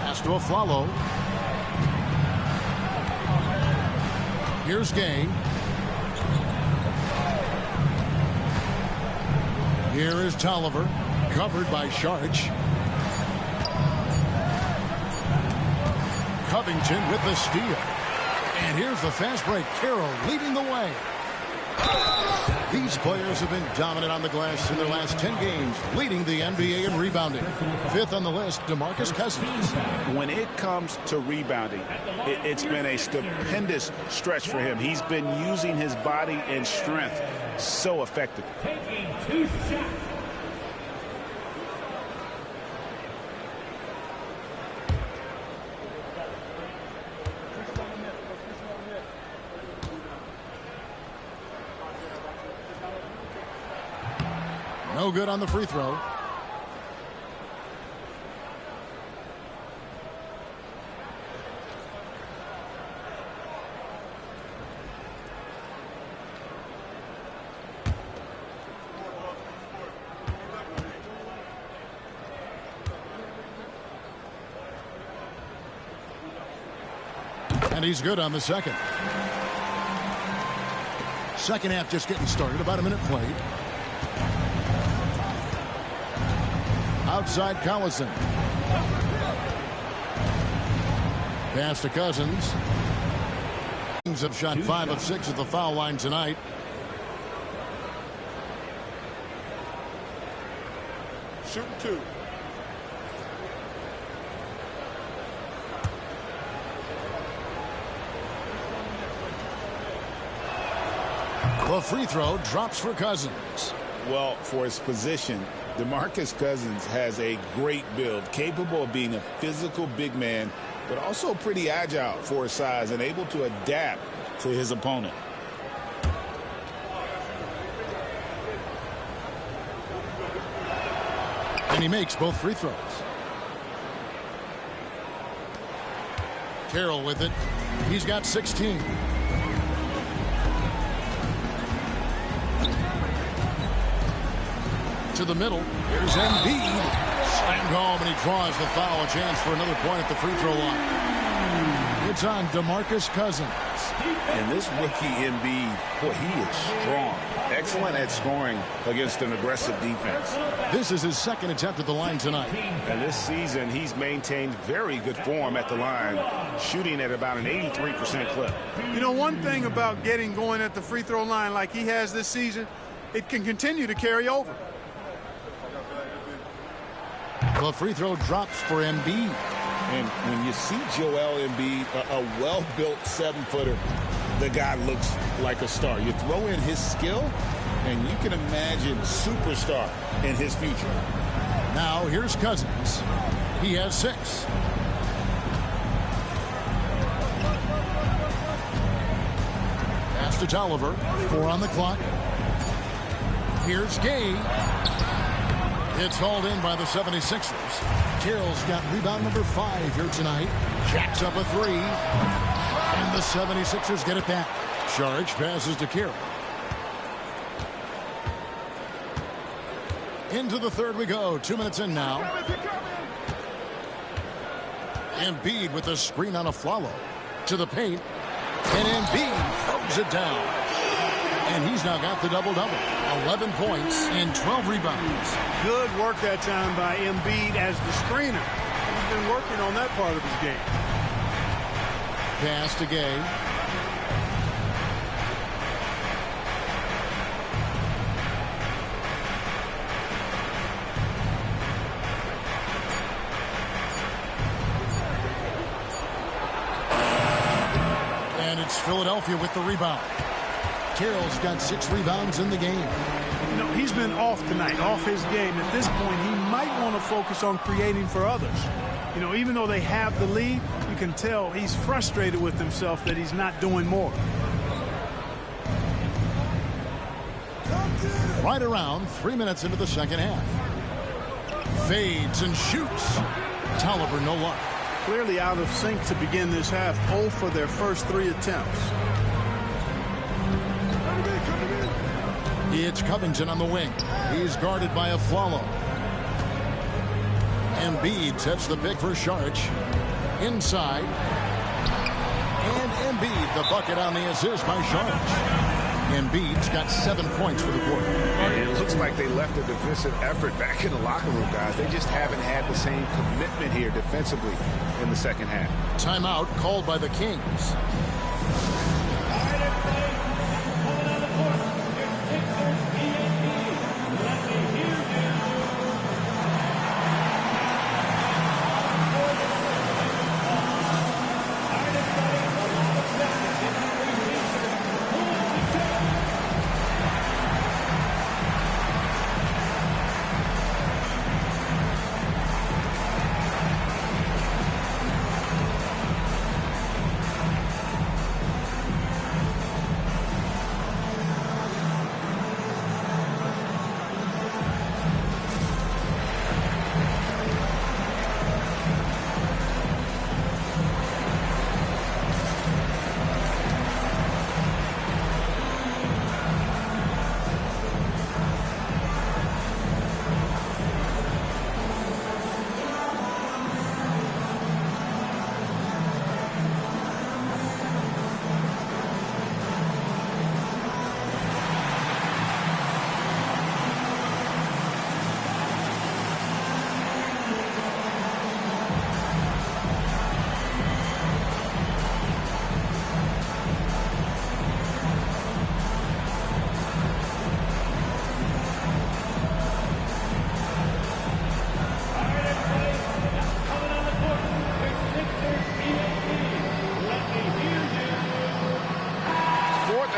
Pass to Afflalo. Here's Gay. Here is Tolliver, covered by Sharch. Covington with the steal. And here's the fast break. Carroll leading the way. These players have been dominant on the glass in their last 10 games, leading the NBA in rebounding. 5th on the list, DeMarcus Cousins. When it comes to rebounding, it's been a stupendous stretch for him. He's been using his body and strength so effectively. Taking 2 shots. No good on the free throw. And he's good on the second. Second half just getting started. About a minute played. Outside Collison. Pass to Cousins. Kings have shot 5 of 6 at the foul line tonight. Shooting 2. The free throw drops for Cousins. Well, for his position, DeMarcus Cousins has a great build, capable of being a physical big man, but also pretty agile for his size and able to adapt to his opponent. And he makes both free throws. Carroll with it. He's got 16. To the middle. Here's Embiid. Slammed home, and he draws the foul. A chance for another point at the free throw line. It's on DeMarcus Cousins. And this rookie Embiid, boy, he is strong. Excellent at scoring against an aggressive defense. This is his second attempt at the line tonight. And this season, he's maintained very good form at the line, shooting at about an 83% clip. You know, one thing about getting going at the free throw line like he has this season, it can continue to carry over. The free throw drops for Embiid. And when you see Joel Embiid, a well-built 7-footer, the guy looks like a star. You throw in his skill, and you can imagine superstar in his future. Now here's Cousins. He has 6. Pass to Tolliver. 4 on the clock. Here's Gay. It's hauled in by the 76ers. Carroll's got rebound number 5 here tonight. Jacks up a 3. And the 76ers get it back. Sharch passes to Carroll. Into the third we go. 2 minutes in now. Embiid with the screen on Afflalo. To the paint. And Embiid throws it down. And he's now got the double-double. 11 points and 12 rebounds. Good work that time by Embiid as the screener. He's been working on that part of his game. Pass to Gay. And it's Philadelphia with the rebound. Carroll's got 6 rebounds in the game. You know, he's been off tonight, off his game. At this point, he might want to focus on creating for others. You know, even though they have the lead, you can tell he's frustrated with himself that he's not doing more. Right around 3 minutes into the second half. Fades and shoots. Tolliver, no luck. Clearly out of sync to begin this half. 0 for their first 3 attempts. It's Covington on the wing. He's guarded by Afflalo. Embiid sets the pick for Saric. Inside. And Embiid, the bucket on the assist by Saric. Embiid's got 7 points for the quarter. And it looks like they left a defensive effort back in the locker room, guys. They just haven't had the same commitment here defensively in the second half. Timeout called by the Kings.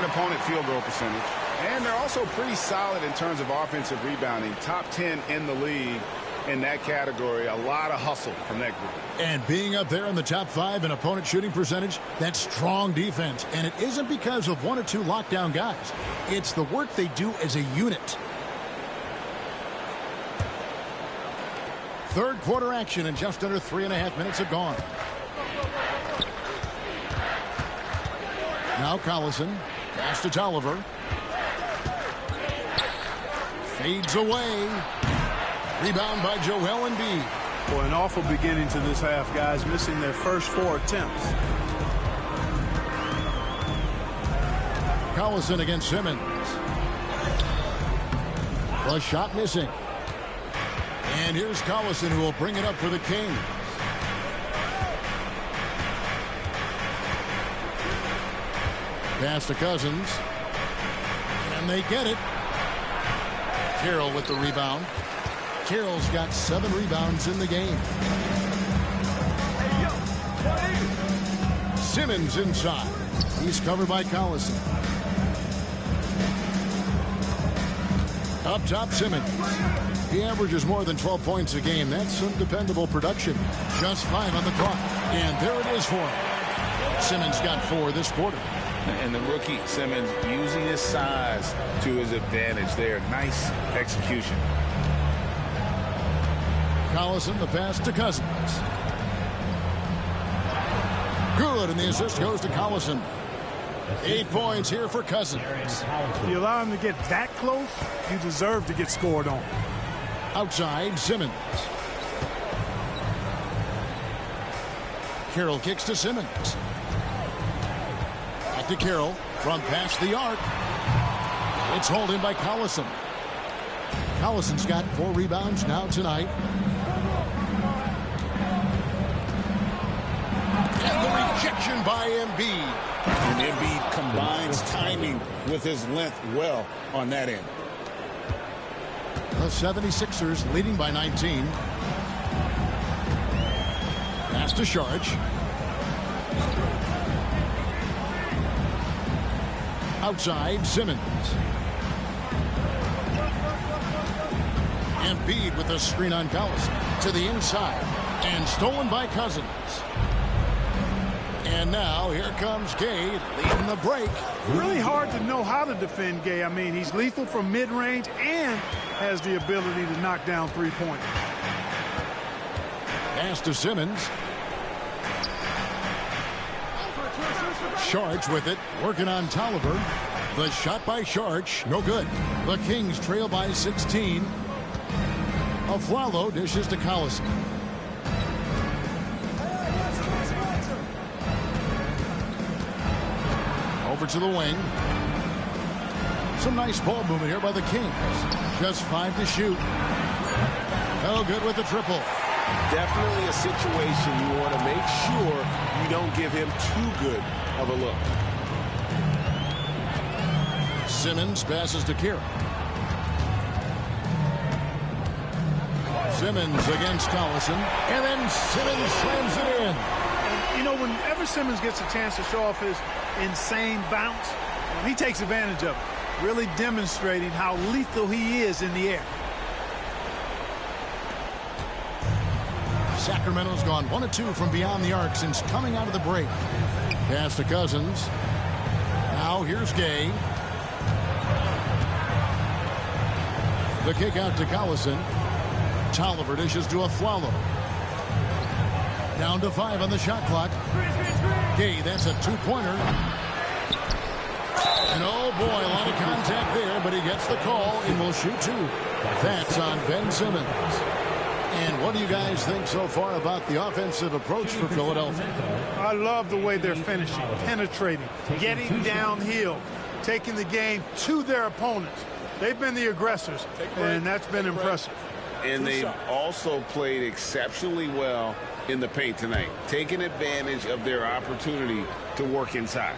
Opponent field goal percentage, and they're also pretty solid in terms of offensive rebounding. Top 10 in the league in that category. A lot of hustle from that group. And being up there in the top 5 in opponent shooting percentage, that's strong defense. And it isn't because of 1 or 2 lockdown guys. It's the work they do as a unit. Third quarter action, and just under 3.5 minutes have gone. Now Collison. Pass to Tolliver. Fades away. Rebound by Joel Embiid. Boy, an awful beginning to this half, guys, missing their first 4 attempts. Collison against Simmons. The shot missing. And here's Collison, who will bring it up for the Kings. Pass to Cousins. And they get it. Carroll with the rebound. Carroll's got 7 rebounds in the game. Simmons inside. He's covered by Collison. Up top, Simmons. He averages more than 12 points a game. That's some dependable production. Just 5 on the clock. And there it is for him. Simmons got 4 this quarter. And the rookie, Simmons, using his size to his advantage there. Nice execution. Collison, the pass to Cousins. Good, and the assist goes to Collison. 8 points here for Cousins. If you allow him to get that close, you deserve to get scored on. Outside, Simmons. Carroll kicks to Simmons. Back to Carroll from past the arc. It's hauled in by Collison. Collison's got 4 rebounds now tonight. And the rejection by Embiid. And Embiid combines timing with his length well on that end. The 76ers leading by 19. Pass to Sharge. Outside, Simmons. Embiid with a screen on Collison to the inside and stolen by Cousins. And now here comes Gay leading the break. Really hard to know how to defend Gay. I mean, he's lethal from mid-range and has the ability to knock down three-pointers. Pass to Simmons. Sharge with it, working on Tolliver. The shot by Sharge, no good. The Kings trail by 16. Aflalo dishes to Collison. Over to the wing. Some nice ball movement here by the Kings. Just 5 to shoot. No good with the triple. Definitely a situation you want to make sure you don't give him too good of a look. Simmons passes to Kira. Simmons against Collison, and then Simmons slams it in. And, you know, whenever Simmons gets a chance to show off his insane bounce, he takes advantage of it, really demonstrating how lethal he is in the air. Sacramento's gone 1 of 2 from beyond the arc since coming out of the break. Pass to Cousins. Now here's Gay. The kick out to Collison. Tolliver dishes to Aflalo. Down to 5 on the shot clock. Gay, that's a 2-pointer. And oh boy, a lot of contact there, but he gets the call and will shoot 2. That's on Ben Simmons. And what do you guys think so far about the offensive approach for Philadelphia? I love the way they're finishing, penetrating, getting downhill, taking the game to their opponents. They've been the aggressors, and that's been impressive. And they've also played exceptionally well in the paint tonight, taking advantage of their opportunity to work inside.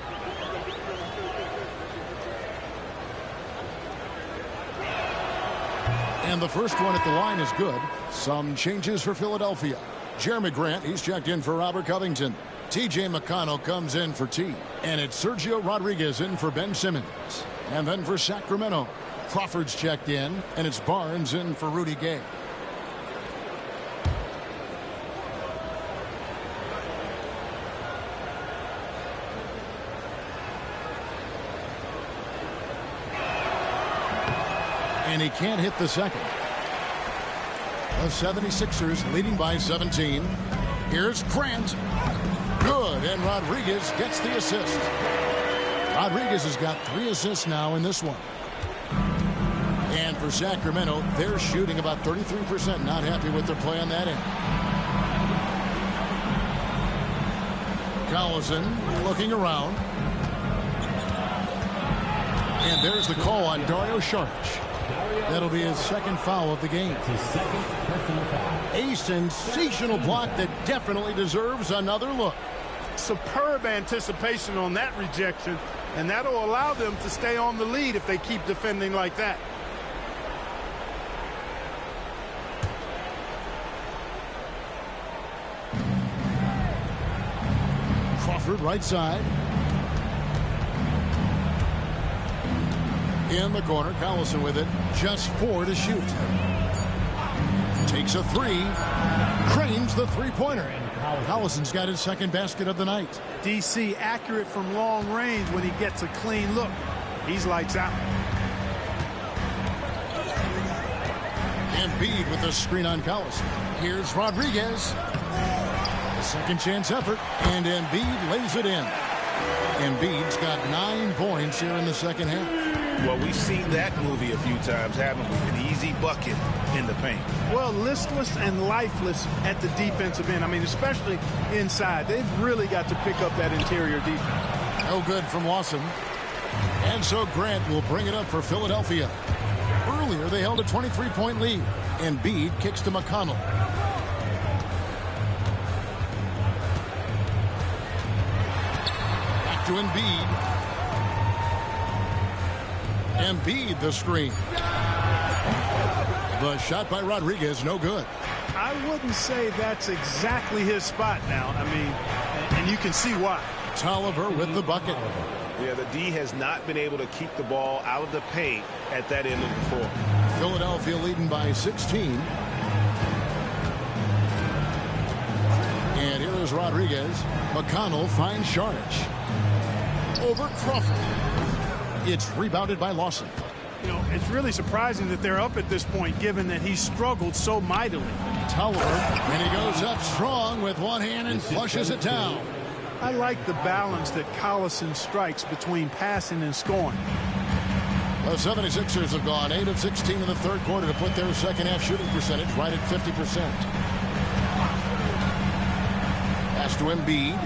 And the first one at the line is good. Some changes for Philadelphia. Jeremy Grant, he's checked in for Robert Covington. T.J. McConnell comes in for T. And it's Sergio Rodriguez in for Ben Simmons. And then for Sacramento, Crawford's checked in, and it's Barnes in for Rudy Gay. And he can't hit the second. The 76ers leading by 17. Here's Grant. Good, and Rodriguez gets the assist. Rodriguez has got 3 assists now in this one. And for Sacramento, they're shooting about 33%. Not happy with their play on that end. Collison looking around. And there's the call on Dario Saric. That'll be his second foul of the game. A sensational block that definitely deserves another look. Superb anticipation on that rejection, and that'll allow them to stay on the lead if they keep defending like that. Crawford right side. In the corner, Collison with it. Just 4 to shoot. Takes a 3. Cranes the three-pointer. Collison's got his second basket of the night. DC accurate from long range when he gets a clean look. He's lights out. Embiid with the screen on Collison. Here's Rodriguez. A second chance effort, and Embiid lays it in. Embiid's got 9 points here in the second half. Well, we've seen that movie a few times, haven't we? An easy bucket in the paint. Well, listless and lifeless at the defensive end. I mean, especially inside. They've really got to pick up that interior defense. No good from Lawson. And so Grant will bring it up for Philadelphia. Earlier, they held a 23-point lead. Embiid kicks to McConnell. Back to Embiid. Embiid, the screen. The shot by Rodriguez, no good. I wouldn't say that's exactly his spot now. I mean, and you can see why. Tolliver with the bucket. Yeah, the D has not been able to keep the ball out of the paint at that end of the floor. Philadelphia leading by 16. And here is Rodriguez. McConnell finds Saric. Over Crawford. It's rebounded by Lawson. You know, it's really surprising that they're up at this point, given that he struggled so mightily. Tolliver, and he goes up strong with one hand and flushes it down. I like the balance that Collison strikes between passing and scoring. The 76ers have gone 8 of 16 in the third quarter to put their second half shooting percentage right at 50%. Pass to Embiid.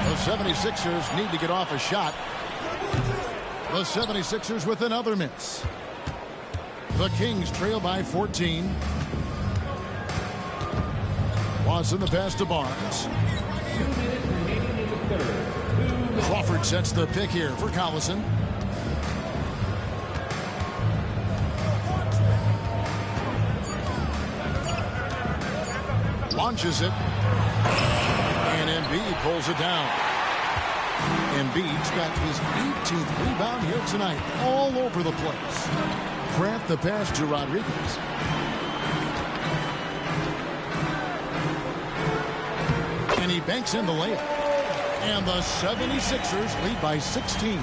The 76ers need to get off a shot. The 76ers with another miss. The Kings trail by 14. Lawson the pass to Barnes. Crawford sets the pick here for Collison. Launches it. And Embiid pulls it down. Embiid's got his 18th rebound here tonight. All over the place. Grant the pass to Rodriguez. And he banks in the layup. And the 76ers lead by 16.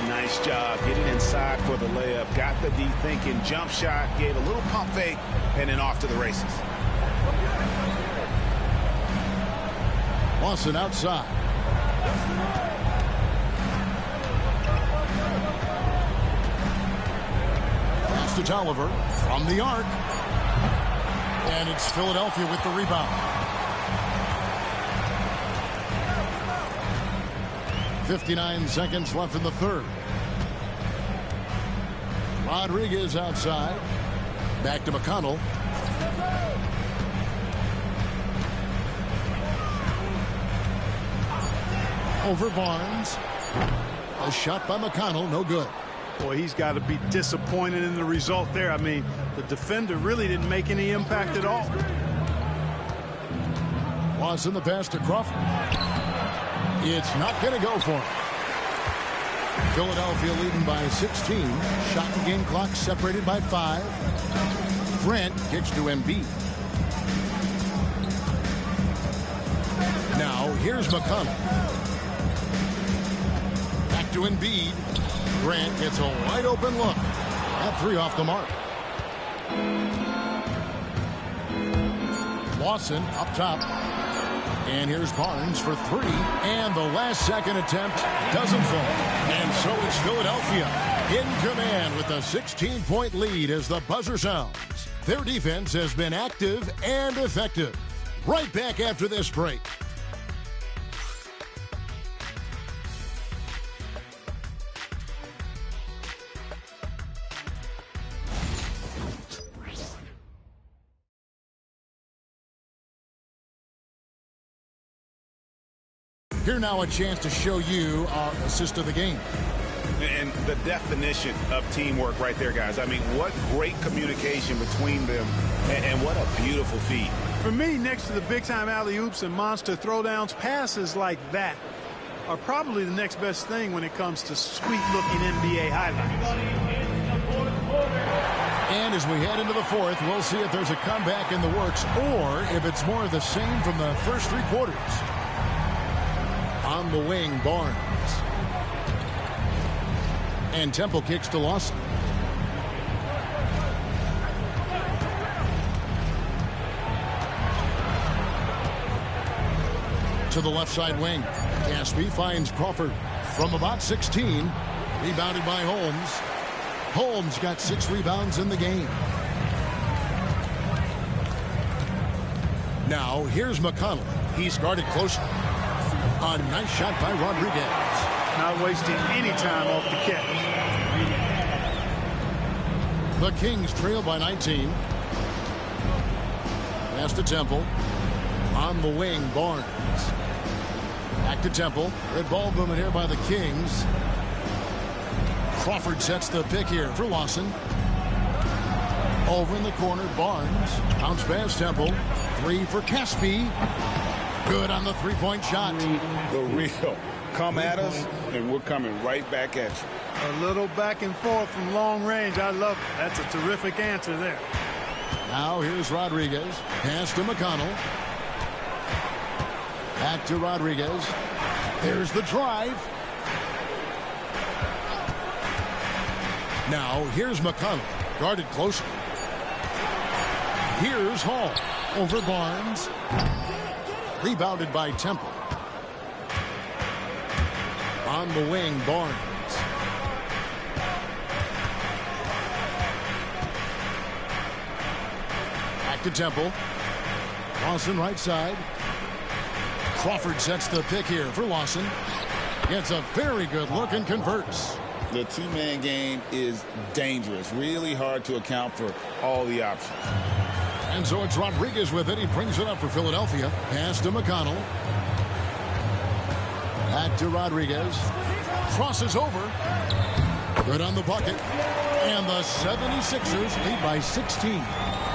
Nice job getting inside for the layup. Got the D thinking. Jump shot. Gave a little pump fake. And then off to the races. Lawson outside. Pass to Tolliver from the arc. And it's Philadelphia with the rebound. 59 seconds left in the third. Rodriguez outside. Back to McConnell. Over Barnes. A shot by McConnell, no good. Boy, he's got to be disappointed in the result there. I mean, the defender really didn't make any impact at all. Lawson the pass to Crawford. It's not going to go for him. Philadelphia leading by 16. Shot and game clock separated by 5. Grant kicks to Embiid. Now here's McConnell. Back to Embiid. Grant gets a wide open look. That 3 off the mark. Lawson up top. And here's Barnes for 3. And the last second attempt doesn't fall. And so it's Philadelphia in command with a 16-point lead as the buzzer sounds. Their defense has been active and effective. Right back after this break. Here now a chance to show you our assist of the game. And the definition of teamwork right there, guys. I mean, what great communication between them, and what a beautiful feed. For me, next to the big-time alley-oops and monster throwdowns, passes like that are probably the next best thing when it comes to sweet-looking NBA highlights. And as we head into the fourth, we'll see if there's a comeback in the works or if it's more of the same from the first 3 quarters. On the wing, Barnes. And Temple kicks to Lawson. To the left side wing. Gaspy finds Crawford from about 16. Rebounded by Holmes. Holmes got 6 rebounds in the game. Now, here's McConnell. He's guarded close. A nice shot by Rodriguez. Not wasting any time off the catch. The Kings trail by 19. Pass to Temple. On the wing, Barnes. Back to Temple. Good ball movement here by the Kings. Crawford sets the pick here for Lawson. Over in the corner, Barnes. Bounce pass, Temple. 3 for Caspi. Good on the three-point shot. The real. Come at us, and we're coming right back at you. A little back and forth from long range. I love it. That's a terrific answer there. Now here's Rodriguez. Pass to McConnell. Back to Rodriguez. There's the drive. Now here's McConnell. Guarded close. Here's Hall. Over Barnes. Rebounded by Temple. On the wing, Barnes. Back to Temple. Lawson right side. Crawford sets the pick here for Lawson. Gets a very good look and converts. The two-man game is dangerous. Really hard to account for all the options. And so it's Rodriguez with it. He brings it up for Philadelphia. Pass to McConnell. Back to Rodriguez. Crosses over. Good on the bucket. And the 76ers lead by 16.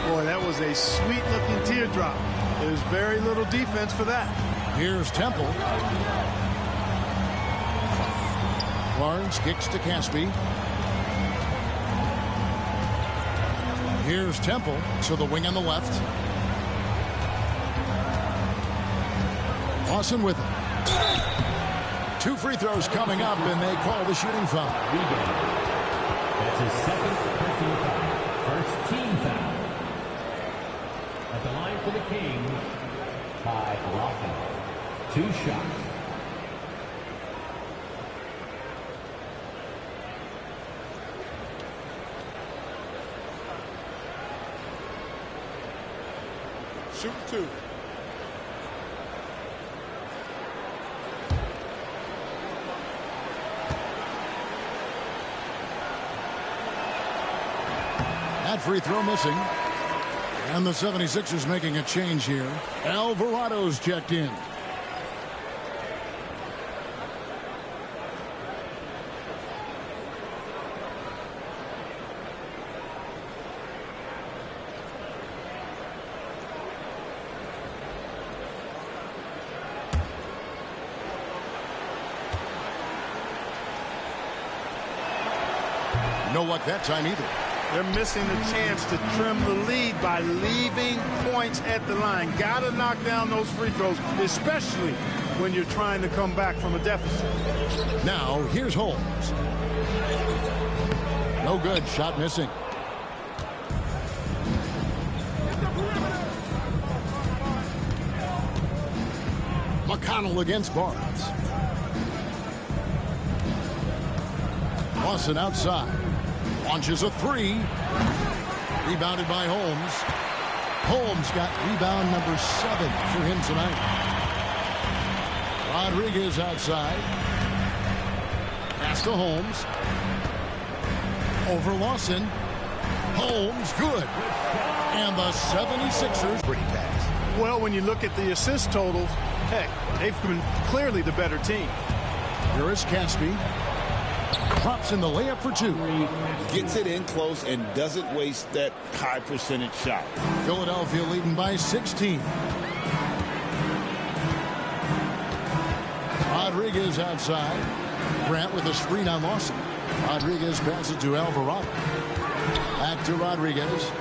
Boy, that was a sweet-looking teardrop. There's very little defense for that. Here's Temple. Barnes kicks to Caspi. Here's Temple to the wing on the left. Lawson with it. 2 free throws coming up, and they call the shooting foul. That's his second personal foul. First team foul. At the line for the Kings, Kai Lawson. 2 shots. Shoot 2. That free throw missing. And the 76ers making a change here. Alvarado's checked in. No luck that time either. They're missing the chance to trim the lead by leaving points at the line. Got to knock down those free throws, especially when you're trying to come back from a deficit. Now, here's Holmes. No good. Shot missing. McConnell against Barnes. Lawson outside. Launches a 3. Rebounded by Holmes. Holmes got rebound number 7 for him tonight. Rodriguez outside. Pass to Holmes. Over Lawson. Holmes good. And the 76ers. Pretty pass. Well, when you look at the assist totals, heck, they've been clearly the better team. Here is Caspi. Drops in the layup for 2. Gets it in close and doesn't waste that high percentage shot. Philadelphia leading by 16. Rodriguez outside. Grant with a screen on Lawson. Rodriguez passes to Alvarado. Back to Rodriguez.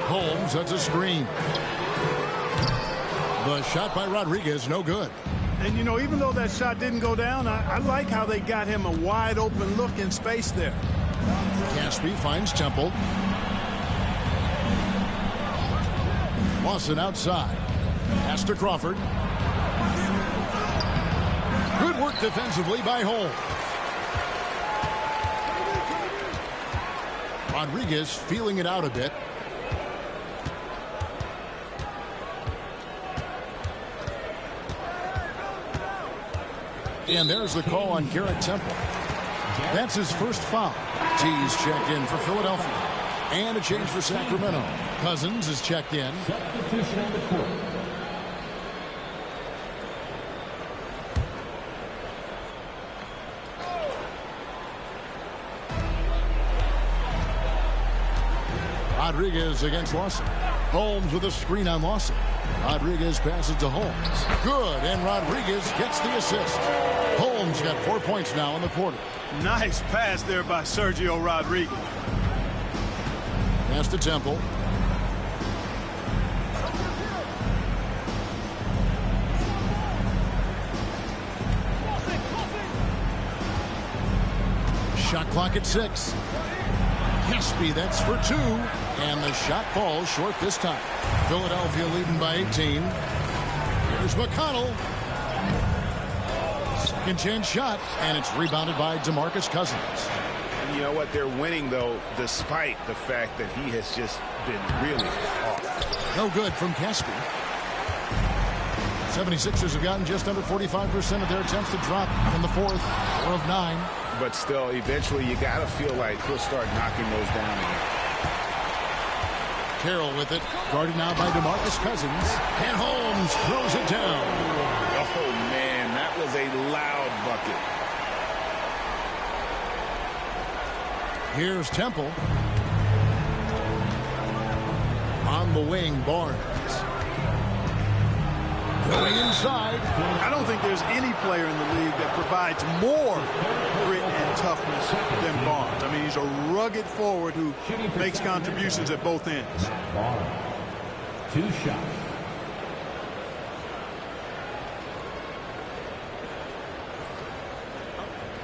Holmes, that's a screen. The shot by Rodriguez, no good. And, you know, even though that shot didn't go down, I like how they got him a wide-open look in space there. Caspi finds Temple. Lawson outside. Pass to Crawford. Good work defensively by Holmes. Rodriguez feeling it out a bit. And there's the call on Garrett Temple. That's his first foul. T's checked in for Philadelphia. And a change for Sacramento. Cousins is checked in. Substitution on the court. Rodriguez against Lawson. Holmes with a screen on Lawson. Rodriguez passes to Holmes. Good, and Rodriguez gets the assist. Holmes got 4 points now in the quarter. Nice pass there by Sergio Rodriguez. Pass to Temple. Shot clock at 6. Caspi, that's for 2. And the shot falls short this time. Philadelphia leading by 18. Here's McConnell. Second chance shot, and it's rebounded by DeMarcus Cousins. And you know what? They're winning, though, despite the fact that he has just been really off. No good from Caspi. 76ers have gotten just under 45% of their attempts to drop in the fourth. 4 of 9. But still, eventually, you got to feel like he'll start knocking those down again. Carroll with it, guarded now by DeMarcus Cousins, and Holmes throws it down. Oh, man, that was a loud bucket. Here's Temple. On the wing, Barnes. Going inside. I don't think there's any player in the league that provides more grit and toughness than Barnes. I mean, he's a rugged forward who makes contributions at both ends. Barnes. 2 shots.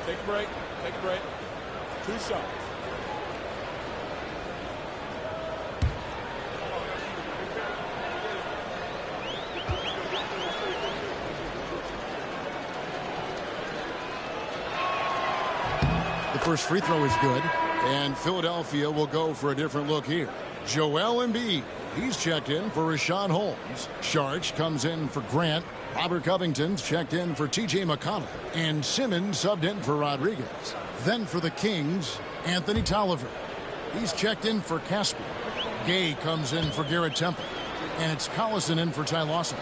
Take a break. Take a break. 2 shots. First free throw is good, and Philadelphia will go for a different look here. Joel Embiid, he's checked in for Rashawn Holmes. Sharch comes in for Grant. Robert Covington's checked in for T.J. McConnell, and Simmons subbed in for Rodriguez. Then for the Kings, Anthony Tolliver. He's checked in for Caspi. Gay comes in for Garrett Temple, and it's Collison in for Ty Lawson.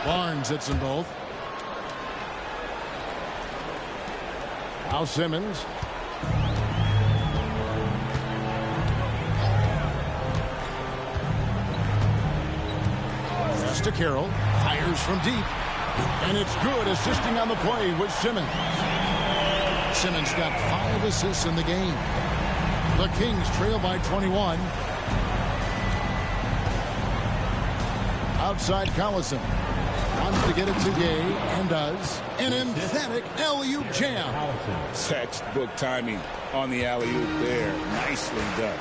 Barnes hits them both. Now Simmons. Pass to Carroll. Fires from deep. And it's good, assisting on the play with Simmons. Simmons got 5 assists in the game. The Kings trail by 21. Outside Collison. Wants to get it to Gay, and does. An emphatic alley-oop jam. Textbook timing on the alley-oop there. Nicely done.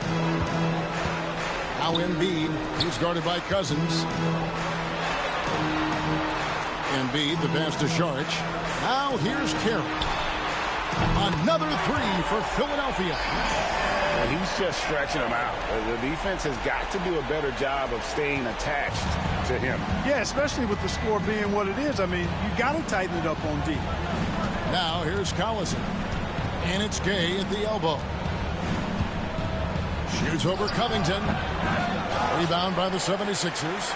Now Embiid. He's guarded by Cousins. Embiid, the pass to Sharch. Now here's Carroll. Another 3 for Philadelphia. Well, he's just stretching them out. The defense has got to do a better job of staying attached to him. Yeah, especially with the score being what it is. I mean, you got to tighten it up on D. Now here's Collison. And it's Gay at the elbow. Shoots over Covington. Rebound by the 76ers.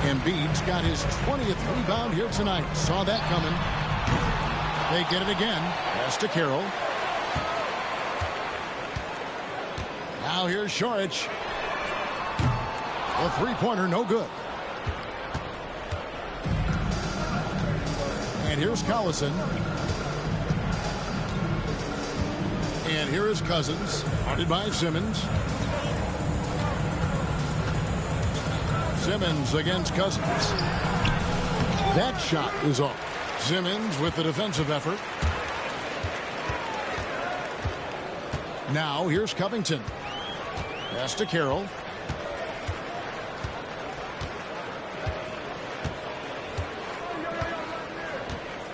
Embiid's got his 20th rebound here tonight. Saw that coming. They get it again. Pass to Carroll. Now here's Sharch. The three-pointer, no good. And here's Collison. And here is Cousins, guarded by Simmons. Simmons against Cousins. That shot is off. Simmons with the defensive effort. Now here's Covington. Pass to Carroll.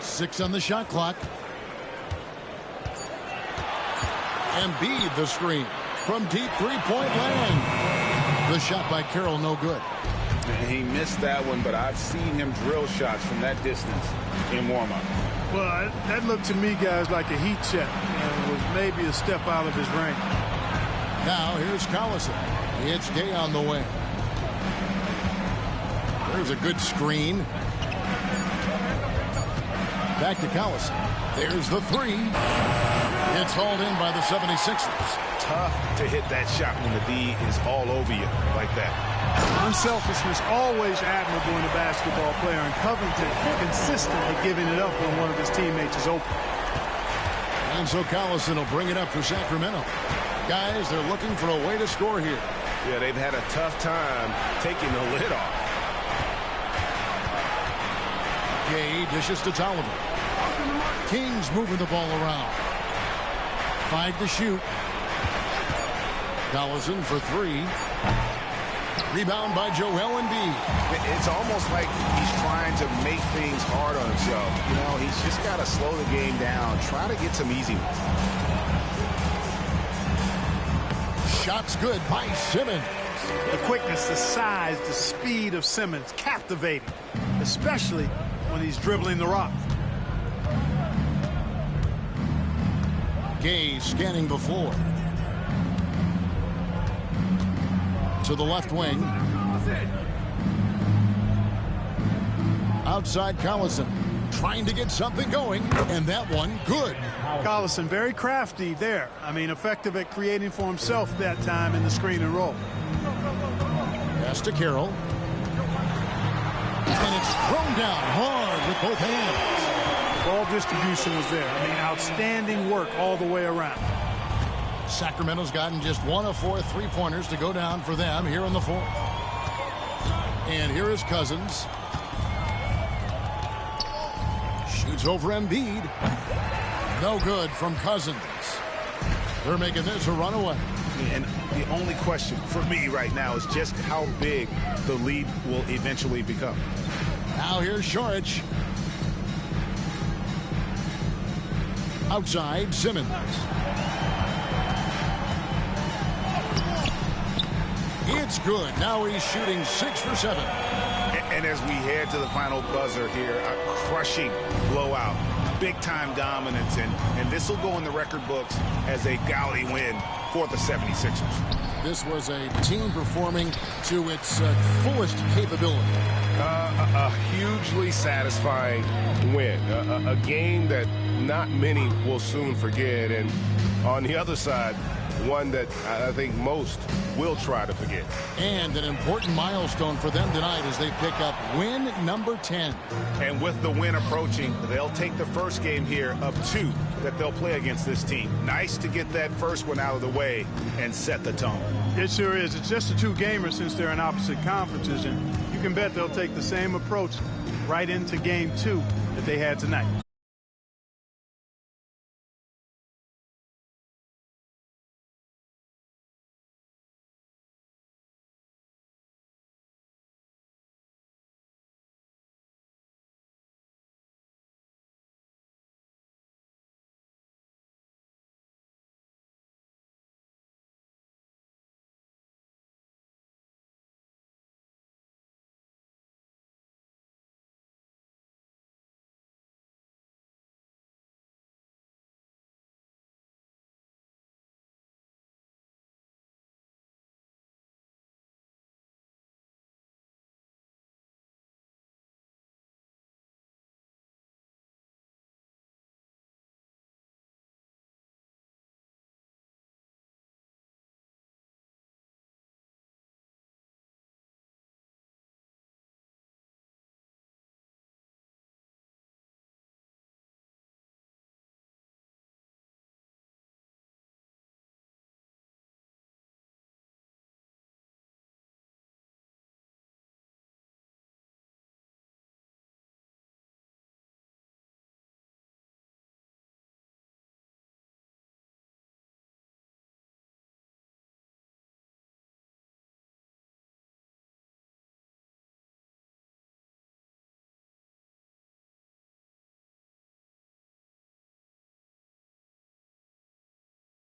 Six on the shot clock. Embiid the screen from deep three-point land. The shot by Carroll no good. He missed that one, but I've seen him drill shots from that distance in warm-up. Well, that looked to me, guys, like a heat check, and was maybe a step out of his range. Now here's Collison. It's Gay on the way. There's a good screen. Back to Collison. There's the three. It's hauled in by the 76ers. Tough to hit that shot when the D is all over you like that. Unselfishness always admirable in a basketball player, and Covington consistently giving it up when one of his teammates is open. And so Collison will bring it up for Sacramento. Guys, they're looking for a way to score here. Yeah, they've had a tough time taking the lid off. Gay dishes to Tolliver. Kings moving the ball around. 5 to shoot. Collison for 3. Rebound by Joel Embiid. It's almost like he's trying to make things hard on himself. You know, he's just got to slow the game down. Try to get some easy ones. Shots good by Simmons. The quickness, the size, the speed of Simmons, captivating, especially when he's dribbling the rock. Gay scanning the floor. To the left wing. Outside Collison. Trying to get something going. And that one good. Collison very crafty there. I mean, effective at creating for himself that time in the screen and roll. Pass to Carroll. And it's thrown down hard with both hands. Ball distribution was there. I mean, outstanding work all the way around. Sacramento's gotten just 1 of 4 3-pointers to go down for them here in the fourth. And here is Cousins. Shoots over Embiid. No good from Cousins. They're making this a runaway. And the only question for me right now is just how big the lead will eventually become. Now here's Šarić. Outside Simmons. It's good. Now he's shooting 6 for 7. And as we head to the final buzzer here, a crushing blowout, big-time dominance, and this will go in the record books as a gaudy win for the 76ers. This was a team performing to its fullest capability. A hugely satisfying win. A game that not many will soon forget. And on the other side, one that I think most will try to forget. And an important milestone for them tonight as they pick up win number 10. And with the win approaching, they'll take the first game here of 2 that they'll play against this team. Nice to get that first one out of the way and set the tone. It sure is. It's just a 2-gamer since they're in opposite conferences, and you can bet they'll take the same approach right into game 2 that they had tonight.